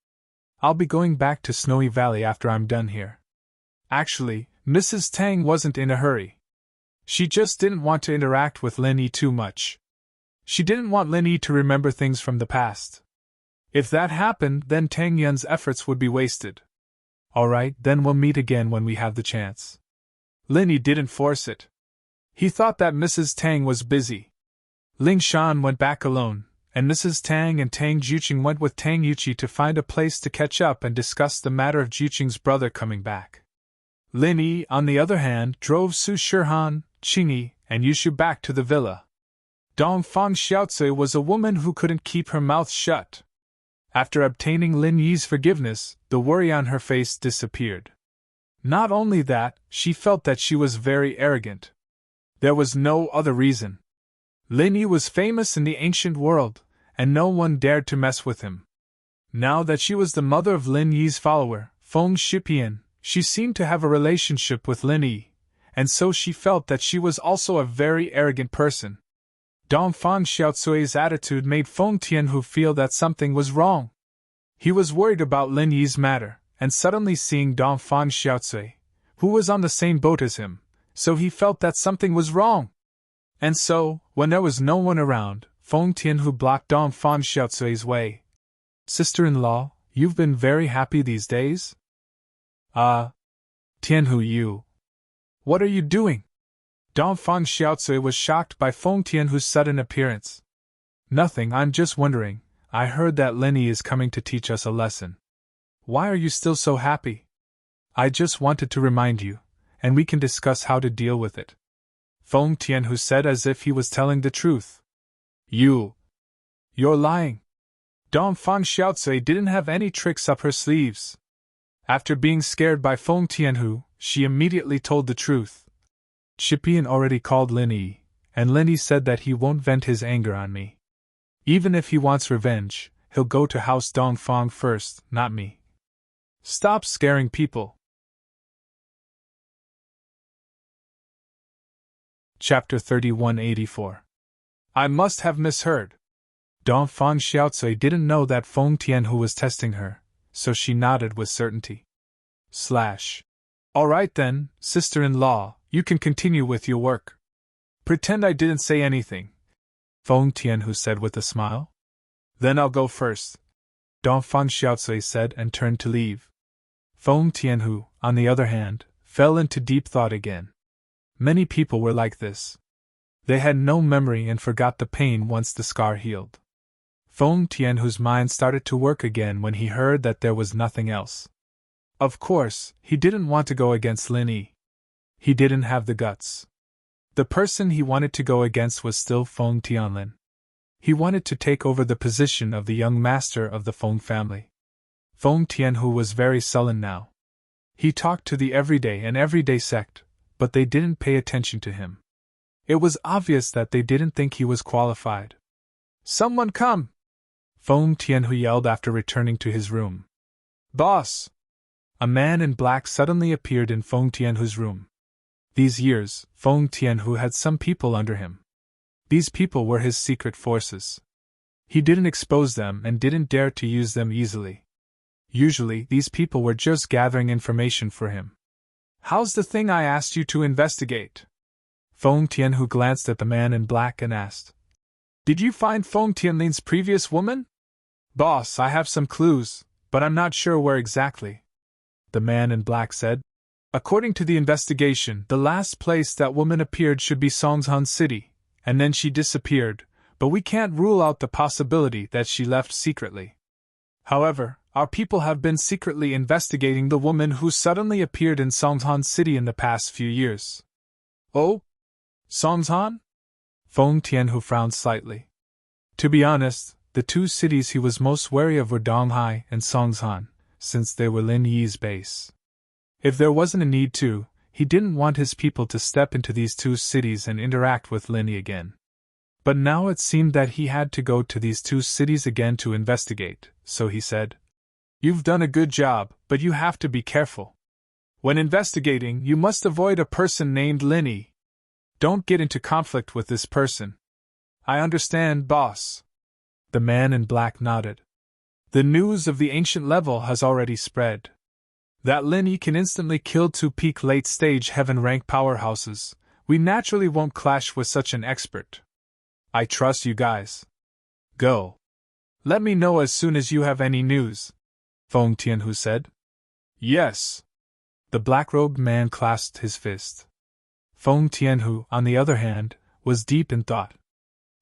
I'll be going back to Snowy Valley after I'm done here. Actually, Mrs. Tang wasn't in a hurry. She just didn't want to interact with Lin Yi too much. She didn't want Lin Yi to remember things from the past. If that happened, then Tang Yun's efforts would be wasted. Alright, then we'll meet again when we have the chance. Lin Yi didn't force it. He thought that Mrs. Tang was busy. Ling Shan went back alone, and Mrs. Tang and Tang Juqing went with Tang Yuqi to find a place to catch up and discuss the matter of Juqing's brother coming back. Lin Yi, on the other hand, drove Su Shihan, Qingyi, and Yushu back to the villa. Dongfang Xiaozi was a woman who couldn't keep her mouth shut. After obtaining Lin Yi's forgiveness, the worry on her face disappeared. Not only that, she felt that she was very arrogant. There was no other reason. Lin Yi was famous in the ancient world, and no one dared to mess with him. Now that she was the mother of Lin Yi's follower, Feng Shipian, she seemed to have a relationship with Lin Yi, and so she felt that she was also a very arrogant person. Dongfang Xiaozui's attitude made Feng Tianhu feel that something was wrong. He was worried about Lin Yi's matter, and suddenly seeing Dongfang Xiaozui, who was on the same boat as him, so he felt that something was wrong. And so, when there was no one around, Feng Tianhu blocked Dongfang Xiaozui's way. Sister-in-law, you've been very happy these days? Tianhu, you. What are you doing? Dongfang Xiaozui was shocked by Feng Tianhu's sudden appearance. Nothing, I'm just wondering. I heard that Lenny is coming to teach us a lesson. Why are you still so happy? I just wanted to remind you, and we can discuss how to deal with it. Feng Tianhu said as if he was telling the truth. You're lying. Dongfang Xiaocui didn't have any tricks up her sleeves. After being scared by Feng Tianhu, she immediately told the truth. Shipian already called Lin Yi, and Lin Yi said that he won't vent his anger on me. Even if he wants revenge, he'll go to House Dongfang first, not me. Stop scaring people. Chapter 3184. I must have misheard. Dongfang Xiaocui didn't know that Feng Tianhu was testing her, so she nodded with certainty. All right then, sister-in-law, you can continue with your work. Pretend I didn't say anything, Feng Tianhu said with a smile. Then I'll go first, Dongfang Xiaocui said and turned to leave. Feng Tianhu, on the other hand, fell into deep thought again. Many people were like this. They had no memory and forgot the pain once the scar healed. Feng Tianhu's mind started to work again when he heard that there was nothing else. Of course, he didn't want to go against Lin Yi. He didn't have the guts. The person he wanted to go against was still Feng Tianlin. He wanted to take over the position of the young master of the Feng family. Feng Tianhu was very sullen now. He talked to the everyday sect, but they didn't pay attention to him. It was obvious that they didn't think he was qualified. Someone come! Feng Tianhu yelled after returning to his room. Boss! A man in black suddenly appeared in Feng Tianhu's room. These years, Feng Tianhu had some people under him. These people were his secret forces. He didn't expose them and didn't dare to use them easily. Usually, these people were just gathering information for him. How's the thing I asked you to investigate? Feng Tianhu glanced at the man in black and asked. Did you find Feng Tianlin's previous woman? Boss, I have some clues, but I'm not sure where exactly, the man in black said. According to the investigation, the last place that woman appeared should be Songzhan City, and then she disappeared, but we can't rule out the possibility that she left secretly. However, our people have been secretly investigating the woman who suddenly appeared in Songzhan City in the past few years. Oh? Songzhan? Feng Tianhu frowned slightly. To be honest, the two cities he was most wary of were Donghai and Songzhan, since they were Lin Yi's base. If there wasn't a need to, he didn't want his people to step into these two cities and interact with Lin Yi again. But now it seemed that he had to go to these two cities again to investigate, so he said, You've done a good job, but you have to be careful. When investigating, you must avoid a person named Lin Yi. Don't get into conflict with this person. I understand, boss. The man in black nodded. The news of the ancient level has already spread. That Lin Yi can instantly kill two peak late-stage heaven-rank powerhouses. We naturally won't clash with such an expert. I trust you guys. Go. Let me know as soon as you have any news, Feng Tianhu said. Yes. The black-robed man clasped his fist. Feng Tianhu, on the other hand, was deep in thought.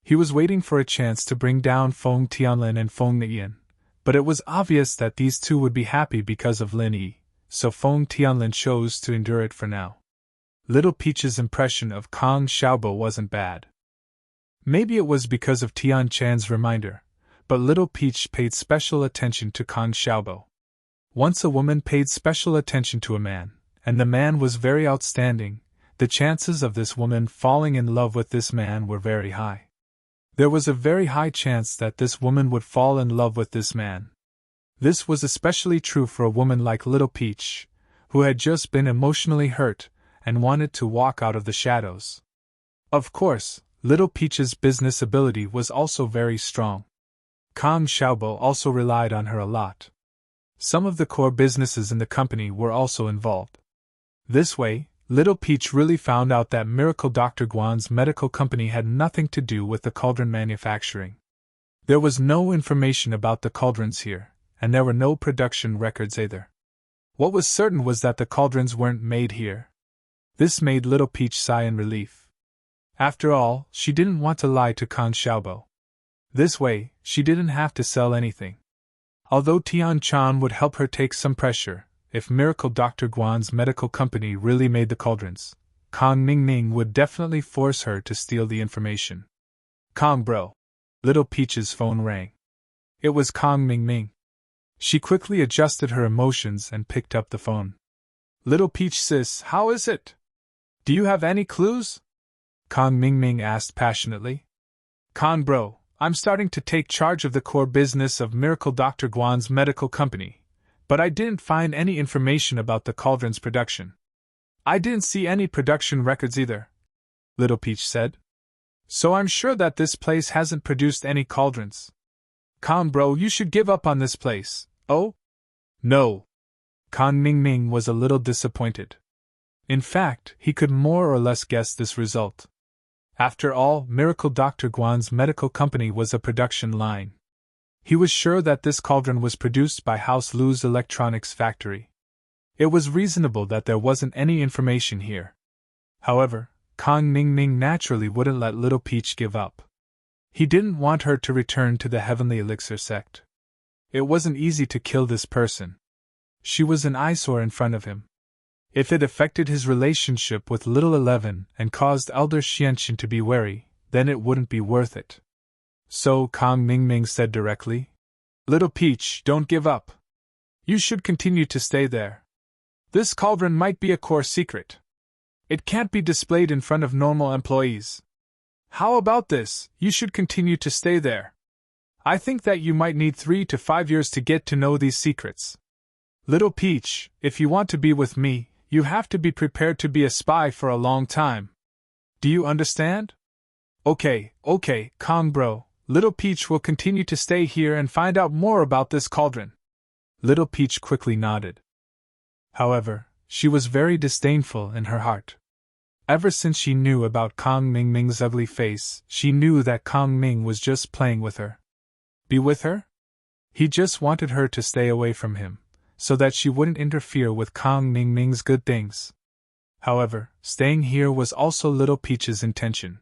He was waiting for a chance to bring down Feng Tianlin and Feng Nian, but it was obvious that these two would be happy because of Lin Yi, so Feng Tianlin chose to endure it for now. Little Peach's impression of Kang Xiaobo wasn't bad. Maybe it was because of Tian Chan's reminder, but Little Peach paid special attention to Kang Xiaobo. Once a woman paid special attention to a man, and the man was very outstanding, the chances of this woman falling in love with this man were very high. There was a very high chance that this woman would fall in love with this man. This was especially true for a woman like Little Peach, who had just been emotionally hurt and wanted to walk out of the shadows. Of course, Little Peach's business ability was also very strong. Kang Xiaobo also relied on her a lot. Some of the core businesses in the company were also involved. This way, Little Peach really found out that Miracle Dr. Guan's medical company had nothing to do with the cauldron manufacturing. There was no information about the cauldrons here, and there were no production records either. What was certain was that the cauldrons weren't made here. This made Little Peach sigh in relief. After all, she didn't want to lie to Kang Xiaobo. This way, she didn't have to sell anything. Although Tian Chan would help her take some pressure, if Miracle Dr. Guan's medical company really made the cauldrons, Kong Mingming would definitely force her to steal the information. Kong bro. Little Peach's phone rang. It was Kong Mingming. She quickly adjusted her emotions and picked up the phone. Little Peach sis, how is it? Do you have any clues? Kong Mingming asked passionately. Kong bro, I'm starting to take charge of the core business of Miracle Dr. Guan's medical company, but I didn't find any information about the cauldron's production. I didn't see any production records either, Little Peach said. So I'm sure that this place hasn't produced any cauldrons. Kong bro, you should give up on this place. Oh? No. Kong Mingming was a little disappointed. In fact, he could more or less guess this result. After all, Miracle Dr. Guan's medical company was a production line. He was sure that this cauldron was produced by House Lu's electronics factory. It was reasonable that there wasn't any information here. However, Kong Mingming naturally wouldn't let Little Peach give up. He didn't want her to return to the Heavenly Elixir sect. It wasn't easy to kill this person. She was an eyesore in front of him. If it affected his relationship with Little 11 and caused Elder Xianxin to be wary, then it wouldn't be worth it. So Kong Mingming said directly, Little Peach, don't give up. You should continue to stay there. This cauldron might be a core secret. It can't be displayed in front of normal employees. How about this? You should continue to stay there. I think that you might need 3 to 5 years to get to know these secrets. Little Peach, if you want to be with me, you have to be prepared to be a spy for a long time. Do you understand? Okay, Kong bro. Little Peach will continue to stay here and find out more about this cauldron. Little Peach quickly nodded. However, she was very disdainful in her heart. Ever since she knew about Kong Mingming's ugly face, she knew that Kong Ming was just playing with her. Be with her? He just wanted her to stay away from him, so that she wouldn't interfere with Kong Mingming's good things. However, staying here was also Little Peach's intention.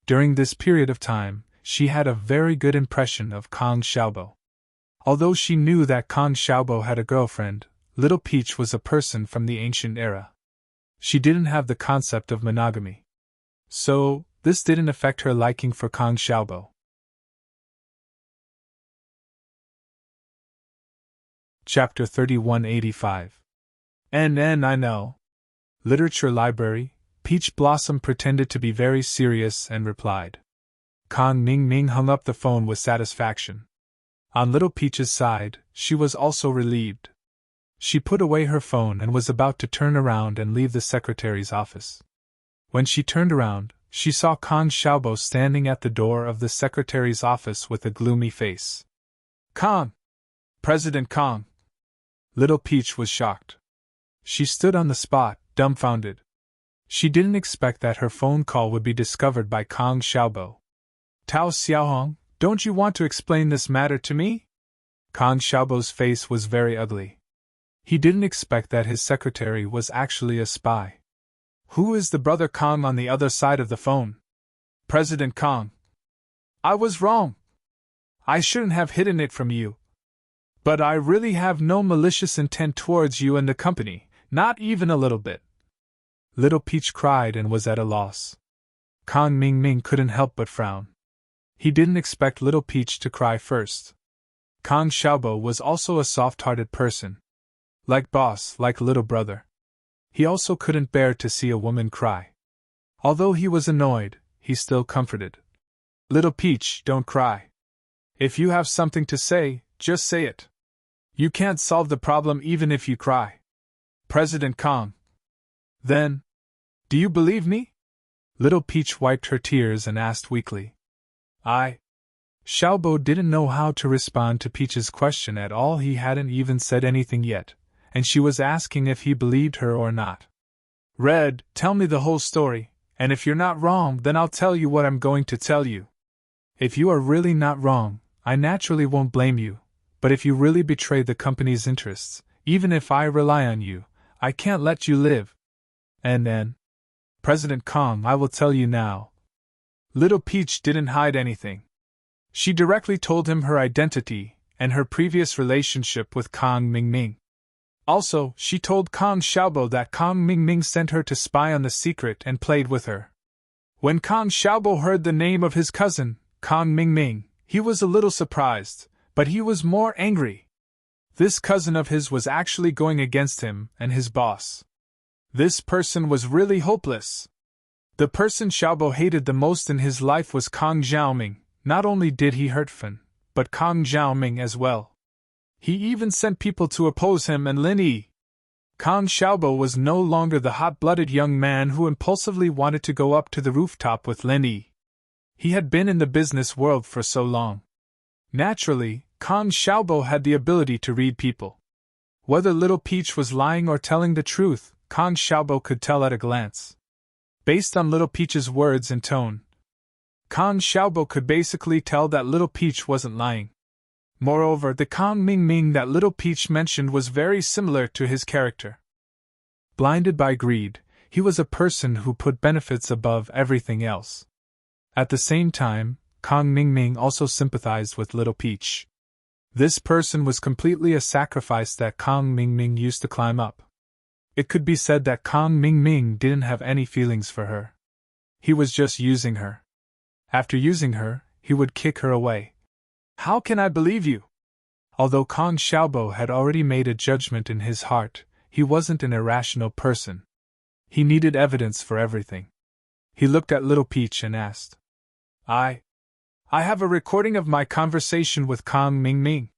During this period of time, she had a very good impression of Kong Xiaobo. Although she knew that Kong Xiaobo had a girlfriend, Little Peach was a person from the ancient era. She didn't have the concept of monogamy. So, this didn't affect her liking for Kong Xiaobo. Chapter 3185. I know. Literature Library. Peach Blossom pretended to be very serious and replied. Kong Mingming hung up the phone with satisfaction. On Little Peach's side, she was also relieved. She put away her phone and was about to turn around and leave the secretary's office. When she turned around, she saw Kong Xiaobo standing at the door of the secretary's office with a gloomy face. Kong! President Kong! Little Peach was shocked. She stood on the spot, dumbfounded. She didn't expect that her phone call would be discovered by Kong Xiaobo. Tao Xiaohong, don't you want to explain this matter to me? Kong Xiaobo's face was very ugly. He didn't expect that his secretary was actually a spy. Who is the brother Kong on the other side of the phone? President Kong. I was wrong. I shouldn't have hidden it from you. But I really have no malicious intent towards you and the company, not even a little bit. Little Peach cried and was at a loss. Kong Mingming couldn't help but frown. He didn't expect Little Peach to cry first. Kong Xiaobo was also a soft-hearted person. Like boss, like little brother. He also couldn't bear to see a woman cry. Although he was annoyed, he still comforted. Little Peach, don't cry. If you have something to say, just say it. You can't solve the problem even if you cry. President Kong. Then, do you believe me? Little Peach wiped her tears and asked weakly. Xiaobo didn't know how to respond to Peach's question at all. He hadn't even said anything yet, and she was asking if he believed her or not. Red, tell me the whole story, and if you're not wrong, then I'll tell you what I'm going to tell you. If you are really not wrong, I naturally won't blame you, but if you really betray the company's interests, even if I rely on you, I can't let you live. And then, President Kong, I will tell you now. Little Peach didn't hide anything. She directly told him her identity and her previous relationship with Kang Mingming. Also, she told Kang Xiaobo that Kang Mingming sent her to spy on the secret and played with her. When Kang Xiaobo heard the name of his cousin, Kang Mingming, he was a little surprised, but he was more angry. This cousin of his was actually going against him and his boss. This person was really hopeless. The person Xiaobo hated the most in his life was Kang Xiaoming. Not only did he hurt Fan, but Kang Xiaoming as well. He even sent people to oppose him and Lin Yi. Kang Xiaobo was no longer the hot-blooded young man who impulsively wanted to go up to the rooftop with Lin Yi. He had been in the business world for so long. Naturally, Kang Xiaobo had the ability to read people. Whether Little Peach was lying or telling the truth, Kang Xiaobo could tell at a glance. Based on Little Peach's words and tone, Kang Xiaobo could basically tell that Little Peach wasn't lying. Moreover, the Kang Mingming that Little Peach mentioned was very similar to his character. Blinded by greed, he was a person who put benefits above everything else. At the same time, Kang Mingming also sympathized with Little Peach. This person was completely a sacrifice that Kang Mingming used to climb up. It could be said that Kang Mingming didn't have any feelings for her. He was just using her. After using her, he would kick her away. How can I believe you? Although Kang Xiaobo had already made a judgment in his heart, he wasn't an irrational person. He needed evidence for everything. He looked at Little Peach and asked, I have a recording of my conversation with Kang Mingming.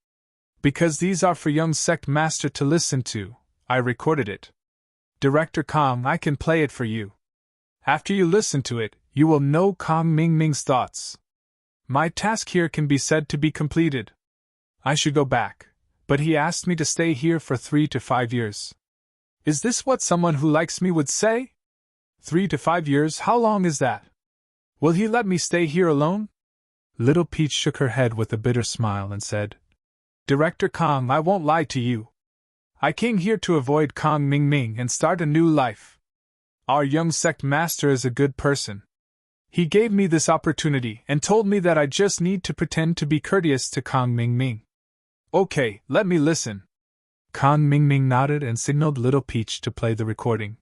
Because these are for young sect master to listen to, I recorded it. Director Kang, I can play it for you. After you listen to it, you will know Kang Mingming's thoughts. My task here can be said to be completed. I should go back, but he asked me to stay here for 3 to 5 years. Is this what someone who likes me would say? 3 to 5 years, how long is that? Will he let me stay here alone? Little Peach shook her head with a bitter smile and said, Director Kang, I won't lie to you. I came here to avoid Kang Mingming and start a new life. Our young sect master is a good person. He gave me this opportunity and told me that I just need to pretend to be courteous to Kang Mingming. Okay, let me listen. Kang Mingming nodded and signaled Little Peach to play the recording.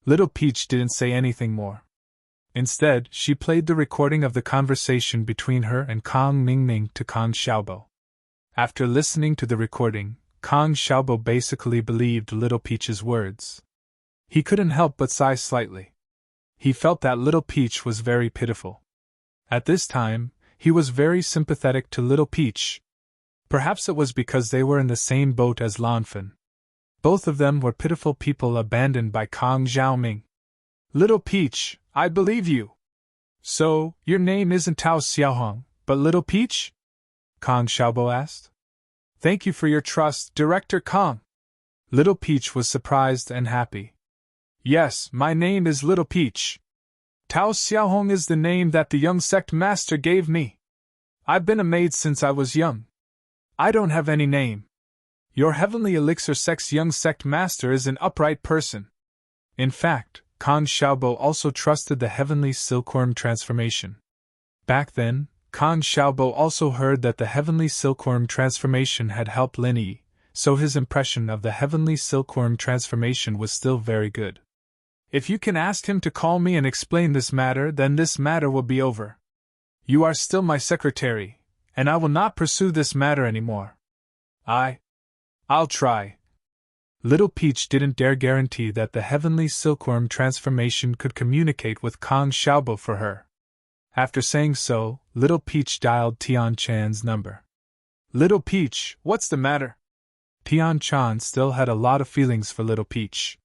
Little Peach didn't say anything more. Instead, she played the recording of the conversation between her and Kang Mingming to Kang Xiaobo. After listening to the recording, Kang Xiaobo basically believed Little Peach's words. He couldn't help but sigh slightly. He felt that Little Peach was very pitiful. At this time, he was very sympathetic to Little Peach. Perhaps it was because they were in the same boat as Lanfan. Both of them were pitiful people abandoned by Kang Xiaoming. Little Peach, I believe you. So, your name isn't Tao Xiaohong, but Little Peach? Kang Xiaobo asked. Thank you for your trust, Director Kang. Little Peach was surprised and happy. Yes, my name is Little Peach. Tao Xiaohong is the name that the young sect master gave me. I've been a maid since I was young. I don't have any name. Your Heavenly Elixir sect's young sect master is an upright person. In fact, Kang Xiaobo also trusted the Heavenly Silkworm transformation. Back then, Kang Xiaobo also heard that the Heavenly Silkworm transformation had helped Lin Yi, so his impression of the Heavenly Silkworm transformation was still very good. If you can ask him to call me and explain this matter, then this matter will be over. You are still my secretary, and I will not pursue this matter anymore. I'll try. Little Peach didn't dare guarantee that the Heavenly Silkworm transformation could communicate with Kang Xiaobo for her. After saying so, Little Peach dialed Tian Chan's number. Little Peach, what's the matter? Tian Chan still had a lot of feelings for Little Peach.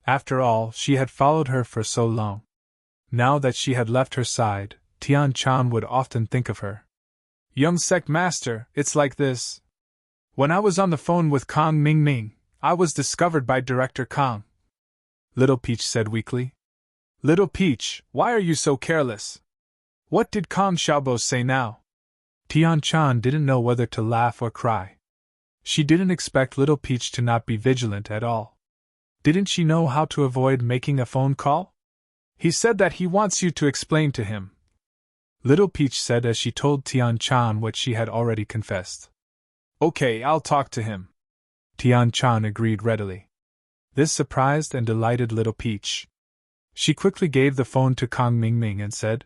After all, she had followed her for so long. Now that she had left her side, Tian Chan would often think of her. Young sect master, it's like this. When I was on the phone with Kang Mingming, I was discovered by Director Kang. Little Peach said weakly. Little Peach, why are you so careless? What did Kang Xiaobo say now? Tian Chan didn't know whether to laugh or cry. She didn't expect Little Peach to not be vigilant at all. Didn't she know how to avoid making a phone call? He said that he wants you to explain to him. Little Peach said as she told Tian Chan what she had already confessed. Okay, I'll talk to him. Tian Chan agreed readily. This surprised and delighted Little Peach. She quickly gave the phone to Kong Mingming and said,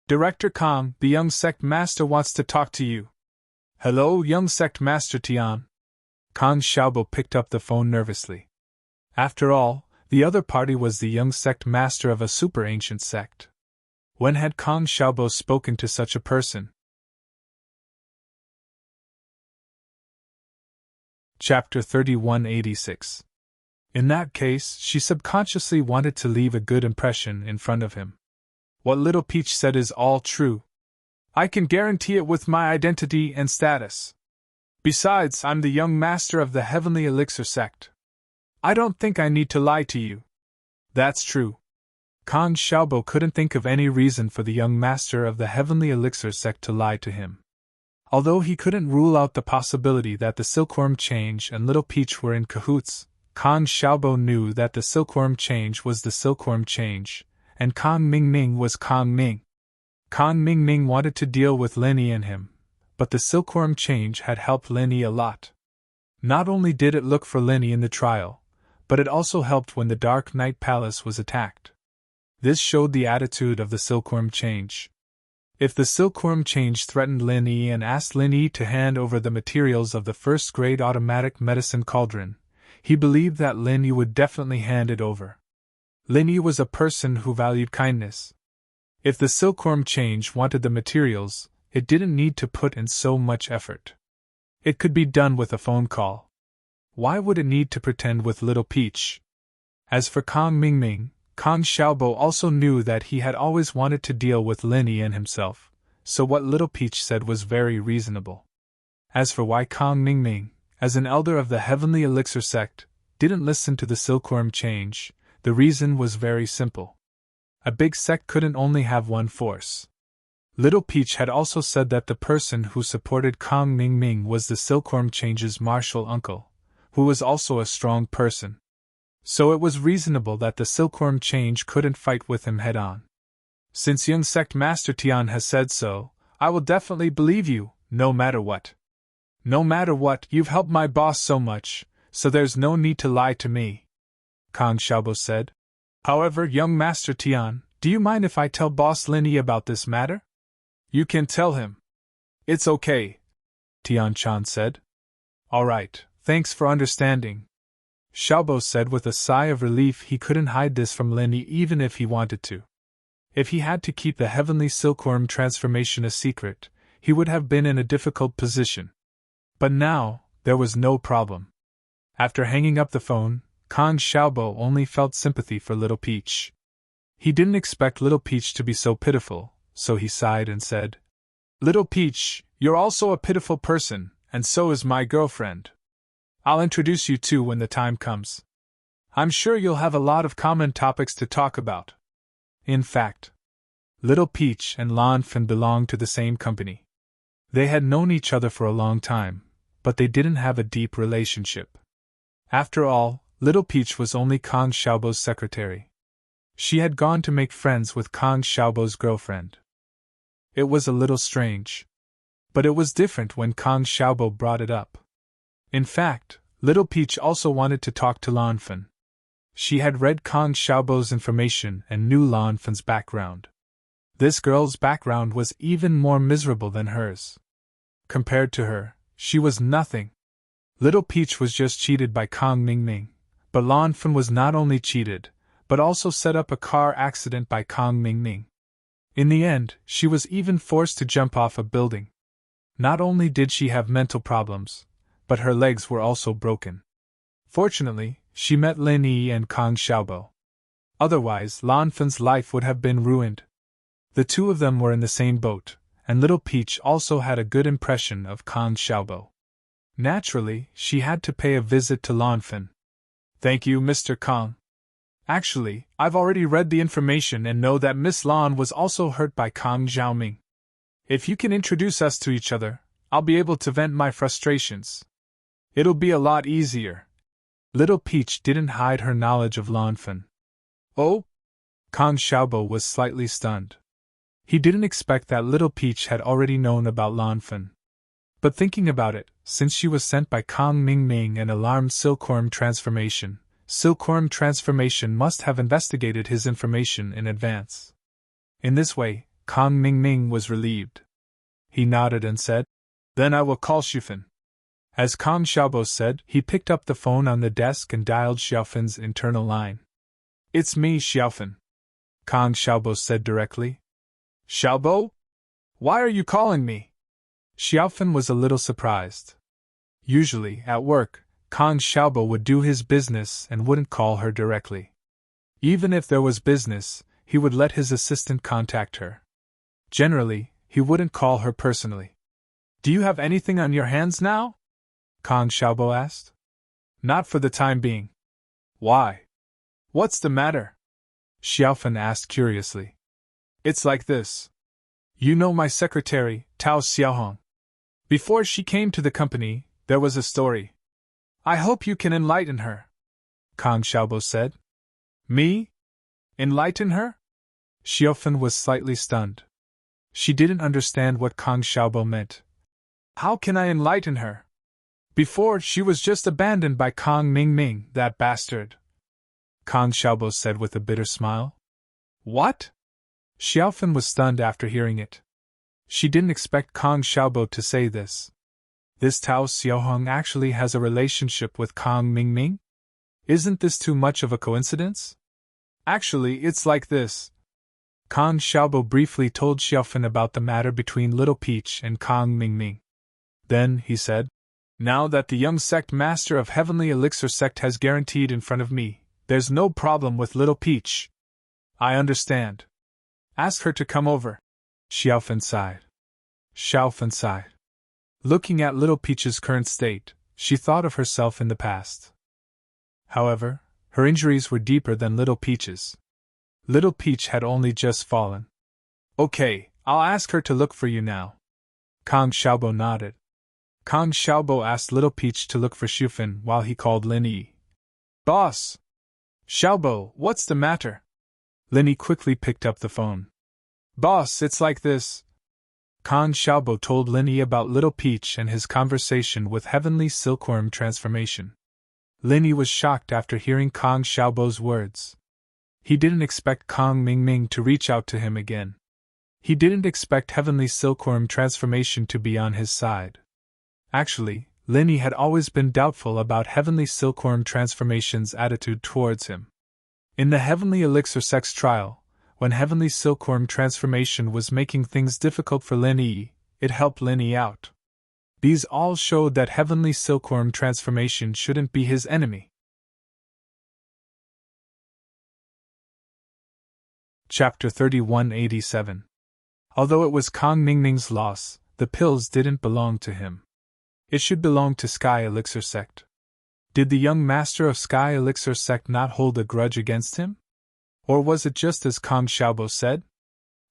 Director Kong, the young sect master wants to talk to you. Hello, young sect master Tian. Kong Xiaobo picked up the phone nervously. After all, the other party was the young sect master of a super ancient sect. When had Kong Xiaobo spoken to such a person? Chapter 3186. In that case, she subconsciously wanted to leave a good impression in front of him. What Little Peach said is all true. I can guarantee it with my identity and status. Besides, I'm the young master of the Heavenly Elixir sect. I don't think I need to lie to you. That's true. Kong Xiaobo couldn't think of any reason for the young master of the Heavenly Elixir sect to lie to him. Although he couldn't rule out the possibility that the Silkworm Change and Little Peach were in cahoots, Kong Xiaobo knew that the Silkworm Change was the Silkworm Change, and Kong Mingming was Kong Ming. Kong Mingming wanted to deal with Lin Yi and him, but the Silkworm Change had helped Lin Yi a lot. Not only did it look for Lin Yi in the trial, but it also helped when the Dark Knight Palace was attacked. This showed the attitude of the Silkworm Change. If the Silkworm Change threatened Lin Yi and asked Lin Yi to hand over the materials of the first-grade automatic medicine cauldron, he believed that Lin Yi would definitely hand it over. Lin Yi was a person who valued kindness. If the Silkworm Change wanted the materials, it didn't need to put in so much effort. It could be done with a phone call. Why would it need to pretend with Little Peach? As for Kong Mingming, Kong Xiaobo also knew that he had always wanted to deal with Lin Yi and himself, so what Little Peach said was very reasonable. As for why Kong Mingming, as an elder of the Heavenly Elixir sect, didn't listen to the Silkworm Change, the reason was very simple. A big sect couldn't only have one force. Little Peach had also said that the person who supported Kong Mingming was the Silkworm Change's martial uncle, who was also a strong person. So it was reasonable that the Silkworm Change couldn't fight with him head-on. Since young sect master Tian has said so, I will definitely believe you, no matter what. No matter what, you've helped my boss so much, so there's no need to lie to me, Kong Xiaobo said. However, young master Tian, do you mind if I tell boss Lin Yi about this matter? You can tell him. It's okay, Tian Chan said. All right, thanks for understanding, Xiaobo said with a sigh of relief. He couldn't hide this from Lin Yi even if he wanted to. If he had to keep the heavenly silkworm transformation a secret, he would have been in a difficult position. But now, there was no problem. After hanging up the phone, Kong Xiaobo only felt sympathy for Little Peach. He didn't expect Little Peach to be so pitiful, so he sighed and said, Little Peach, you're also a pitiful person, and so is my girlfriend. I'll introduce you two when the time comes. I'm sure you'll have a lot of common topics to talk about. In fact, Little Peach and Lan Fan belonged to the same company. They had known each other for a long time, but they didn't have a deep relationship. After all, Little Peach was only Kong Xiaobo's secretary. She had gone to make friends with Kong Xiaobo's girlfriend. It was a little strange. But it was different when Kong Xiaobo brought it up. In fact, Little Peach also wanted to talk to Lan Fan. She had read Kong Xiaobo's information and knew Lan Fan's background. This girl's background was even more miserable than hers. Compared to her, she was nothing. Little Peach was just cheated by Kong Mingming, but Lan Fan was not only cheated, but also set up a car accident by Kong Mingming. In the end, she was even forced to jump off a building. Not only did she have mental problems, but her legs were also broken. Fortunately, she met Lin Yi and Kong Xiaobo. Otherwise, Lan Fan's life would have been ruined. The two of them were in the same boat, and Little Peach also had a good impression of Kong Xiaobo. Naturally, she had to pay a visit to Lan Fan. Thank you, Mr. Kong. Actually, I've already read the information and know that Miss Lan was also hurt by Kong Xiaoming. If you can introduce us to each other, I'll be able to vent my frustrations. It'll be a lot easier. Little Peach didn't hide her knowledge of Lan Fan. Oh? Kong Xiaobo was slightly stunned. He didn't expect that Little Peach had already known about Lanfen. But thinking about it, since she was sent by Kong Ming and alarmed Silkworm Transformation must have investigated his information in advance. In this way, Kong Ming was relieved. He nodded and said, "Then I will call Xiaofan." As Kong Xiaobo said, he picked up the phone on the desk and dialed Xiaofan's internal line. "It's me, Xiaofan," Kong Xiaobo said directly. "Xiaobo? Why are you calling me?" Xiaofan was a little surprised. Usually, at work, Kong Xiaobo would do his business and wouldn't call her directly. Even if there was business, he would let his assistant contact her. Generally, he wouldn't call her personally. "Do you have anything on your hands now?" Kong Xiaobo asked. "Not for the time being." "Why? What's the matter?" Xiaofan asked curiously. "It's like this. You know my secretary, Tao Xiaohong. Before she came to the company, there was a story. I hope you can enlighten her," Kong Xiaobo said. "Me? Enlighten her?" Xiaofan was slightly stunned. She didn't understand what Kong Xiaobo meant. "How can I enlighten her? Before, she was just abandoned by Kong Ming, that bastard," Kong Xiaobo said with a bitter smile. "What?" Xiaofan was stunned after hearing it. She didn't expect Kong Xiaobo to say this. This Tao Xiaohong actually has a relationship with Kong Ming? Isn't this too much of a coincidence? "Actually, it's like this." Kong Xiaobo briefly told Xiaofan about the matter between Little Peach and Kong Ming. Then, he said, "Now that the young sect master of Heavenly Elixir sect has guaranteed in front of me, there's no problem with Little Peach. I understand. Ask her to come over." Xiaofan sighed. Looking at Little Peach's current state, she thought of herself in the past. However, her injuries were deeper than Little Peach's. Little Peach had only just fallen. "Okay, I'll ask her to look for you now." Kong Xiaobo nodded. Kong Xiaobo asked Little Peach to look for Xiaofan while he called Lin Yi. "Boss! Xiaobo, what's the matter?" Lin Yi quickly picked up the phone. "Boss, it's like this." Kong Xiaobo told Lin Yi about Little Peach and his conversation with Heavenly Silkworm Transformation. Lin Yi was shocked after hearing Kong Xiaobo's words. He didn't expect Kong Ming to reach out to him again. He didn't expect Heavenly Silkworm Transformation to be on his side. Actually, Lin Yi had always been doubtful about Heavenly Silkworm Transformation's attitude towards him. In the Heavenly Elixir sex trial, when Heavenly Silkworm Transformation was making things difficult for Lin Yi, it helped Lin Yi out. These all showed that Heavenly Silkworm Transformation shouldn't be his enemy. Chapter 3187. Although it was Kong Ming's loss, the pills didn't belong to him. It should belong to Sky Elixir Sect. Did the young master of Sky Elixir Sect not hold a grudge against him? Or was it just as Kong Xiaobo said?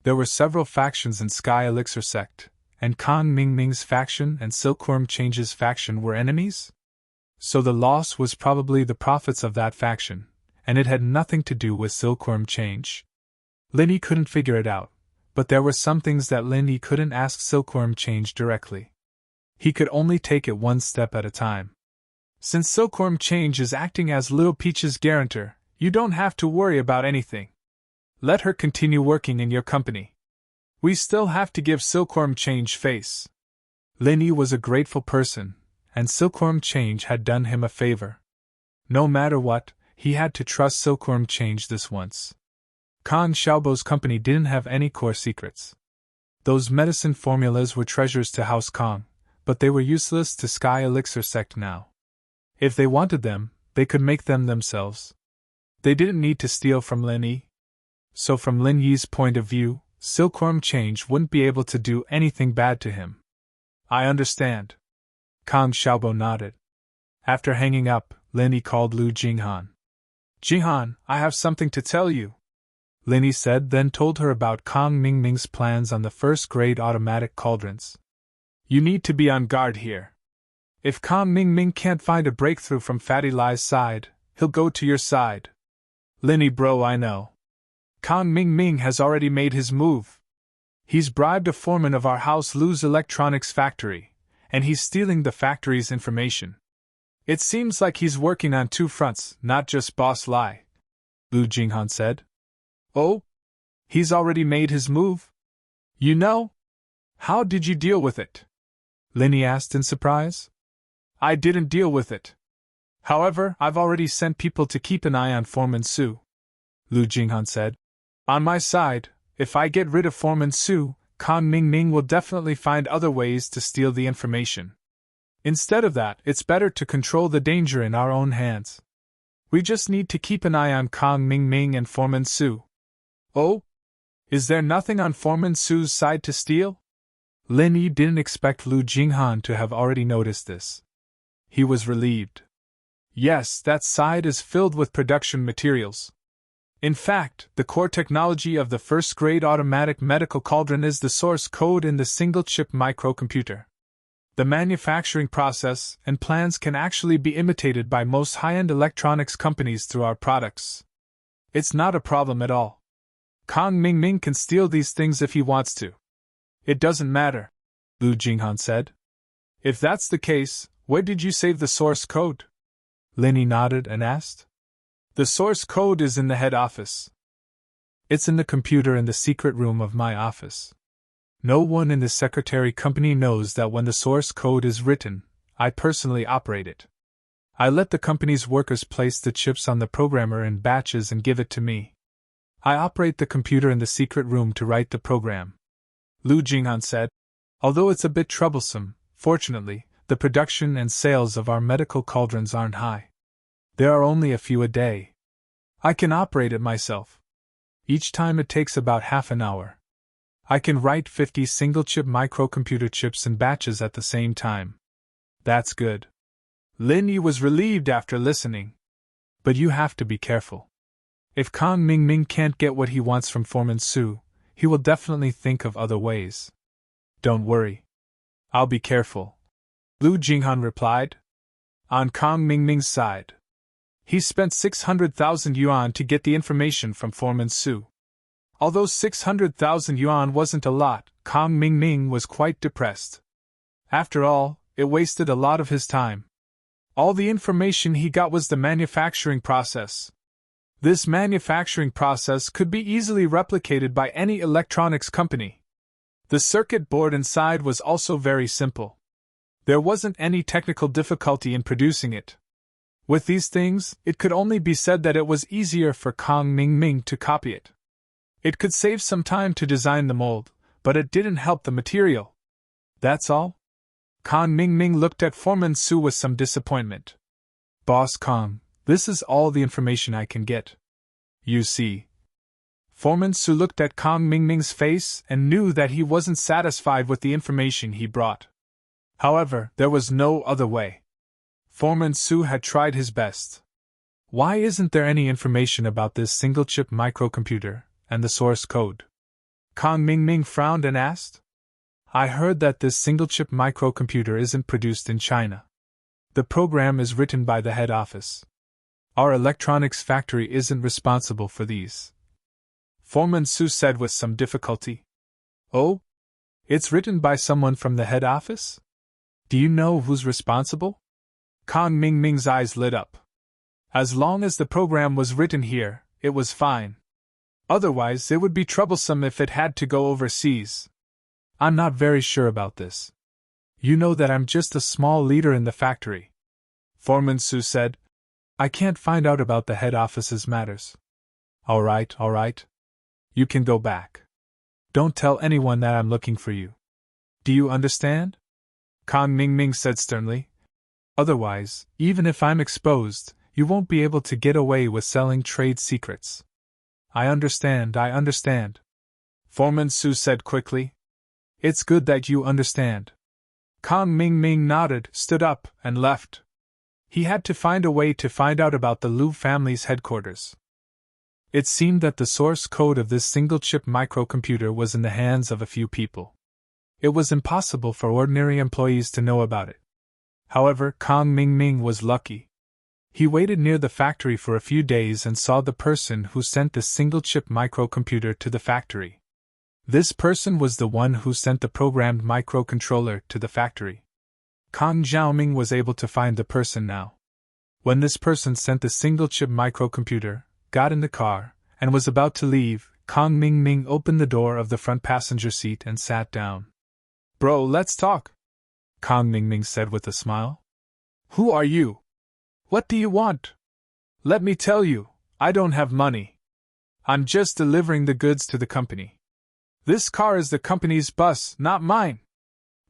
There were several factions in Sky Elixir Sect, and Kong Ming's faction and Silkworm Change's faction were enemies? So the loss was probably the profits of that faction, and it had nothing to do with Silkworm Change. Lin Yi couldn't figure it out, but there were some things that Lin Yi couldn't ask Silkworm Change directly. He could only take it one step at a time. Since Silkworm Change is acting as Little Peach's guarantor, you don't have to worry about anything. Let her continue working in your company. We still have to give Silkworm Change face. Lin Yi was a grateful person, and Silkworm Change had done him a favor. No matter what, he had to trust Silkworm Change this once. Kong Xiaobo's company didn't have any core secrets. Those medicine formulas were treasures to House Kong, but they were useless to Sky Elixir Sect now. If they wanted them, they could make them themselves. They didn't need to steal from Lin Yi. So from Lin Yi's point of view, Silkworm Change wouldn't be able to do anything bad to him. I understand. Kong Xiaobo nodded. After hanging up, Lin Yi called Lu Jinghan. Jinghan, I have something to tell you. Lin Yi said, then told her about Kong Ming's plans on the first-grade automatic cauldrons. You need to be on guard here. If Kong Ming can't find a breakthrough from Fatty Lai's side, he'll go to your side. Lin Yi bro, I know. Kong Ming has already made his move. He's bribed a foreman of our House Lu's electronics factory, and he's stealing the factory's information. It seems like he's working on two fronts, not just Boss Lai, Lu Jinghan said. Oh? He's already made his move? You know? How did you deal with it? Linny asked in surprise. I didn't deal with it. However, I've already sent people to keep an eye on Foreman Su, Lu Jinghan said. On my side, if I get rid of Foreman Su, Kang Mingming will definitely find other ways to steal the information. Instead of that, it's better to control the danger in our own hands. We just need to keep an eye on Kang Mingming and Foreman Su. Oh? Is there nothing on Foreman Su's side to steal? Lin Yi didn't expect Lu Jinghan to have already noticed this. He was relieved. Yes, that side is filled with production materials. In fact, the core technology of the first-grade automatic medical cauldron is the source code in the single-chip microcomputer. The manufacturing process and plans can actually be imitated by most high-end electronics companies through our products. It's not a problem at all. Kang Mingming can steal these things if he wants to. It doesn't matter, Lu Jinghan said. If that's the case, where did you save the source code? Linny nodded and asked. The source code is in the head office. It's in the computer in the secret room of my office. No one in the secretary company knows that when the source code is written, I personally operate it. I let the company's workers place the chips on the programmer in batches and give it to me. I operate the computer in the secret room to write the program. Lu Jinghan said. Although it's a bit troublesome, fortunately, the production and sales of our medical cauldrons aren't high. There are only a few a day. I can operate it myself. Each time it takes about half an hour. I can write 50 single-chip microcomputer chips in batches at the same time. That's good. Lin Yi was relieved after listening. But you have to be careful. If Kang Mingming can't get what he wants from Foreman Su, he will definitely think of other ways. Don't worry. I'll be careful, Lu Jinghan replied. On Kang Mingming's side, he spent 600,000 yuan to get the information from Foreman Su. Although 600,000 yuan wasn't a lot, Kang Mingming was quite depressed. After all, it wasted a lot of his time. All the information he got was the manufacturing process. This manufacturing process could be easily replicated by any electronics company. The circuit board inside was also very simple. There wasn't any technical difficulty in producing it. With these things, it could only be said that it was easier for Kang Mingming to copy it. It could save some time to design the mold, but it didn't help the material. That's all? Kang Mingming looked at Foreman Su with some disappointment. Boss Kang, this is all the information I can get. You see. Foreman Su looked at Kang Mingming's face and knew that he wasn't satisfied with the information he brought. However, there was no other way. Foreman Su had tried his best. Why isn't there any information about this single-chip microcomputer and the source code? Kang Mingming frowned and asked. I heard that this single-chip microcomputer isn't produced in China. The program is written by the head office. Our electronics factory isn't responsible for these. Foreman Su said with some difficulty. Oh? It's written by someone from the head office? Do you know who's responsible? Kang Mingming's eyes lit up. As long as the program was written here, it was fine. Otherwise, it would be troublesome if it had to go overseas. I'm not very sure about this. You know that I'm just a small leader in the factory. Foreman Su said. I can't find out about the head office's matters. All right. You can go back. Don't tell anyone that I'm looking for you. Do you understand? Kang Mingming said sternly. Otherwise, even if I'm exposed, you won't be able to get away with selling trade secrets. I understand. Foreman Su said quickly. It's good that you understand. Kang Mingming nodded, stood up, and left. He had to find a way to find out about the Lu family's headquarters. It seemed that the source code of this single-chip microcomputer was in the hands of a few people. It was impossible for ordinary employees to know about it. However, Kang Mingming was lucky. He waited near the factory for a few days and saw the person who sent this single-chip microcomputer to the factory. This person was the one who sent the programmed microcontroller to the factory. Kang Xiaoming was able to find the person now. When this person sent the single-chip microcomputer, got in the car, and was about to leave, Kang Mingming opened the door of the front passenger seat and sat down. "Bro, let's talk," Kang Mingming said with a smile. "Who are you? What do you want?" "Let me tell you, I don't have money. I'm just delivering the goods to the company. This car is the company's bus, not mine."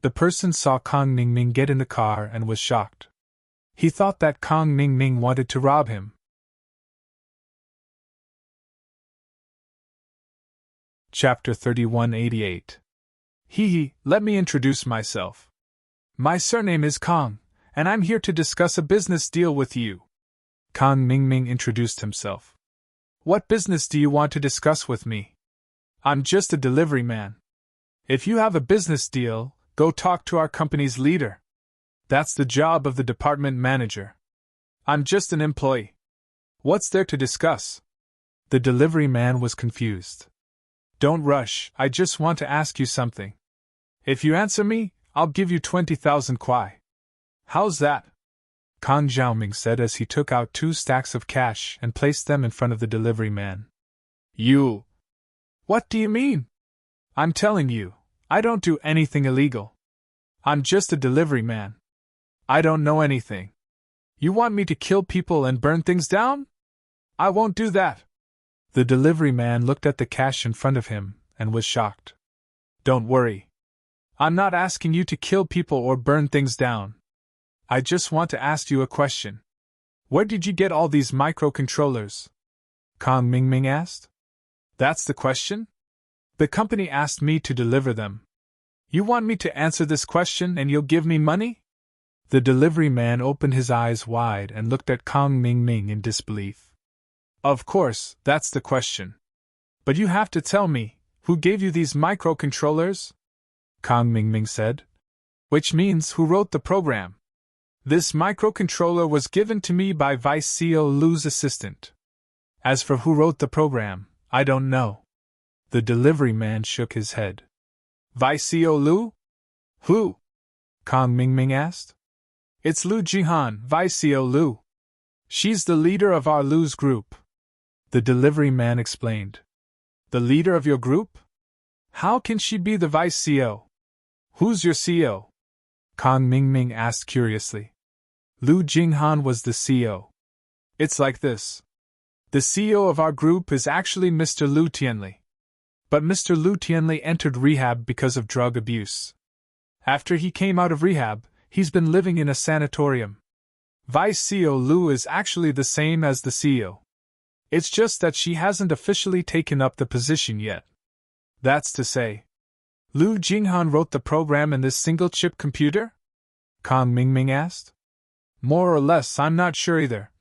The person saw Kang Mingming get in the car and was shocked. He thought that Kang Mingming wanted to rob him. Chapter 3188. Let me introduce myself. My surname is Kang, and I'm here to discuss a business deal with you. Kang Mingming introduced himself. "What business do you want to discuss with me?" "I'm just a delivery man. If you have a business deal, go talk to our company's leader. That's the job of the department manager. I'm just an employee. What's there to discuss?" The delivery man was confused. "Don't rush, I just want to ask you something. If you answer me, I'll give you 20,000 kwai. How's that?" Kang Xiaoming said as he took out 2 stacks of cash and placed them in front of the delivery man. "You... What do you mean? I'm telling you, I don't do anything illegal. I'm just a delivery man. I don't know anything. You want me to kill people and burn things down? I won't do that." The delivery man looked at the cash in front of him and was shocked. "Don't worry. I'm not asking you to kill people or burn things down. I just want to ask you a question. Where did you get all these microcontrollers?" Kang Mingming asked. "That's the question? The company asked me to deliver them. You want me to answer this question and you'll give me money?" The delivery man opened his eyes wide and looked at Kang Mingming in disbelief. "Of course, that's the question. But you have to tell me, who gave you these microcontrollers?" Kang Mingming said. "Which means who wrote the program. This microcontroller was given to me by Vice CEO Lu's assistant. As for who wrote the program, I don't know." The delivery man shook his head. "Vice CEO Lu? Who?" Kang Mingming asked. "It's Lu Jihan, Vice CEO Lu. She's the leader of our Lu's group." The delivery man explained. "The leader of your group? How can she be the Vice CEO? Who's your CEO?" Kang Mingming asked curiously. Lu Jinghan was the CEO. "It's like this. The CEO of our group is actually Mr. Lu Tianli. But Mr. Lu Tianli entered rehab because of drug abuse. After he came out of rehab, he's been living in a sanatorium. Vice CEO Lu is actually the same as the CEO. It's just that she hasn't officially taken up the position yet. That's to say, Lu Jinghan wrote the program in this single-chip computer?" Kang Mingming asked. "More or less, I'm not sure either,"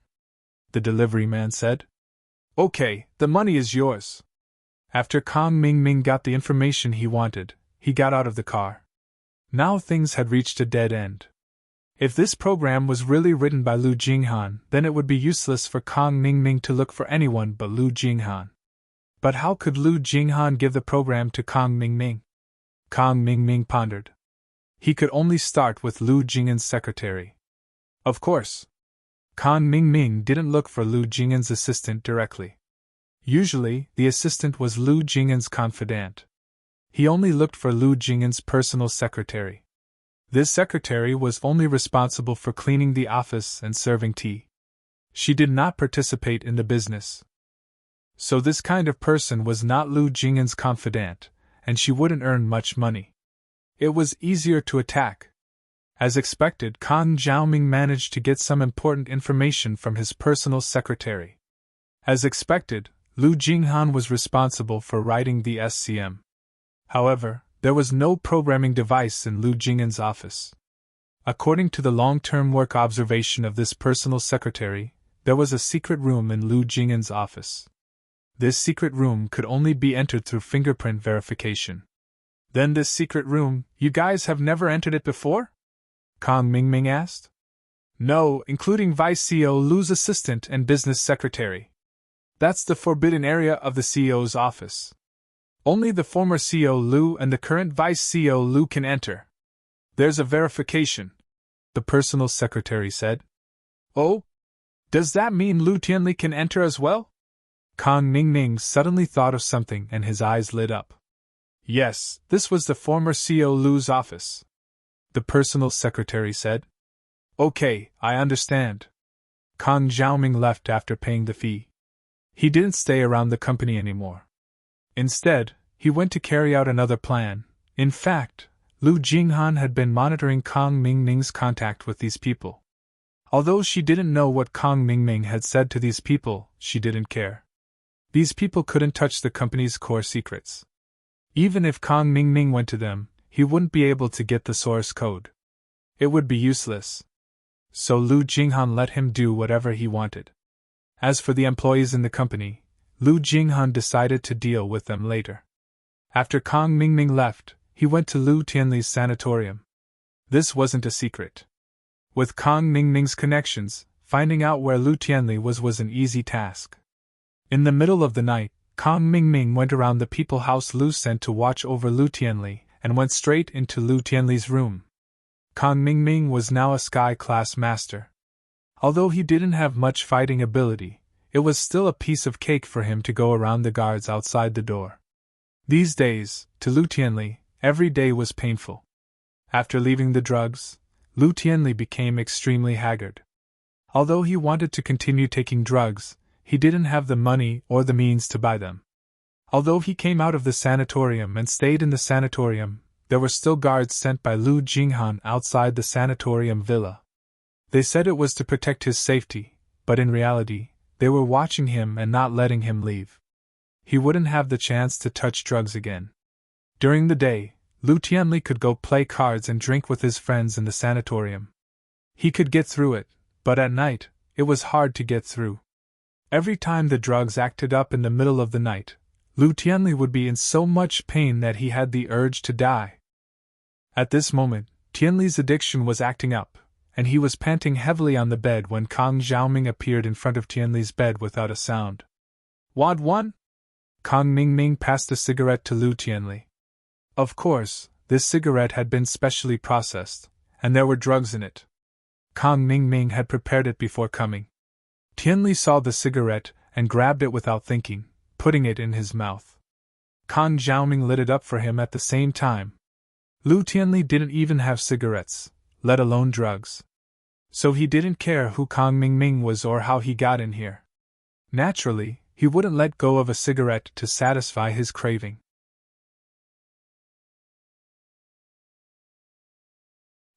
the delivery man said. "Okay, the money is yours." After Kang Mingming got the information he wanted, he got out of the car. Now things had reached a dead end. If this program was really written by Lu Jinghan, then it would be useless for Kang Mingming to look for anyone but Lu Jinghan. But how could Lu Jinghan give the program to Kang Mingming? Kang Mingming pondered. He could only start with Lu Jinghan's secretary. Of course, Kang Mingming didn't look for Lu Jinghan's assistant directly. Usually, the assistant was Lu Jinghan's confidant. He only looked for Lu Jinghan's personal secretary. This secretary was only responsible for cleaning the office and serving tea. She did not participate in the business. So this kind of person was not Lu Jinghan's confidant, and she wouldn't earn much money. It was easier to attack. As expected, Kang Xiaoming managed to get some important information from his personal secretary. As expected, Lu Jinghan was responsible for writing the SCM. However, there was no programming device in Lu Jinghan's office. According to the long-term work observation of this personal secretary, there was a secret room in Lu Jinghan's office. This secret room could only be entered through fingerprint verification. "Then this secret room, you guys have never entered it before?" Kang Mingming asked. "No, including Vice CEO Lu's assistant and business secretary. That's the forbidden area of the CEO's office." Only the former CEO Lu and the current Vice CEO Lu can enter. There's a verification, the personal secretary said. Oh? Does that mean Lu Tianli can enter as well? Kang Mingming suddenly thought of something and his eyes lit up. Yes, this was the former CEO Lu's office, the personal secretary said. Okay, I understand. Kang Xiaoming left after paying the fee. He didn't stay around the company anymore. Instead, he went to carry out another plan. In fact, Lu Jinghan had been monitoring Kang Mingming's contact with these people. Although she didn't know what Kang Mingming had said to these people, she didn't care. These people couldn't touch the company's core secrets. Even if Kang Mingming went to them, he wouldn't be able to get the source code. It would be useless. So Lu Jinghan let him do whatever he wanted. As for the employees in the company, Lu Jinghan decided to deal with them later. After Kang Mingming left, he went to Lu Tianli's sanatorium. This wasn't a secret. With Kang Mingming's connections, finding out where Lu Tianli was an easy task. In the middle of the night, Kang Mingming went around the people house Lu sent to watch over Lu Tianli, and went straight into Lu Tianli's room. Kang Mingming was now a sky-class master. Although he didn't have much fighting ability, it was still a piece of cake for him to go around the guards outside the door. These days, to Lu Tianli, every day was painful. After leaving the drugs, Lu Tianli became extremely haggard. Although he wanted to continue taking drugs, he didn't have the money or the means to buy them. Although he came out of the sanatorium and stayed in the sanatorium, there were still guards sent by Lu Jinghan outside the sanatorium villa. They said it was to protect his safety, but in reality, they were watching him and not letting him leave. He wouldn't have the chance to touch drugs again. During the day, Lu Tianli could go play cards and drink with his friends in the sanatorium. He could get through it, but at night, it was hard to get through. Every time the drugs acted up in the middle of the night, Lu Tianli would be in so much pain that he had the urge to die. At this moment, Tianli's addiction was acting up, and he was panting heavily on the bed when Kang Xiaoming appeared in front of Tianli's bed without a sound. Want one? Kang Mingming passed a cigarette to Lu Tianli. Of course, this cigarette had been specially processed, and there were drugs in it. Kang Mingming had prepared it before coming. Tianli saw the cigarette and grabbed it without thinking, putting it in his mouth. Kang Xiaoming lit it up for him at the same time. Lu Tianli didn't even have cigarettes, let alone drugs. So he didn't care who Kang Mingming was or how he got in here. Naturally, he wouldn't let go of a cigarette to satisfy his craving.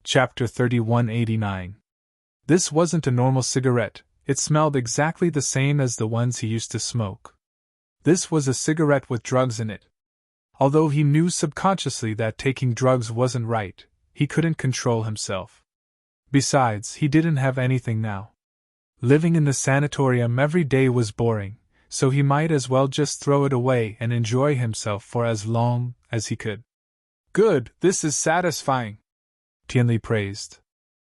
Chapter 3189. This wasn't a normal cigarette, it smelled exactly the same as the ones he used to smoke. This was a cigarette with drugs in it. Although he knew subconsciously that taking drugs wasn't right, he couldn't control himself. Besides, he didn't have anything now. Living in the sanatorium every day was boring, so he might as well just throw it away and enjoy himself for as long as he could. Good, this is satisfying, Tianli praised.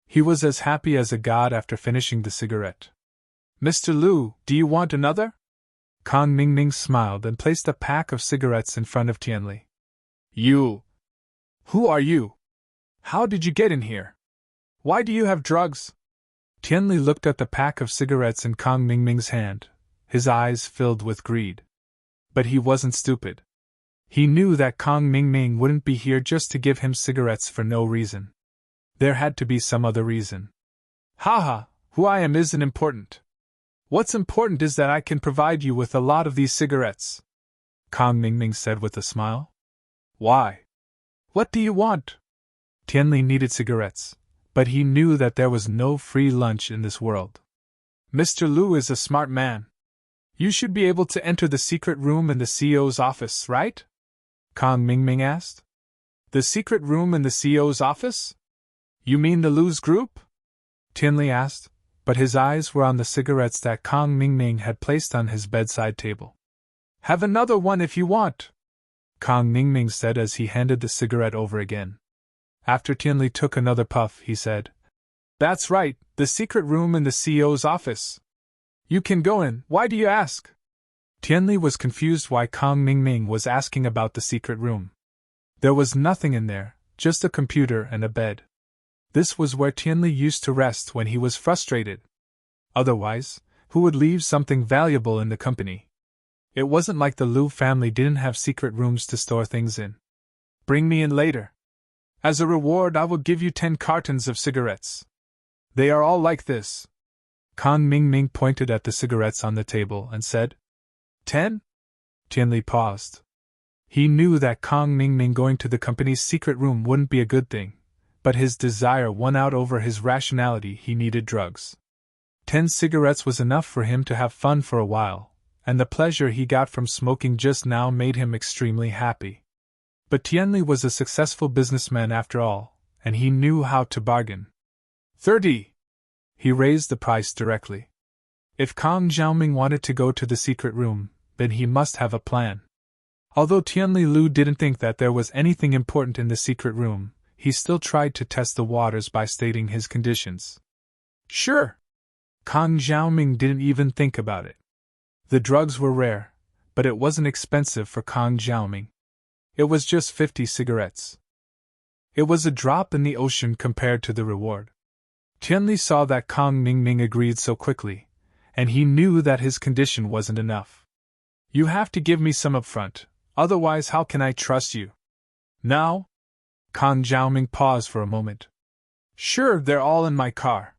He was as happy as a god after finishing the cigarette. Mr. Lu, do you want another? Kang Mingming smiled and placed a pack of cigarettes in front of Tianli. You? Who are you? How did you get in here? Why do you have drugs? Tianli looked at the pack of cigarettes in Kang Mingming's hand, his eyes filled with greed. But he wasn't stupid. He knew that Kang Mingming wouldn't be here just to give him cigarettes for no reason. There had to be some other reason. Haha, who I am isn't important. What's important is that I can provide you with a lot of these cigarettes, Kang Mingming said with a smile. Why? What do you want? Tianli needed cigarettes, but he knew that there was no free lunch in this world. Mr. Lu is a smart man. You should be able to enter the secret room in the CEO's office, right? Kang Mingming asked. The secret room in the CEO's office? You mean the Lu's group? Tianli asked, but his eyes were on the cigarettes that Kang Mingming had placed on his bedside table. Have another one if you want, Kang Mingming said as he handed the cigarette over again. After Tianli took another puff, he said, That's right, the secret room in the CEO's office. You can go in, why do you ask? Tianli was confused why Kang Mingming was asking about the secret room. There was nothing in there, just a computer and a bed. This was where Tianli used to rest when he was frustrated. Otherwise, who would leave something valuable in the company? It wasn't like the Liu family didn't have secret rooms to store things in. Bring me in later. As a reward, I will give you 10 cartons of cigarettes. They are all like this. Kang Mingming pointed at the cigarettes on the table and said, 10? Tianli paused. He knew that Kang Mingming going to the company's secret room wouldn't be a good thing, but his desire won out over his rationality. He needed drugs. 10 cigarettes was enough for him to have fun for a while, and the pleasure he got from smoking just now made him extremely happy. But Tianli was a successful businessman after all, and he knew how to bargain. 30! He raised the price directly. If Kang Xiaoming wanted to go to the secret room, then he must have a plan. Although Tianli Lu didn't think that there was anything important in the secret room, he still tried to test the waters by stating his conditions. Sure! Kang Xiaoming didn't even think about it. The drugs were rare, but it wasn't expensive for Kang Xiaoming. It was just 50 cigarettes. It was a drop in the ocean compared to the reward. Tianli saw that Kang Mingming agreed so quickly, and he knew that his condition wasn't enough. You have to give me some upfront, otherwise how can I trust you? Now? Kang Xiaoming paused for a moment. Sure, they're all in my car.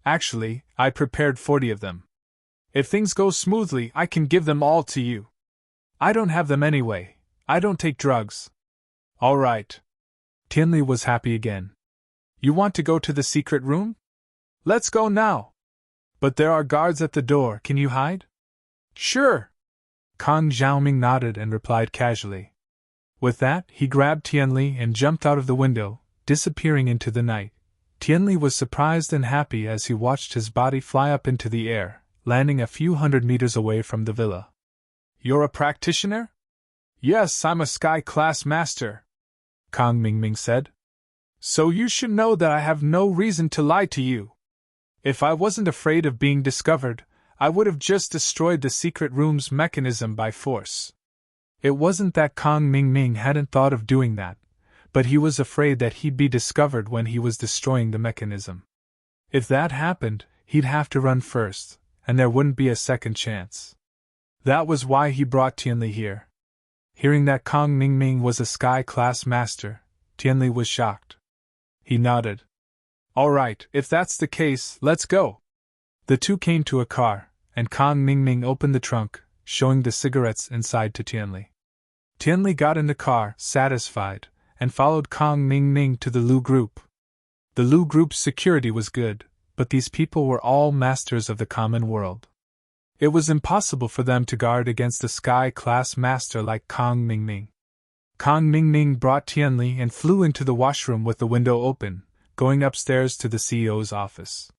Actually, I prepared 40 of them. If things go smoothly, I can give them all to you. I don't have them anyway. I don't take drugs. All right. Tianli was happy again. You want to go to the secret room? Let's go now. But there are guards at the door, can you hide? Sure. Kang Xiaoming nodded and replied casually. With that, he grabbed Tianli and jumped out of the window, disappearing into the night. Tianli was surprised and happy as he watched his body fly up into the air, landing a few hundred meters away from the villa. You're a practitioner? Yes, I'm a sky-class master, Kang Mingming said. So you should know that I have no reason to lie to you. If I wasn't afraid of being discovered, I would have just destroyed the secret room's mechanism by force. It wasn't that Kang Mingming hadn't thought of doing that, but he was afraid that he'd be discovered when he was destroying the mechanism. If that happened, he'd have to run first, and there wouldn't be a second chance. That was why he brought Tianli here. Hearing that Kang Mingming was a sky-class master, Tianli was shocked. He nodded. All right, if that's the case, let's go. The two came to a car, and Kang Mingming opened the trunk, showing the cigarettes inside to Tianli. Tianli got in the car, satisfied, and followed Kang Mingming to the Liu Group. The Liu Group's security was good, but these people were all masters of the common world. It was impossible for them to guard against a sky-class master like Kang Mingming. Kang Mingming brought Tianli and flew into the washroom with the window open, going upstairs to the CEO's office.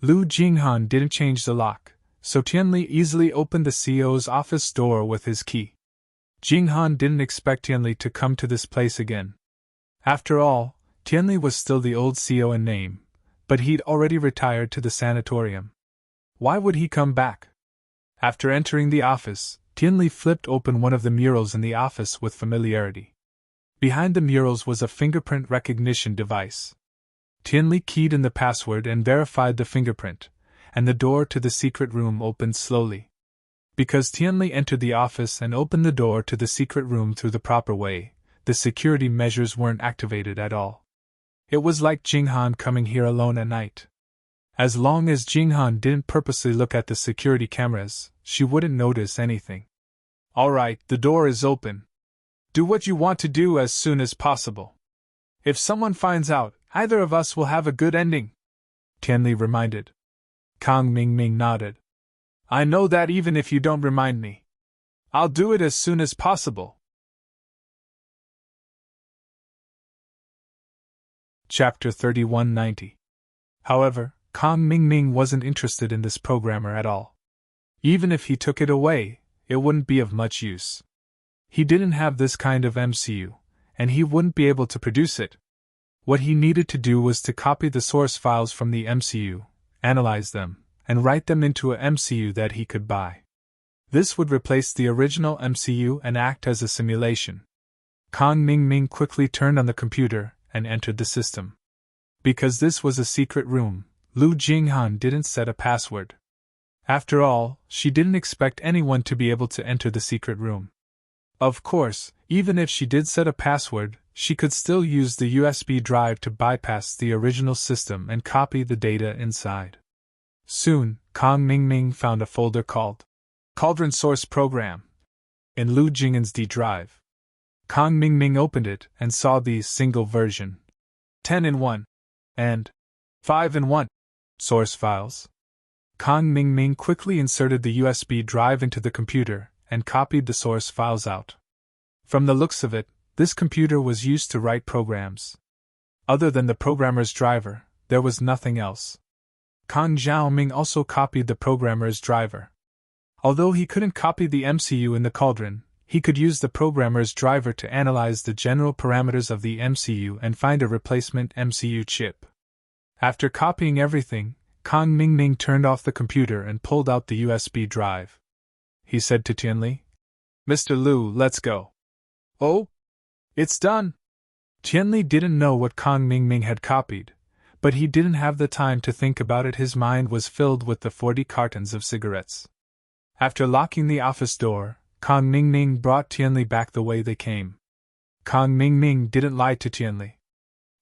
Liu Jinghan didn't change the lock, so Tianli easily opened the CEO's office door with his key. Jinghan didn't expect Tianli to come to this place again. After all, Tianli was still the old CEO in name, but he'd already retired to the sanatorium. Why would he come back? After entering the office, Tianli flipped open one of the murals in the office with familiarity. Behind the murals was a fingerprint recognition device. Tianli keyed in the password and verified the fingerprint, and the door to the secret room opened slowly. Because Tianli entered the office and opened the door to the secret room through the proper way, the security measures weren't activated at all. It was like Jinghan coming here alone at night. As long as Jinghan didn't purposely look at the security cameras, she wouldn't notice anything. All right, the door is open. Do what you want to do as soon as possible. If someone finds out, either of us will have a good ending, Tianli reminded. Kang Mingming nodded. I know that even if you don't remind me. I'll do it as soon as possible. Chapter 3190. However, Kang Mingming wasn't interested in this programmer at all. Even if he took it away, it wouldn't be of much use. He didn't have this kind of MCU, and he wouldn't be able to produce it. What he needed to do was to copy the source files from the MCU, analyze them, and write them into a MCU that he could buy. This would replace the original MCU and act as a simulation. Kang Mingming quickly turned on the computer and entered the system. Because this was a secret room, Lu Jinghan didn't set a password. After all, she didn't expect anyone to be able to enter the secret room. Of course, even if she did set a password, she could still use the USB drive to bypass the original system and copy the data inside. Soon, Kang Mingming found a folder called Cauldron Source Program in Lu Jinghan's D drive. Kang Mingming opened it and saw these single version 10-in-1 and 5-in-1 source files. Kang Mingming quickly inserted the USB drive into the computer and copied the source files out. From the looks of it, this computer was used to write programs. Other than the programmer's driver, there was nothing else. Kang Xiaoming also copied the programmer's driver. Although he couldn't copy the MCU in the cauldron, he could use the programmer's driver to analyze the general parameters of the MCU and find a replacement MCU chip. After copying everything, Kang Mingming turned off the computer and pulled out the USB drive. He said to Tianli, "Mr. Lu, let's go." "Oh? It's done." Tianli didn't know what Kang Mingming had copied, but he didn't have the time to think about it. His mind was filled with the 40 cartons of cigarettes. After locking the office door, Kang Mingming brought Tianli back the way they came. Kang Mingming didn't lie to Tianli.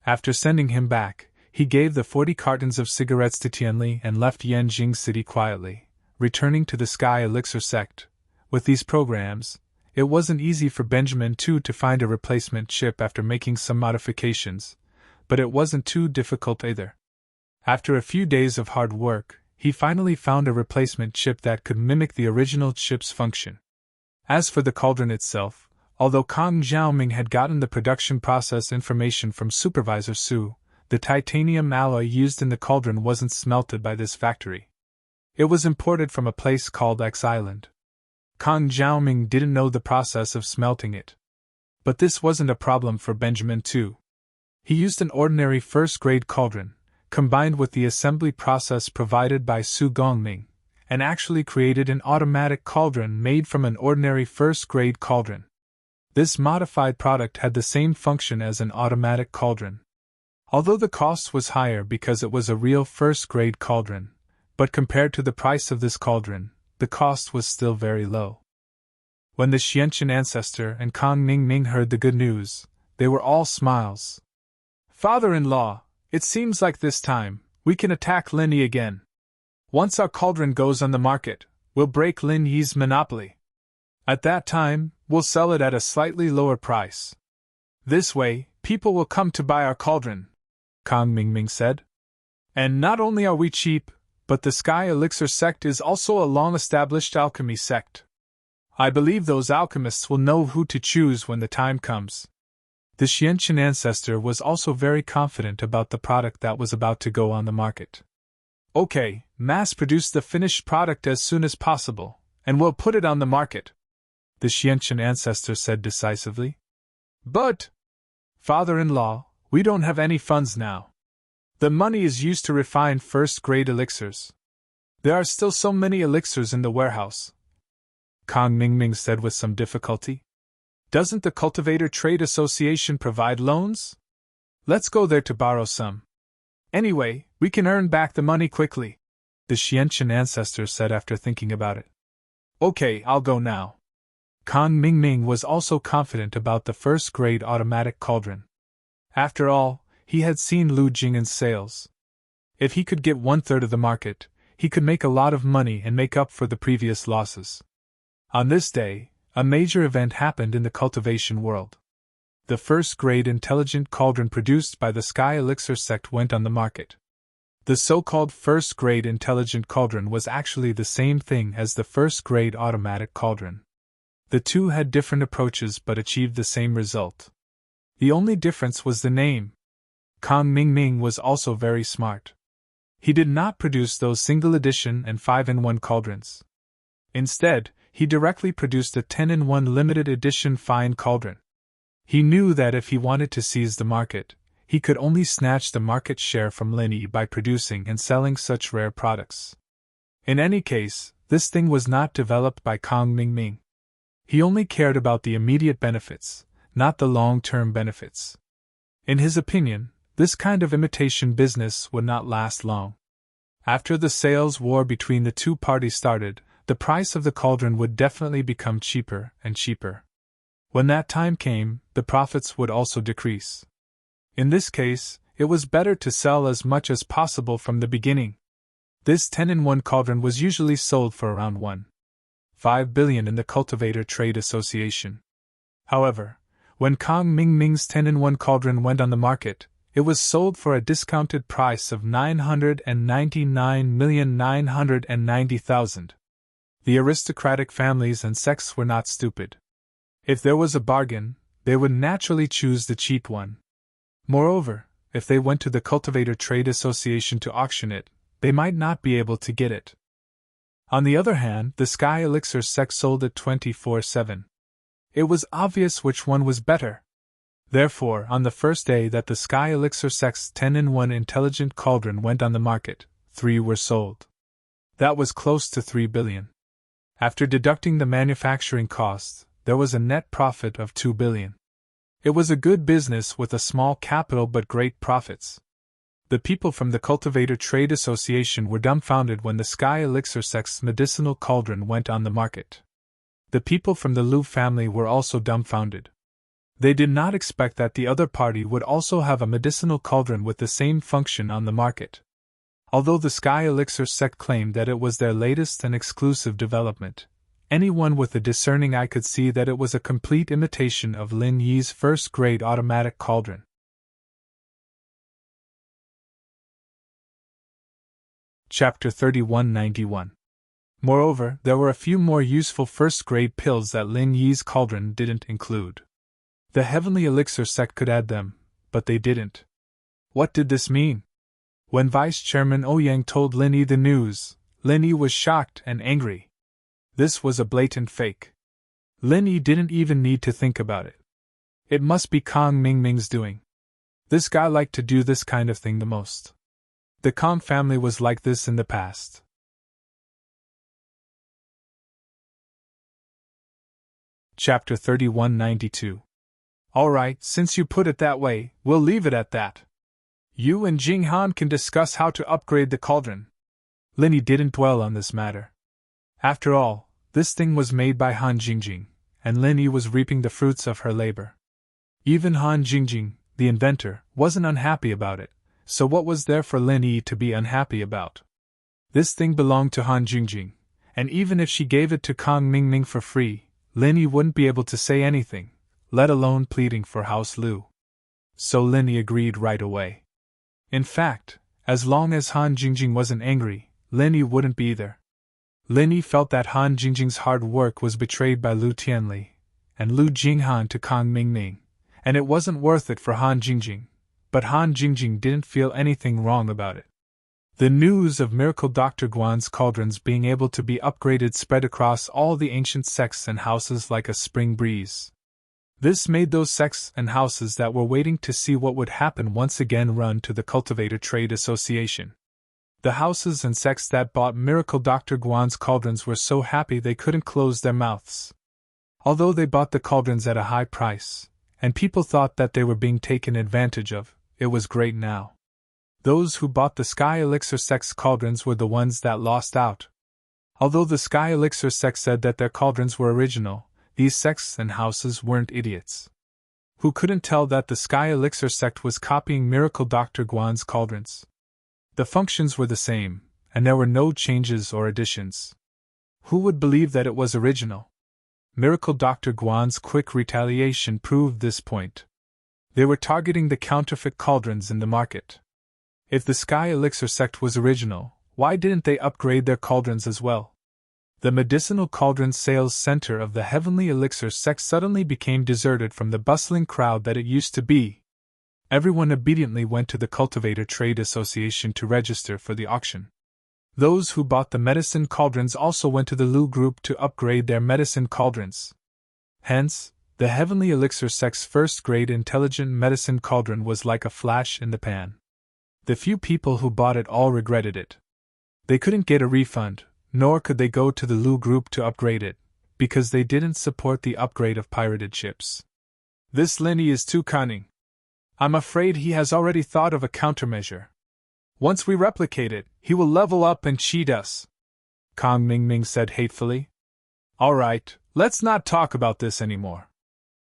After sending him back, he gave the 40 cartons of cigarettes to Tianli and left Yanjing City quietly, returning to the Sky Elixir sect. With these programs, it wasn't easy for Benjamin too to find a replacement chip after making some modifications, but it wasn't too difficult either. After a few days of hard work, he finally found a replacement chip that could mimic the original chip's function. As for the cauldron itself, although Kang Xiaoming had gotten the production process information from Supervisor Su, the titanium alloy used in the cauldron wasn't smelted by this factory. It was imported from a place called X Island. Kang Xiaoming didn't know the process of smelting it. But this wasn't a problem for Benjamin too. He used an ordinary first-grade cauldron, combined with the assembly process provided by Su Gongming, and actually created an automatic cauldron made from an ordinary first-grade cauldron. This modified product had the same function as an automatic cauldron. Although the cost was higher because it was a real first-grade cauldron, but compared to the price of this cauldron, the cost was still very low. When the Xianqian ancestor and Kang Mingming heard the good news, they were all smiles. "Father-in-law, it seems like this time, we can attack Lin Yi again. Once our cauldron goes on the market, we'll break Lin Yi's monopoly. At that time, we'll sell it at a slightly lower price. This way, people will come to buy our cauldron," Kang Mingming said. "And not only are we cheap, but the Sky Elixir sect is also a long-established alchemy sect. I believe those alchemists will know who to choose when the time comes." The Xianqian ancestor was also very confident about the product that was about to go on the market. "Okay, mass-produce the finished product as soon as possible, and we'll put it on the market," the Xianqian ancestor said decisively. "But, father-in-law, we don't have any funds now. The money is used to refine first-grade elixirs. There are still so many elixirs in the warehouse," Kang Mingming said with some difficulty. "Doesn't the Cultivator Trade Association provide loans? Let's go there to borrow some. Anyway, we can earn back the money quickly," the Xianqian ancestor said after thinking about it. "Okay, I'll go now." Kang Mingming was also confident about the first-grade automatic cauldron. After all, he had seen Lu Jinghan's sales. If he could get 1/3 of the market, he could make a lot of money and make up for the previous losses. On this day, a major event happened in the cultivation world. The first-grade intelligent cauldron produced by the Sky Elixir sect went on the market. The so-called first-grade intelligent cauldron was actually the same thing as the first-grade automatic cauldron. The two had different approaches but achieved the same result. The only difference was the name. Kang Mingming was also very smart. He did not produce those single-edition and 5-in-1 cauldrons. Instead, he directly produced a 10-in-1 limited edition fine cauldron. He knew that if he wanted to seize the market, he could only snatch the market share from Lin Yi by producing and selling such rare products. In any case, This thing was not developed by Kong Ming. He only cared about the immediate benefits, not the long-term benefits. In his opinion, this kind of imitation business would not last long. After the sales war between the two parties started, the price of the cauldron would definitely become cheaper and cheaper. When that time came, the profits would also decrease. In this case, it was better to sell as much as possible from the beginning. This 10-in-1 cauldron was usually sold for around 1.5 billion in the Cultivator Trade Association. However, when Kong Ming's 10-in-1 cauldron went on the market, it was sold for a discounted price of 999,990,000. The aristocratic families and sects were not stupid. If there was a bargain, they would naturally choose the cheap one. Moreover, if they went to the Cultivator Trade Association to auction it, they might not be able to get it. On the other hand, the Sky Elixir sect sold it 24/7. It was obvious which one was better. Therefore, on the first day that the Sky Elixir sect's 10-in-1 intelligent cauldron went on the market, 3 were sold. That was close to 3 billion. After deducting the manufacturing costs, there was a net profit of 2 billion. It was a good business with a small capital but great profits. The people from the Cultivator Trade Association were dumbfounded when the Sky Elixir sect's medicinal cauldron went on the market. The people from the Liu family were also dumbfounded. They did not expect that the other party would also have a medicinal cauldron with the same function on the market. Although the Sky Elixir sect claimed that it was their latest and exclusive development, anyone with a discerning eye could see that it was a complete imitation of Lin Yi's first-grade automatic cauldron. Chapter 3191. Moreover, there were a few more useful first-grade pills that Lin Yi's cauldron didn't include. The Heavenly Elixir sect could add them, but they didn't. What did this mean? When Vice Chairman Ouyang told Lin Yi the news, Lin Yi was shocked and angry. This was a blatant fake. Lin Yi didn't even need to think about it. It must be Kong Ming's doing. This guy liked to do this kind of thing the most. The Kong family was like this in the past. Chapter 3192. Alright, since you put it that way, we'll leave it at that. You and Jing Han can discuss how to upgrade the cauldron. Lin Yi didn't dwell on this matter. After all, this thing was made by Han Jingjing, and Lin Yi was reaping the fruits of her labor. Even Han Jingjing, the inventor, wasn't unhappy about it. So what was there for Lin Yi to be unhappy about? This thing belonged to Han Jingjing, and even if she gave it to Kong Ming for free, Lin Yi wouldn't be able to say anything, let alone pleading for House Liu. So Lin Yi agreed right away. In fact, as long as Han Jingjing wasn't angry, Lin Yi wouldn't be either. Lin Yi felt that Han Jingjing's hard work was betrayed by Liu Tianli and Liu Jinghan to Kong Ming, and it wasn't worth it for Han Jingjing. But Han Jingjing didn't feel anything wrong about it. The news of Miracle Dr. Guan's cauldrons being able to be upgraded spread across all the ancient sects and houses like a spring breeze. This made those sects and houses that were waiting to see what would happen once again run to the Cultivator Trade Association. The houses and sects that bought Miracle Dr. Guan's cauldrons were so happy they couldn't close their mouths. Although they bought the cauldrons at a high price, and people thought that they were being taken advantage of, it was great now. Those who bought the Sky Elixir sect's cauldrons were the ones that lost out. Although the Sky Elixir sect said that their cauldrons were original, these sects and houses weren't idiots. Who couldn't tell that the Sky Elixir sect was copying Miracle Dr. Guan's cauldrons? The functions were the same, and there were no changes or additions. Who would believe that it was original? Miracle Dr. Guan's quick retaliation proved this point. They were targeting the counterfeit cauldrons in the market. If the Sky Elixir sect was original, why didn't they upgrade their cauldrons as well? The medicinal cauldron sales center of the Heavenly Elixir sect suddenly became deserted from the bustling crowd that it used to be. Everyone obediently went to the Cultivator Trade Association to register for the auction. Those who bought the medicine cauldrons also went to the Liu group to upgrade their medicine cauldrons. Hence, the Heavenly Elixir sect's first-grade intelligent medicine cauldron was like a flash in the pan. The few people who bought it all regretted it. They couldn't get a refund, nor could they go to the Lu Group to upgrade it, because they didn't support the upgrade of pirated ships. This Lin Yi is too cunning. I'm afraid he has already thought of a countermeasure. Once we replicate it, he will level up and cheat us, Kang Mingming said hatefully. All right, let's not talk about this anymore.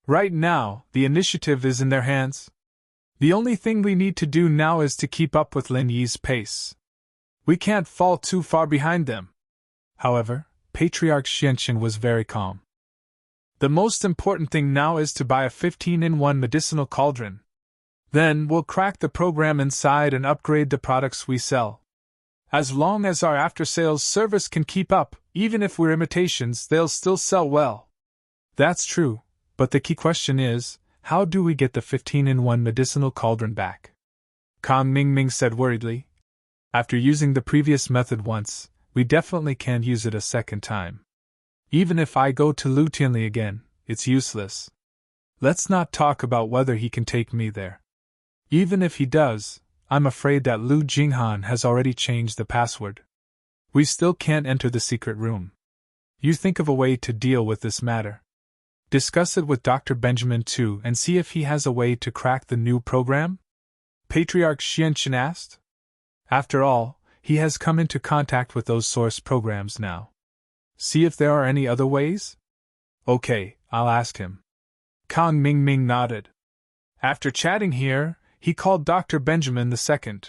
Right now, the initiative is in their hands. The only thing we need to do now is to keep up with Lin Yi's pace. We can't fall too far behind them. However, Patriarch Xianqian was very calm. The most important thing now is to buy a 15-in-1 medicinal cauldron. Then we'll crack the program inside and upgrade the products we sell. As long as our after-sales service can keep up, even if we're imitations, they'll still sell well. That's true, but the key question is, how do we get the 15-in-1 medicinal cauldron back? Kang Mingming said worriedly. After using the previous method once, we definitely can't use it a second time. Even if I go to Lu Tianli again, it's useless. Let's not talk about whether he can take me there. Even if he does, I'm afraid that Lu Jinghan has already changed the password. We still can't enter the secret room. You think of a way to deal with this matter. Discuss it with Dr. Benjamin too and see if he has a way to crack the new program? Patriarch Xianqian asked. After all, he has come into contact with those source programs now. See if there are any other ways? Okay, I'll ask him. Kang Mingming nodded. After chatting here, he called Dr. Benjamin II.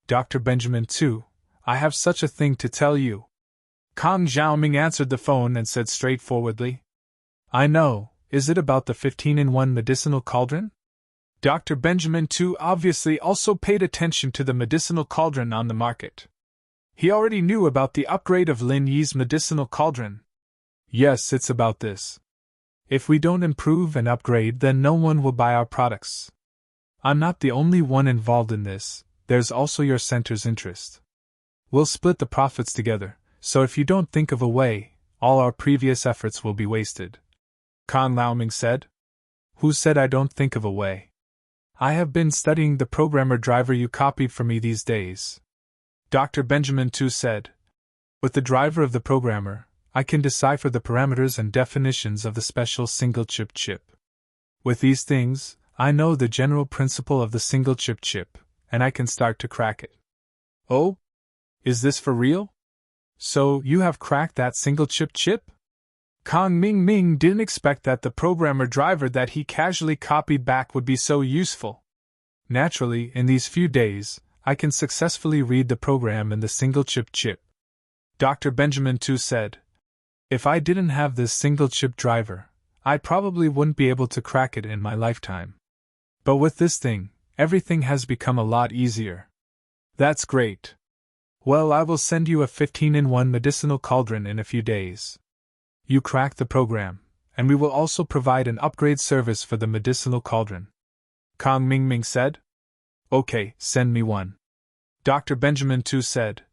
Dr. Benjamin II, I have such a thing to tell you. Kang Xiaoming answered the phone and said straightforwardly. I know, is it about the 15-in-1 medicinal cauldron? Dr. Benjamin II obviously also paid attention to the medicinal cauldron on the market. He already knew about the upgrade of Lin Yi's medicinal cauldron. Yes, it's about this. If we don't improve and upgrade, then no one will buy our products. I'm not the only one involved in this, there's also your center's interest. We'll split the profits together, so if you don't think of a way, all our previous efforts will be wasted. Kang Laoming said. Who said I don't think of a way? I have been studying the programmer driver you copied for me these days. Dr. Benjamin II said. With the driver of the programmer, I can decipher the parameters and definitions of the special single-chip chip. With these things, I know the general principle of the single-chip chip, and I can start to crack it. Oh? Is this for real? So, you have cracked that single-chip chip? Kang Mingming didn't expect that the programmer driver that he casually copied back would be so useful. Naturally, in these few days, I can successfully read the program in the single-chip chip. Dr. Benjamin II said. If I didn't have this single-chip driver, I probably wouldn't be able to crack it in my lifetime. But with this thing, everything has become a lot easier. That's great. Well, I will send you a 15-in-1 medicinal cauldron in a few days. You crack the program, and we will also provide an upgrade service for the medicinal cauldron. Kang Mingming said. Okay, send me one. Dr. Benjamin II said.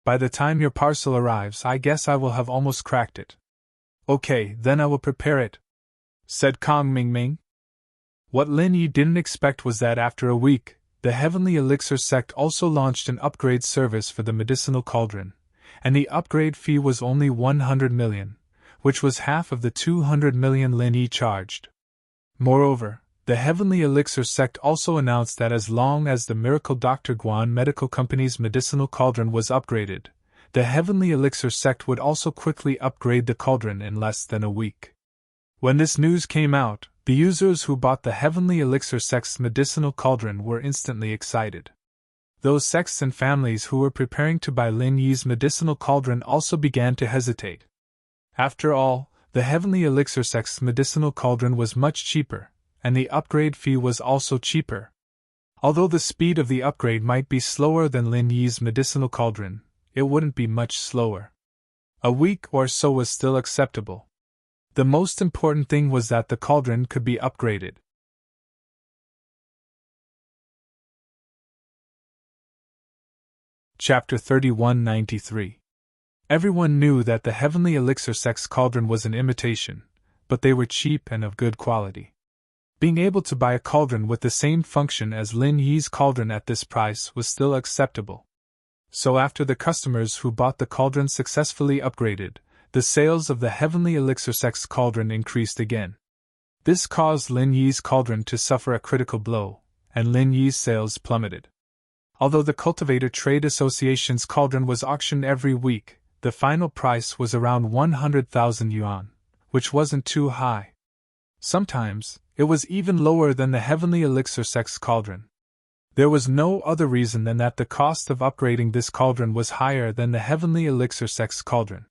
By the time your parcel arrives, I guess I will have almost cracked it. Okay, then I will prepare it, said Kang Mingming. What Lin Yi didn't expect was that after a week, the Heavenly Elixir sect also launched an upgrade service for the medicinal cauldron, and the upgrade fee was only 100 million, which was half of the 200 million Lin Yi charged. Moreover, the Heavenly Elixir sect also announced that as long as the Miracle Dr. Guan Medical Company's medicinal cauldron was upgraded, the Heavenly Elixir sect would also quickly upgrade the cauldron in less than a week. When this news came out, the users who bought the Heavenly Elixir sect's medicinal cauldron were instantly excited. Those sects and families who were preparing to buy Lin Yi's medicinal cauldron also began to hesitate. After all, the Heavenly Elixir sect's medicinal cauldron was much cheaper, and the upgrade fee was also cheaper. Although the speed of the upgrade might be slower than Lin Yi's medicinal cauldron, it wouldn't be much slower. A week or so was still acceptable. The most important thing was that the cauldron could be upgraded. Chapter 3193. Everyone knew that the Heavenly Elixir sect's cauldron was an imitation, but they were cheap and of good quality. Being able to buy a cauldron with the same function as Lin Yi's cauldron at this price was still acceptable. So after the customers who bought the cauldron successfully upgraded, the sales of the heavenly elixir sex cauldron increased again. This caused Lin Yi's cauldron to suffer a critical blow, and Lin Yi's sales plummeted. Although the Cultivator Trade Association's cauldron was auctioned every week, the final price was around 100,000 yuan, which wasn't too high. Sometimes, it was even lower than the heavenly elixir sex cauldron. There was no other reason than that the cost of upgrading this cauldron was higher than the heavenly elixir sex cauldron.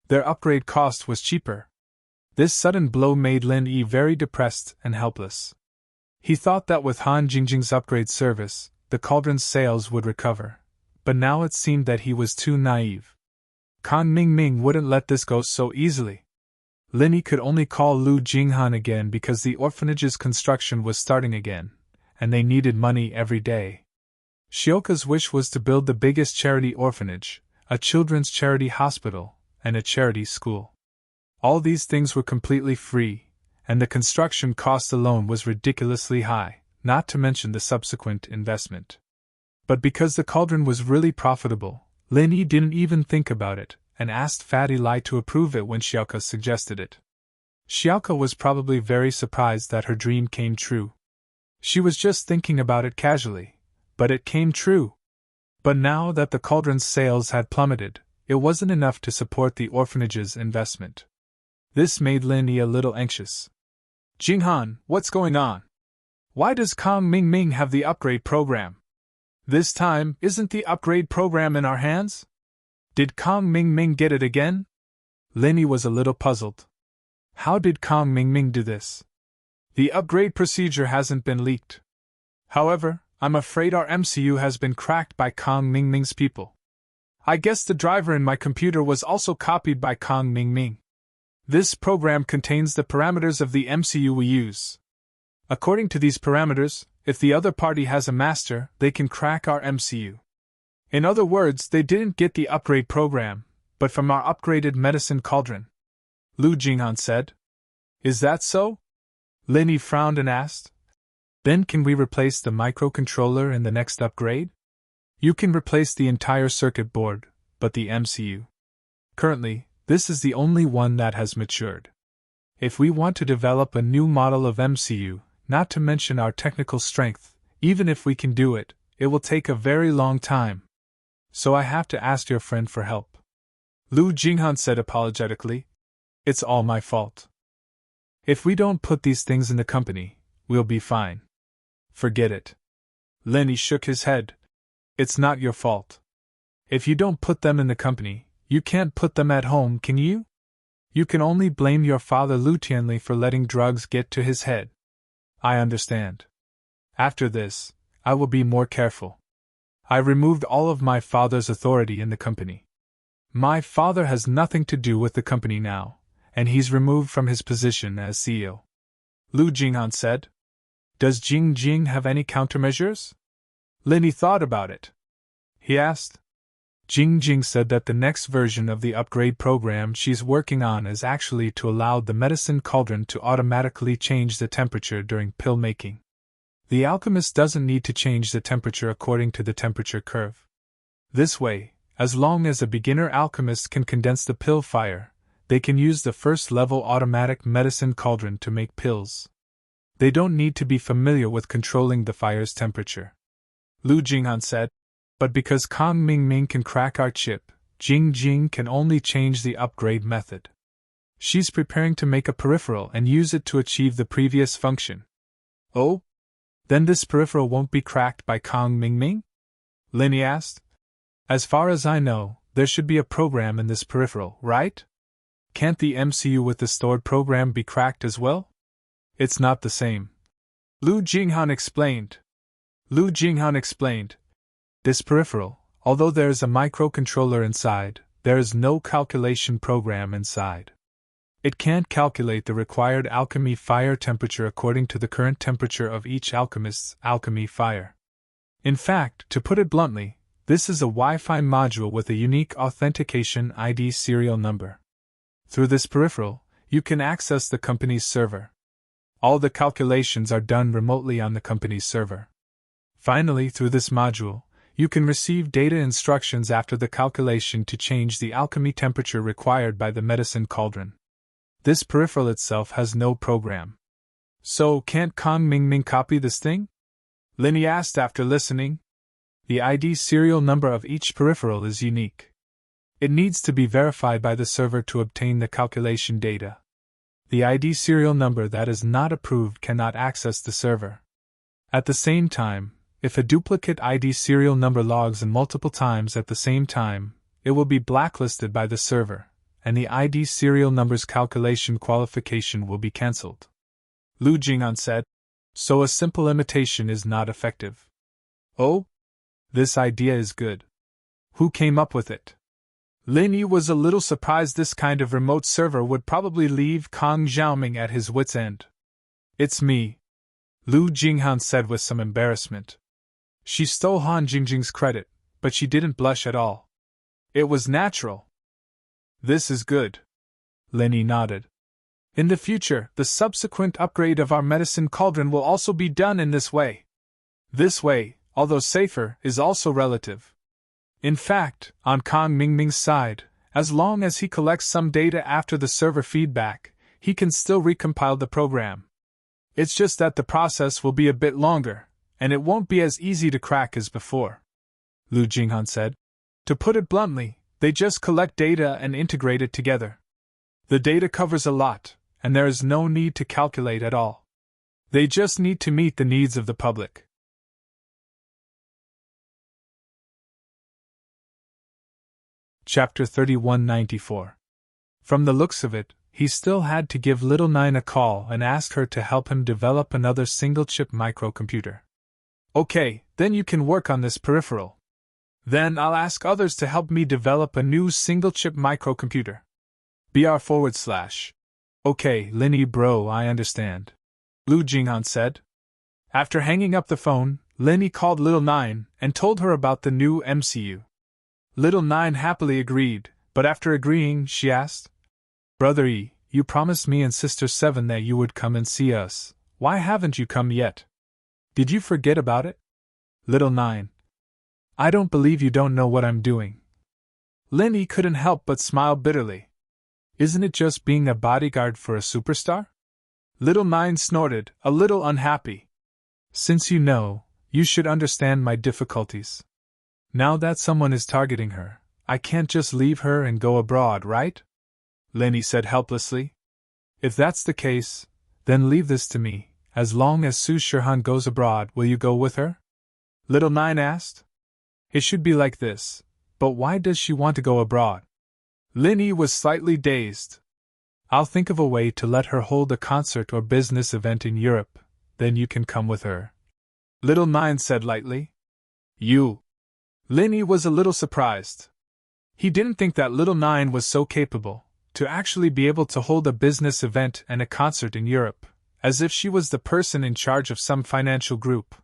Their upgrade cost was cheaper. This sudden blow made Lin Yi very depressed and helpless. He thought that with Han Jingjing's upgrade service, the cauldron's sales would recover, but now it seemed that he was too naive. Kang Mingming wouldn't let this go so easily. Lin Yi could only call Lu Jinghan again because the orphanage's construction was starting again, and they needed money every day. Shioka's wish was to build the biggest charity orphanage, a children's charity hospital, and a charity school. All these things were completely free, and the construction cost alone was ridiculously high, not to mention the subsequent investment. But because the cauldron was really profitable, Lin Yi didn't even think about it, and asked Fatty Lai to approve it when Xiaoka suggested it. Xiaoka was probably very surprised that her dream came true. She was just thinking about it casually, but it came true. But now that the cauldron's sales had plummeted, it wasn't enough to support the orphanage's investment. This made Lin Yi a little anxious. Jinghan, what's going on? Why does Kang Mingming have the upgrade program? This time, isn't the upgrade program in our hands? Did Kang Mingming get it again? Lin Yi was a little puzzled. How did Kang Mingming do this? The upgrade procedure hasn't been leaked. However, I'm afraid our MCU has been cracked by Kang Mingming's people. I guess the driver in my computer was also copied by Kang Mingming. This program contains the parameters of the MCU we use. According to these parameters, if the other party has a master, they can crack our MCU. In other words, they didn't get the upgrade program, but from our upgraded medicine cauldron. Lu Jinghan said. Is that so? Lin Yi frowned and asked. Then can we replace the microcontroller in the next upgrade? You can replace the entire circuit board, but the MCU. Currently, this is the only one that has matured. If we want to develop a new model of MCU, not to mention our technical strength, even if we can do it, it will take a very long time. So I have to ask your friend for help. Lu Jinghan said apologetically. It's all my fault. If we don't put these things in the company, we'll be fine. Forget it. Lin Yi shook his head. It's not your fault. If you don't put them in the company, you can't put them at home, can you? You can only blame your father Lu Tianli for letting drugs get to his head. I understand. After this, I will be more careful. I removed all of my father's authority in the company. My father has nothing to do with the company now, and he's removed from his position as CEO. Lu Jinghan said. Does Jing Jing have any countermeasures? Lin Yi thought about it. He asked. Jing Jing said that the next version of the upgrade program she's working on is actually to allow the medicine cauldron to automatically change the temperature during pill making. The alchemist doesn't need to change the temperature according to the temperature curve. This way, as long as a beginner alchemist can condense the pill fire, they can use the first-level automatic medicine cauldron to make pills. They don't need to be familiar with controlling the fire's temperature. Lu Jinghan said. But because Kang Mingming can crack our chip, Jing Jing can only change the upgrade method. She's preparing to make a peripheral and use it to achieve the previous function. Oh? Then this peripheral won't be cracked by Kang Mingming? Lin Yi asked. As far as I know, there should be a program in this peripheral, right? Can't the MCU with the stored program be cracked as well? It's not the same. Lu Jinghan explained. This peripheral, although there is a microcontroller inside, there is no calculation program inside. It can't calculate the required alchemy fire temperature according to the current temperature of each alchemist's alchemy fire. In fact, to put it bluntly, this is a Wi-Fi module with a unique authentication ID serial number. Through this peripheral, you can access the company's server. All the calculations are done remotely on the company's server. Finally, through this module, You can receive data instructions after the calculation to change the alchemy temperature required by the medicine cauldron. This peripheral itself has no program. So, can't Kong Mingming copy this thing? Linny asked after listening. The ID serial number of each peripheral is unique. It needs to be verified by the server to obtain the calculation data. The ID serial number that is not approved cannot access the server. At the same time, if a duplicate ID serial number logs in multiple times at the same time, it will be blacklisted by the server, and the ID serial number's calculation qualification will be cancelled. Lu Jinghan said, so a simple imitation is not effective. Oh? This idea is good. Who came up with it? Lin Yi was a little surprised this kind of remote server would probably leave Kong Xiaoming at his wit's end. It's me, Lu Jinghan said with some embarrassment. She stole Han Jingjing's credit, but she didn't blush at all. It was natural. This is good. Lin Yi nodded. In the future, the subsequent upgrade of our medicine cauldron will also be done in this way. This way, although safer, is also relative. In fact, on Kong Mingming's side, as long as he collects some data after the server feedback, he can still recompile the program. It's just that the process will be a bit longer, and it won't be as easy to crack as before. Lu Jinghan said. To put it bluntly, they just collect data and integrate it together. The data covers a lot, and there is no need to calculate at all. They just need to meet the needs of the public. Chapter 3194. From the looks of it, he still had to give Little Nine a call and ask her to help him develop another single-chip microcomputer. Okay, then you can work on this peripheral. Then I'll ask others to help me develop a new single-chip microcomputer. BR/. Okay, Linny bro, I understand. Lu Jinghan said. After hanging up the phone, Linny called Little Nine and told her about the new MCU. Little Nine happily agreed, but after agreeing, she asked, Brother E, you promised me and Sister Seven that you would come and see us. Why haven't you come yet? Did you forget about it? Little Nine. I don't believe you don't know what I'm doing. Linny couldn't help but smile bitterly. Isn't it just being a bodyguard for a superstar? Little Nine snorted, a little unhappy. Since you know, you should understand my difficulties. Now that someone is targeting her, I can't just leave her and go abroad, right? Linny said helplessly. If that's the case, then leave this to me. As long as Su Shihan goes abroad, will you go with her? Little Nine asked. It should be like this, but why does she want to go abroad? Linny was slightly dazed. I'll think of a way to let her hold a concert or business event in Europe, then you can come with her. Little Nine said lightly. You. Linny was a little surprised. He didn't think that Little Nine was so capable, to actually be able to hold a business event and a concert in Europe, as if she was the person in charge of some financial group.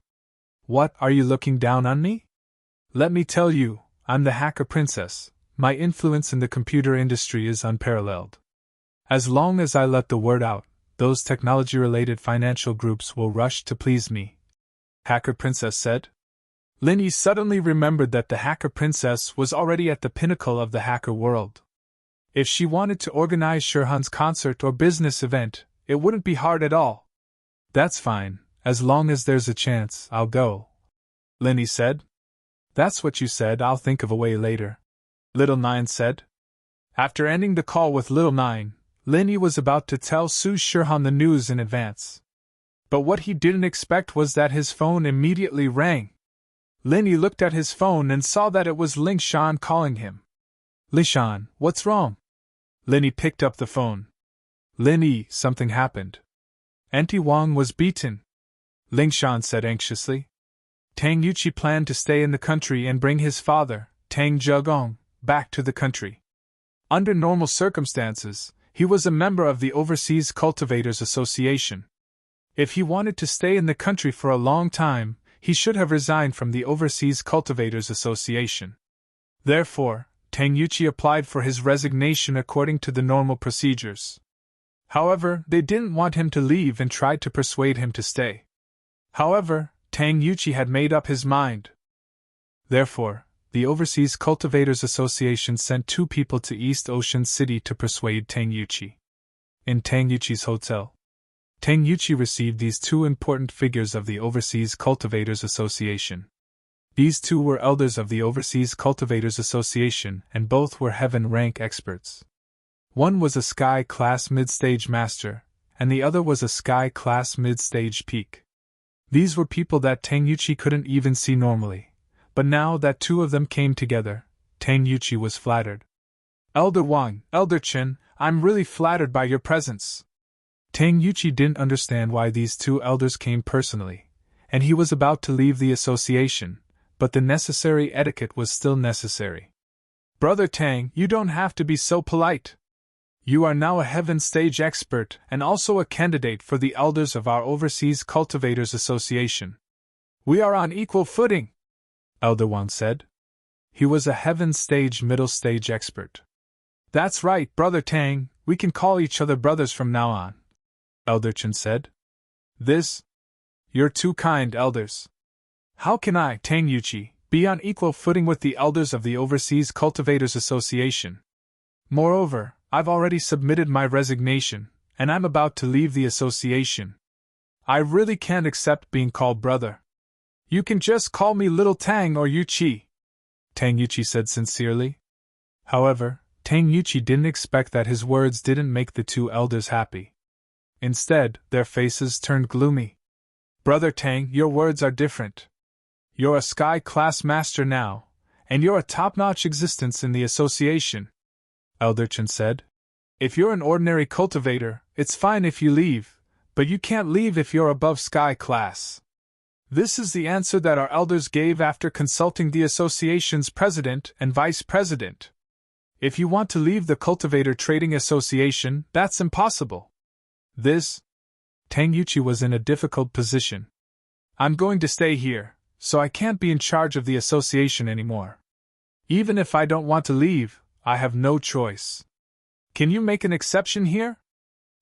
What, are you looking down on me? Let me tell you, I'm the hacker princess. My influence in the computer industry is unparalleled. As long as I let the word out, those technology-related financial groups will rush to please me. Hacker princess said. Linny suddenly remembered that the hacker princess was already at the pinnacle of the hacker world. If she wanted to organize Shirhan's concert or business event, it wouldn't be hard at all. That's fine, as long as there's a chance, I'll go. Linny said. That's what you said, I'll think of a way later. Little Nine said. After ending the call with Little Nine, Linny was about to tell Su Shirhan the news in advance. But what he didn't expect was that his phone immediately rang. Linny looked at his phone and saw that it was Ling Shan calling him. Lishan, what's wrong? Linny picked up the phone. Linny, something happened. Auntie Wang was beaten. Ling Shan said anxiously. Tang Yuqi planned to stay in the country and bring his father, Tang Zhegong, back to the country. Under normal circumstances, he was a member of the Overseas Cultivators Association. If he wanted to stay in the country for a long time, he should have resigned from the Overseas Cultivators Association. Therefore, Tang Yuqi applied for his resignation according to the normal procedures. However, they didn't want him to leave and tried to persuade him to stay. However, Tang Yuqi had made up his mind. Therefore, the Overseas Cultivators Association sent 2 people to East Ocean City to persuade Tangyuchi. In Tangyuchi's hotel, Tangyuchi received these 2 important figures of the Overseas Cultivators Association. These 2 were elders of the Overseas Cultivators Association, and both were heaven rank experts. One was a Sky Class Mid-Stage Master, and the other was a Sky Class Mid-Stage Peak. These were people that Tangyuchi couldn't even see normally, but now that 2 of them came together, Tangyuchi was flattered. Elder Wang, Elder Chin, I'm really flattered by your presence. Tangyuchi didn't understand why these 2 elders came personally, and he was about to leave the association, but the necessary etiquette was still necessary. Brother Tang, you don't have to be so polite. You are now a heaven stage expert and also a candidate for the elders of our Overseas Cultivators Association. We are on equal footing, Elder Wang said. He was a heaven stage middle stage expert. That's right, Brother Tang, we can call each other brothers from now on, Elder Chen said. You're too kind, elders. How can I, Tangyuchi, be on equal footing with the elders of the Overseas Cultivators Association? Moreover, I've already submitted my resignation, and I'm about to leave the association. I really can't accept being called brother. You can just call me Little Tang or Yuchi, Tangyuchi said sincerely. However, Tangyuchi didn't expect that his words didn't make the 2 elders happy. Instead, their faces turned gloomy. Brother Tang, your words are different. You're a Sky Class Master now, and you're a top-notch existence in the association, Elder Chen said. If you're an ordinary cultivator, it's fine if you leave, but you can't leave if you're above Sky Class. This is the answer that our elders gave after consulting the association's president and vice president. If you want to leave the Cultivator Trading Association, that's impossible. Tangyuchi was in a difficult position. I'm going to stay here, so I can't be in charge of the association anymore. Even if I don't want to leave, I have no choice. Can you make an exception here?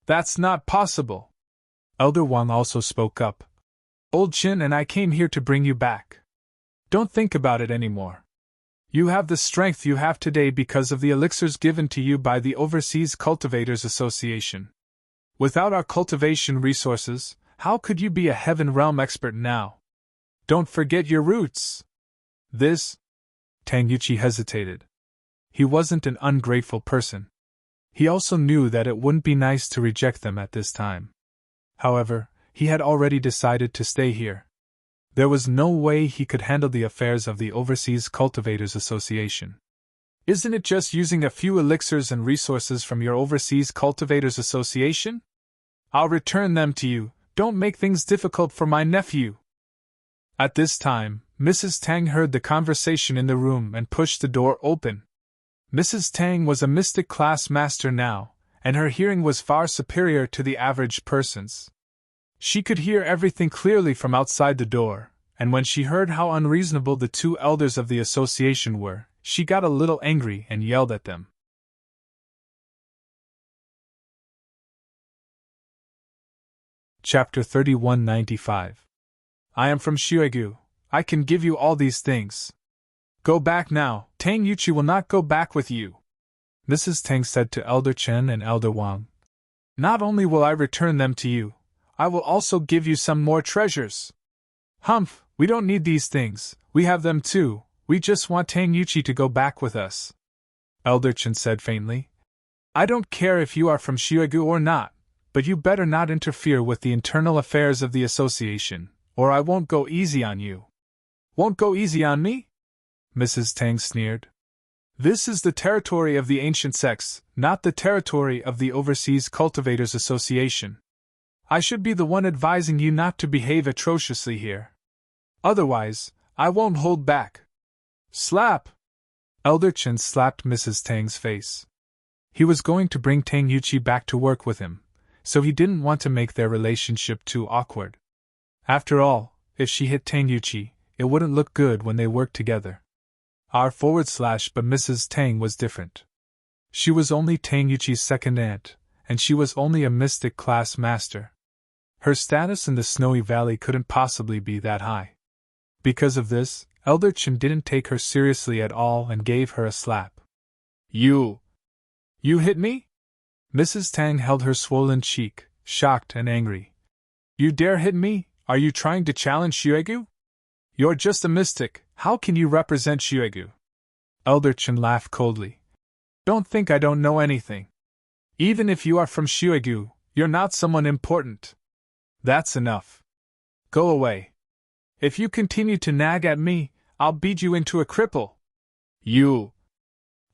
That's not possible. Elder Wang also spoke up. Old Chin and I came here to bring you back. Don't think about it anymore. You have the strength you have today because of the elixirs given to you by the Overseas Cultivators Association. Without our cultivation resources, how could you be a Heaven Realm expert now? Don't forget your roots. Tangyuchi hesitated. He wasn't an ungrateful person. He also knew that it wouldn't be nice to reject them at this time. However, he had already decided to stay here. There was no way he could handle the affairs of the Overseas Cultivators Association. Isn't it just using a few elixirs and resources from your Overseas Cultivators Association? I'll return them to you, don't make things difficult for my nephew. At this time, Mrs. Tang heard the conversation in the room and pushed the door open. Mrs. Tang was a mystic class master now, and her hearing was far superior to the average person's. She could hear everything clearly from outside the door, and when she heard how unreasonable the 2 elders of the association were, she got a little angry and yelled at them. Chapter 3195. I am from Shuegu. I can give you all these things. Go back now, Tangyuchi will not go back with you, Mrs. Tang said to Elder Chen and Elder Wang. Not only will I return them to you, I will also give you some more treasures. Humph, we don't need these things, we have them too, we just want Tangyuchi to go back with us, Elder Chen said faintly. I don't care if you are from Shuegu or not, but you better not interfere with the internal affairs of the association, or I won't go easy on you. Won't go easy on me? Mrs. Tang sneered. This is the territory of the ancient sects, not the territory of the Overseas Cultivators Association. I should be the one advising you not to behave atrociously here. Otherwise, I won't hold back. Slap! Elder Chen slapped Mrs. Tang's face. He was going to bring Tangyuchi back to work with him, so he didn't want to make their relationship too awkward. After all, if she hit Tangyuchi, it wouldn't look good when they worked together. But Mrs. Tang was different. She was only Tangyuchi's second aunt, and she was only a mystic class master. Her status in the Snowy Valley couldn't possibly be that high. Because of this, Elder Chen didn't take her seriously at all and gave her a slap. You hit me? Mrs. Tang held her swollen cheek, shocked and angry. You dare hit me? Are you trying to challenge Xuegu? You're just a mystic, how can you represent Xuegu? Elder Chen laughed coldly. Don't think I don't know anything. Even if you are from Xuegu, you're not someone important. That's enough. Go away. If you continue to nag at me, I'll beat you into a cripple.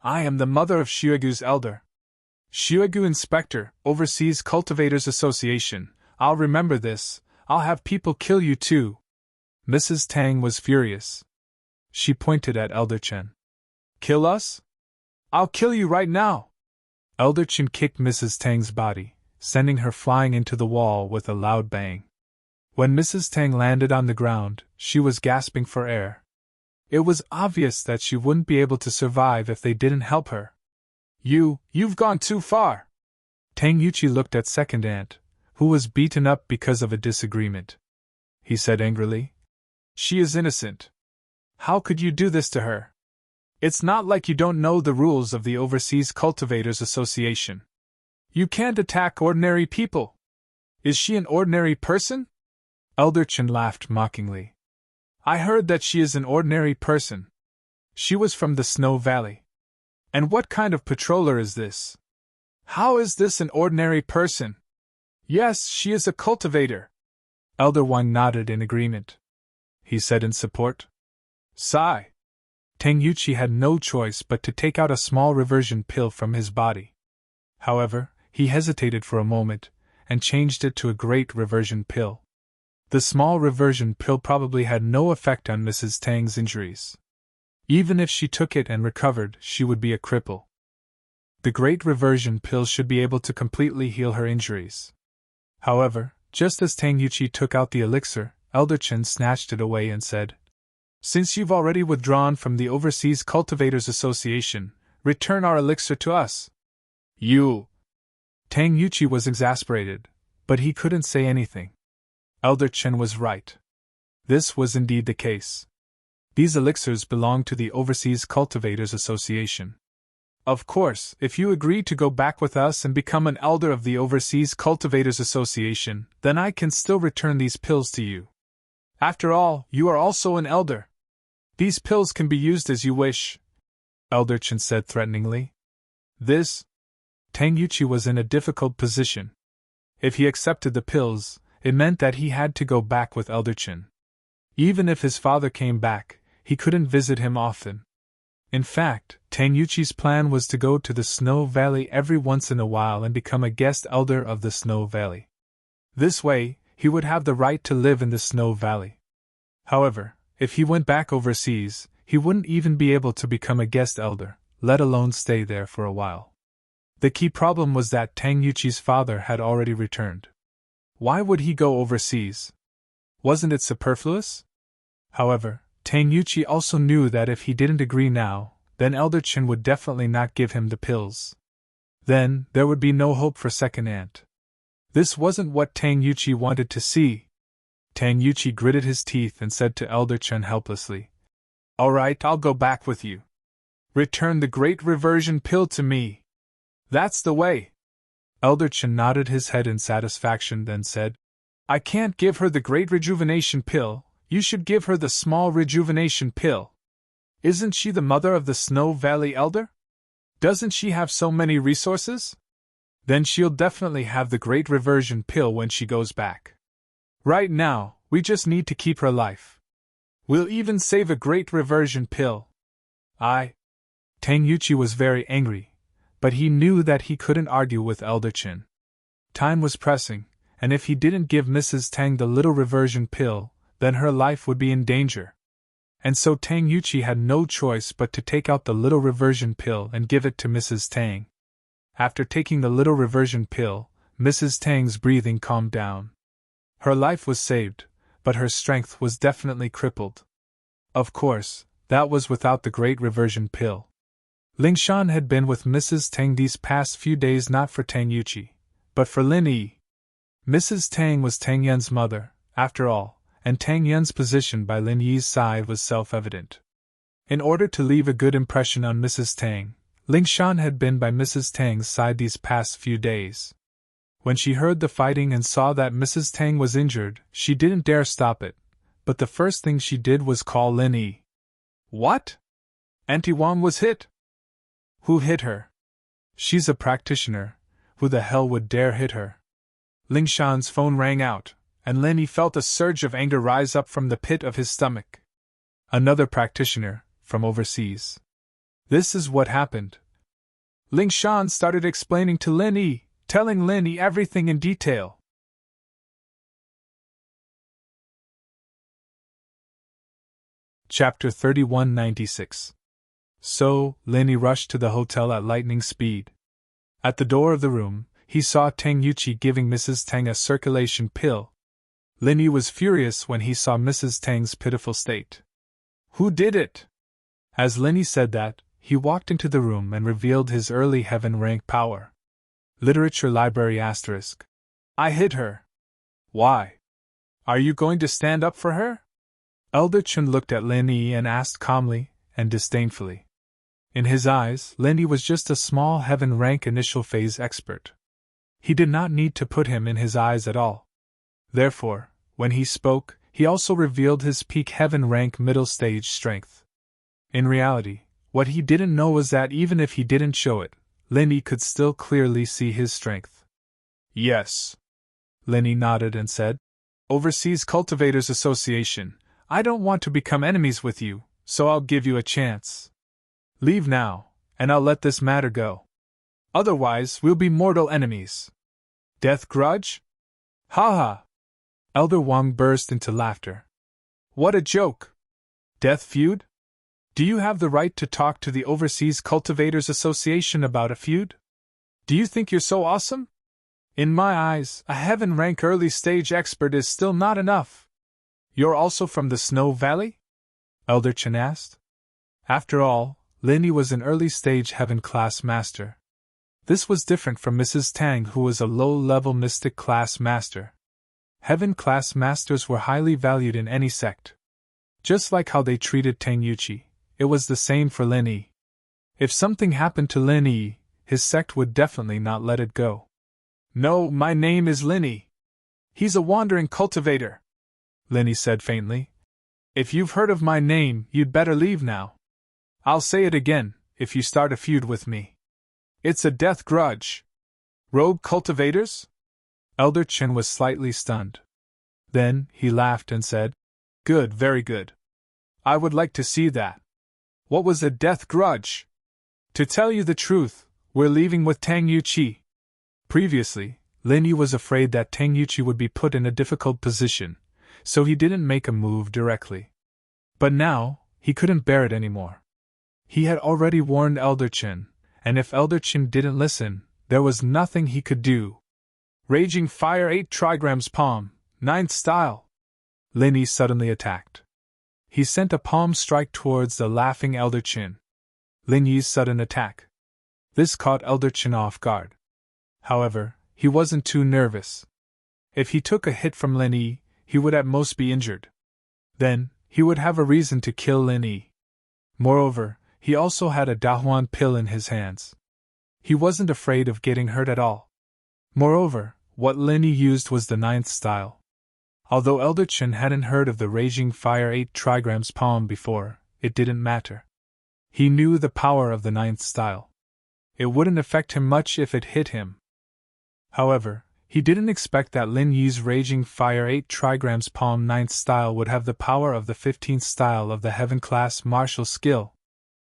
I am the mother of Xuegu's elder. Xuegu Inspector, Overseas Cultivators Association. I'll remember this. I'll have people kill you too. Mrs. Tang was furious. She pointed at Elder Chen. Kill us? I'll kill you right now. Elder Chen kicked Mrs. Tang's body, sending her flying into the wall with a loud bang. When Mrs. Tang landed on the ground, she was gasping for air. It was obvious that she wouldn't be able to survive if they didn't help her. You've gone too far. Tang Yuqi looked at Second Aunt, who was beaten up because of a disagreement. He said angrily, She is innocent. How could you do this to her? It's not like you don't know the rules of the Overseas Cultivators Association. You can't attack ordinary people. Is she an ordinary person? Elder Chen laughed mockingly. I heard that she is an ordinary person. She was from the Snow Valley. And what kind of patroller is this? How is this an ordinary person? Yes, she is a cultivator. Elder Wang nodded in agreement. He said in support. Sigh. Tang Yuqi had no choice but to take out a small reversion pill from his body. However, he hesitated for a moment, and changed it to a great reversion pill. The small reversion pill probably had no effect on Mrs. Tang's injuries. Even if she took it and recovered, she would be a cripple. The great reversion pill should be able to completely heal her injuries. However, just as Tang Yuqi took out the elixir, Elder Chen snatched it away and said, Since you've already withdrawn from the Overseas Cultivators Association, return our elixir to us. Tang Yuqi was exasperated, but he couldn't say anything. Elder Chen was right. This was indeed the case. These elixirs belonged to the Overseas Cultivators Association. Of course, if you agree to go back with us and become an elder of the Overseas Cultivators Association, then I can still return these pills to you. After all, you are also an elder. These pills can be used as you wish, Elder Chen said threateningly. Tang Yuqi was in a difficult position. If he accepted the pills, it meant that he had to go back with Elder Chen. Even if his father came back, he couldn't visit him often. In fact, Tang Yuqi's plan was to go to the Snow Valley every once in a while and become a guest elder of the Snow Valley. This way, he would have the right to live in the Snow Valley. However, if he went back overseas, he wouldn't even be able to become a guest elder, let alone stay there for a while. The key problem was that Tang Yuqi's father had already returned. Why would he go overseas? Wasn't it superfluous? However, Tang Yuqi also knew that if he didn't agree now, then Elder Chen would definitely not give him the pills. Then, there would be no hope for Second Aunt. This wasn't what Tang Yuqi wanted to see. Tang Yuqi gritted his teeth and said to Elder Chen helplessly, All right, I'll go back with you. Return the great reversion pill to me. That's the way. Elder Chen nodded his head in satisfaction, then said, I can't give her the great rejuvenation pill, you should give her the small rejuvenation pill. Isn't she the mother of the Snow Valley elder? Doesn't she have so many resources? Then she'll definitely have the great reversion pill when she goes back. Right now, we just need to keep her life. We'll even save a great reversion pill. Tang Yuqi was very angry, but he knew that he couldn't argue with Elder Chen. Time was pressing, and if he didn't give Mrs. Tang the little reversion pill, then her life would be in danger. And so Tang Yuqi had no choice but to take out the little reversion pill and give it to Mrs. Tang. After taking the little reversion pill, Mrs. Tang's breathing calmed down. Her life was saved, but her strength was definitely crippled. Of course, that was without the great reversion pill. Lingshan had been with Mrs. Tang these past few days not for Tang Yuqi, but for Lin Yi. Mrs. Tang was Tang Yan's mother, after all, and Tang Yun's position by Lin Yi's side was self-evident. In order to leave a good impression on Mrs. Tang, Ling Shan had been by Mrs. Tang's side these past few days. When she heard the fighting and saw that Mrs. Tang was injured, she didn't dare stop it, but the first thing she did was call Lin Yi. What? Auntie Wang was hit? Who hit her? She's a practitioner. Who the hell would dare hit her? Ling Shan's phone rang out, and Lin Yi felt a surge of anger rise up from the pit of his stomach. Another practitioner, from overseas. This is what happened. Ling Shan started explaining to Lin Yi, telling Lin Yi everything in detail. Chapter 3196. So, Lin Yi rushed to the hotel at lightning speed. At the door of the room, he saw Tang Yuqi giving Mrs. Tang a circulation pill. Lin Yi was furious when he saw Mrs. Tang's pitiful state. Who did it? As Lin Yi said that, he walked into the room and revealed his early heaven rank power. Literature Library *. I hit her. Why? Are you going to stand up for her? Elder Chun looked at Lin Yi and asked calmly and disdainfully. In his eyes, Lin Yi was just a small heaven rank initial phase expert. He did not need to put him in his eyes at all. Therefore, when he spoke, he also revealed his peak heaven rank middle stage strength. In reality, what he didn't know was that even if he didn't show it, Lin Yi could still clearly see his strength. Yes. Lin Yi nodded and said, Overseas Cultivators Association, I don't want to become enemies with you, so I'll give you a chance. Leave now, and I'll let this matter go. Otherwise, we'll be mortal enemies. Death grudge? Ha ha! Elder Wang burst into laughter. What a joke! Death feud? Do you have the right to talk to the Overseas Cultivators Association about a feud? Do you think you're so awesome? In my eyes, a heaven rank early stage expert is still not enough. You're also from the Snow Valley? Elder Chen asked. After all, Lin Yi was an early stage heaven class master. This was different from Mrs. Tang, who was a low-level mystic class master. Heaven class masters were highly valued in any sect. Just like how they treated Tang Yuqi, it was the same for Lin Yi. If something happened to Lin Yi, his sect would definitely not let it go. No, my name is Lin Yi. He's a wandering cultivator, Lin Yi said faintly. If you've heard of my name, you'd better leave now. I'll say it again, if you start a feud with me. It's a death grudge. Rogue cultivators? Elder Chen was slightly stunned. Then, he laughed and said, Good, very good. I would like to see that. What was a death grudge? To tell you the truth, we're leaving with Tang Yuqi. Previously, Lin Yi was afraid that Tang Yuqi would be put in a difficult position, so he didn't make a move directly. But now, he couldn't bear it anymore. He had already warned Elder Chen, and if Elder Chen didn't listen, there was nothing he could do. Raging Fire 8 trigrams palm, 9th style. Lin Yi suddenly attacked. He sent a palm strike towards the laughing Elder Chen. Lin Yi's sudden attack. This caught Elder Chen off guard. However, he wasn't too nervous. If he took a hit from Lin Yi, he would at most be injured. Then, he would have a reason to kill Lin Yi. Moreover, he also had a Dahuan pill in his hands. He wasn't afraid of getting hurt at all. Moreover, what Lin Yi used was the 9th style. Although Elder Chen hadn't heard of the Raging Fire 8 trigrams palm before, it didn't matter. He knew the power of the 9th style. It wouldn't affect him much if it hit him. However, he didn't expect that Lin Yi's Raging Fire 8 trigrams palm 9th style would have the power of the 15th style of the Heaven class martial skill.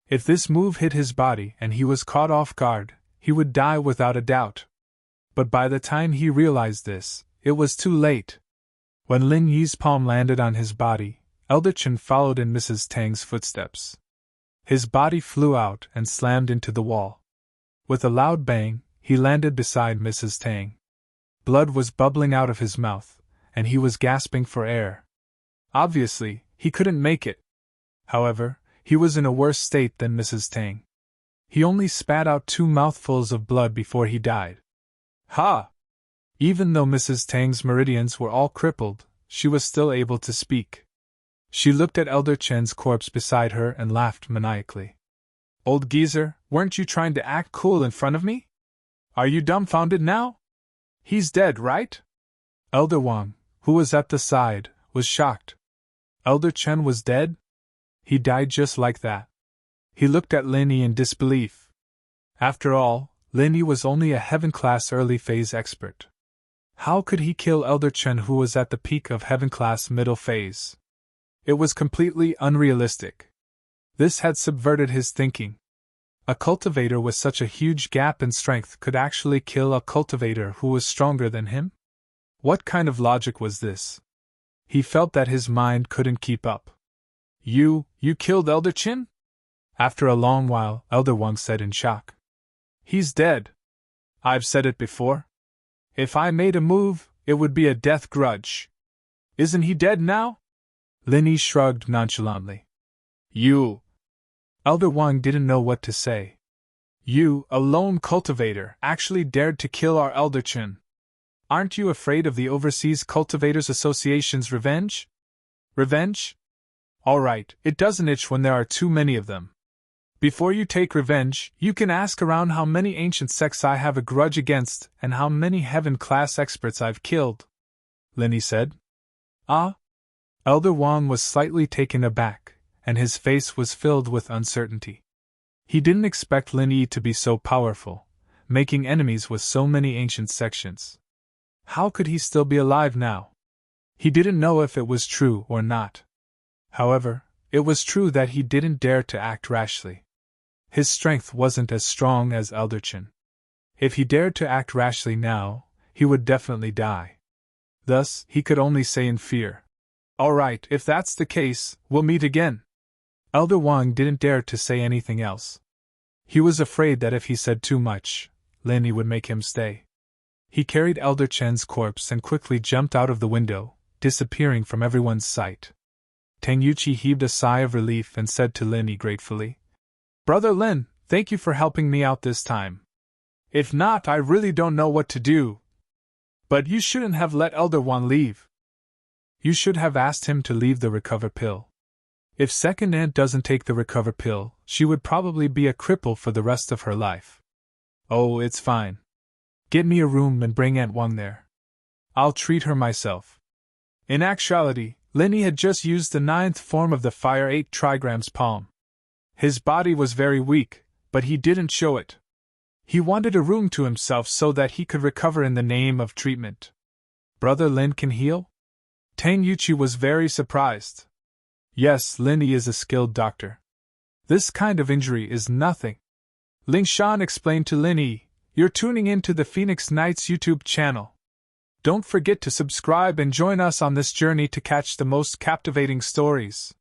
If this move hit his body and he was caught off guard, he would die without a doubt. But by the time he realized this, it was too late. When Lin Yi's palm landed on his body, Elder Chen followed in Mrs. Tang's footsteps. His body flew out and slammed into the wall. With a loud bang, he landed beside Mrs. Tang. Blood was bubbling out of his mouth, and he was gasping for air. Obviously, he couldn't make it. However, he was in a worse state than Mrs. Tang. He only spat out 2 mouthfuls of blood before he died. Ha! Even though Mrs. Tang's meridians were all crippled, she was still able to speak. She looked at Elder Chen's corpse beside her and laughed maniacally. Old geezer, weren't you trying to act cool in front of me? Are you dumbfounded now? He's dead, right? Elder Wang, who was at the side, was shocked. Elder Chen was dead? He died just like that. He looked at Lin Yi in disbelief. After all, Lin Yi was only a heaven-class early-phase expert. How could he kill Elder Chen, who was at the peak of heaven-class middle phase? It was completely unrealistic. This had subverted his thinking. A cultivator with such a huge gap in strength could actually kill a cultivator who was stronger than him? What kind of logic was this? He felt that his mind couldn't keep up. You killed Elder Chen? After a long while, Elder Wang said in shock. He's dead. I've said it before. If I made a move, it would be a death grudge. Isn't he dead now? Lin Yi shrugged nonchalantly. You. Elder Wang didn't know what to say. You, a lone cultivator, actually dared to kill our Elder Chen. Aren't you afraid of the Overseas Cultivators Association's revenge? Revenge? All right, it doesn't itch when there are too many of them. Before you take revenge, you can ask around how many ancient sects I have a grudge against and how many heaven-class experts I've killed, Lin Yi said. Ah? Elder Wang was slightly taken aback, and his face was filled with uncertainty. He didn't expect Lin Yi to be so powerful, making enemies with so many ancient sections. How could he still be alive now? He didn't know if it was true or not. However, it was true that he didn't dare to act rashly. His strength wasn't as strong as Elder Chen. If he dared to act rashly now, he would definitely die. Thus, he could only say in fear, "All right, if that's the case, we'll meet again." Elder Wang didn't dare to say anything else. He was afraid that if he said too much, Lin Yi would make him stay. He carried Elder Chen's corpse and quickly jumped out of the window, disappearing from everyone's sight. Tang Yuqi heaved a sigh of relief and said to Lin Yi gratefully, "Brother Lin, thank you for helping me out this time. If not, I really don't know what to do. But you shouldn't have let Elder Wang leave. You should have asked him to leave the recover pill. If second aunt doesn't take the recover pill, she would probably be a cripple for the rest of her life." "Oh, it's fine. Get me a room and bring Aunt Wang there. I'll treat her myself." In actuality, Lin Yi had just used the 9th form of the Fire 8 trigrams palm. His body was very weak, but he didn't show it. He wanted a room to himself so that he could recover in the name of treatment. "Brother Lin can heal?" Tang Yuqi was very surprised. "Yes, Lin Yi is a skilled doctor. This kind of injury is nothing." Ling Shan explained to Lin Yi, "You're tuning in to the Phoenix Knights YouTube channel. Don't forget to subscribe and join us on this journey to catch the most captivating stories."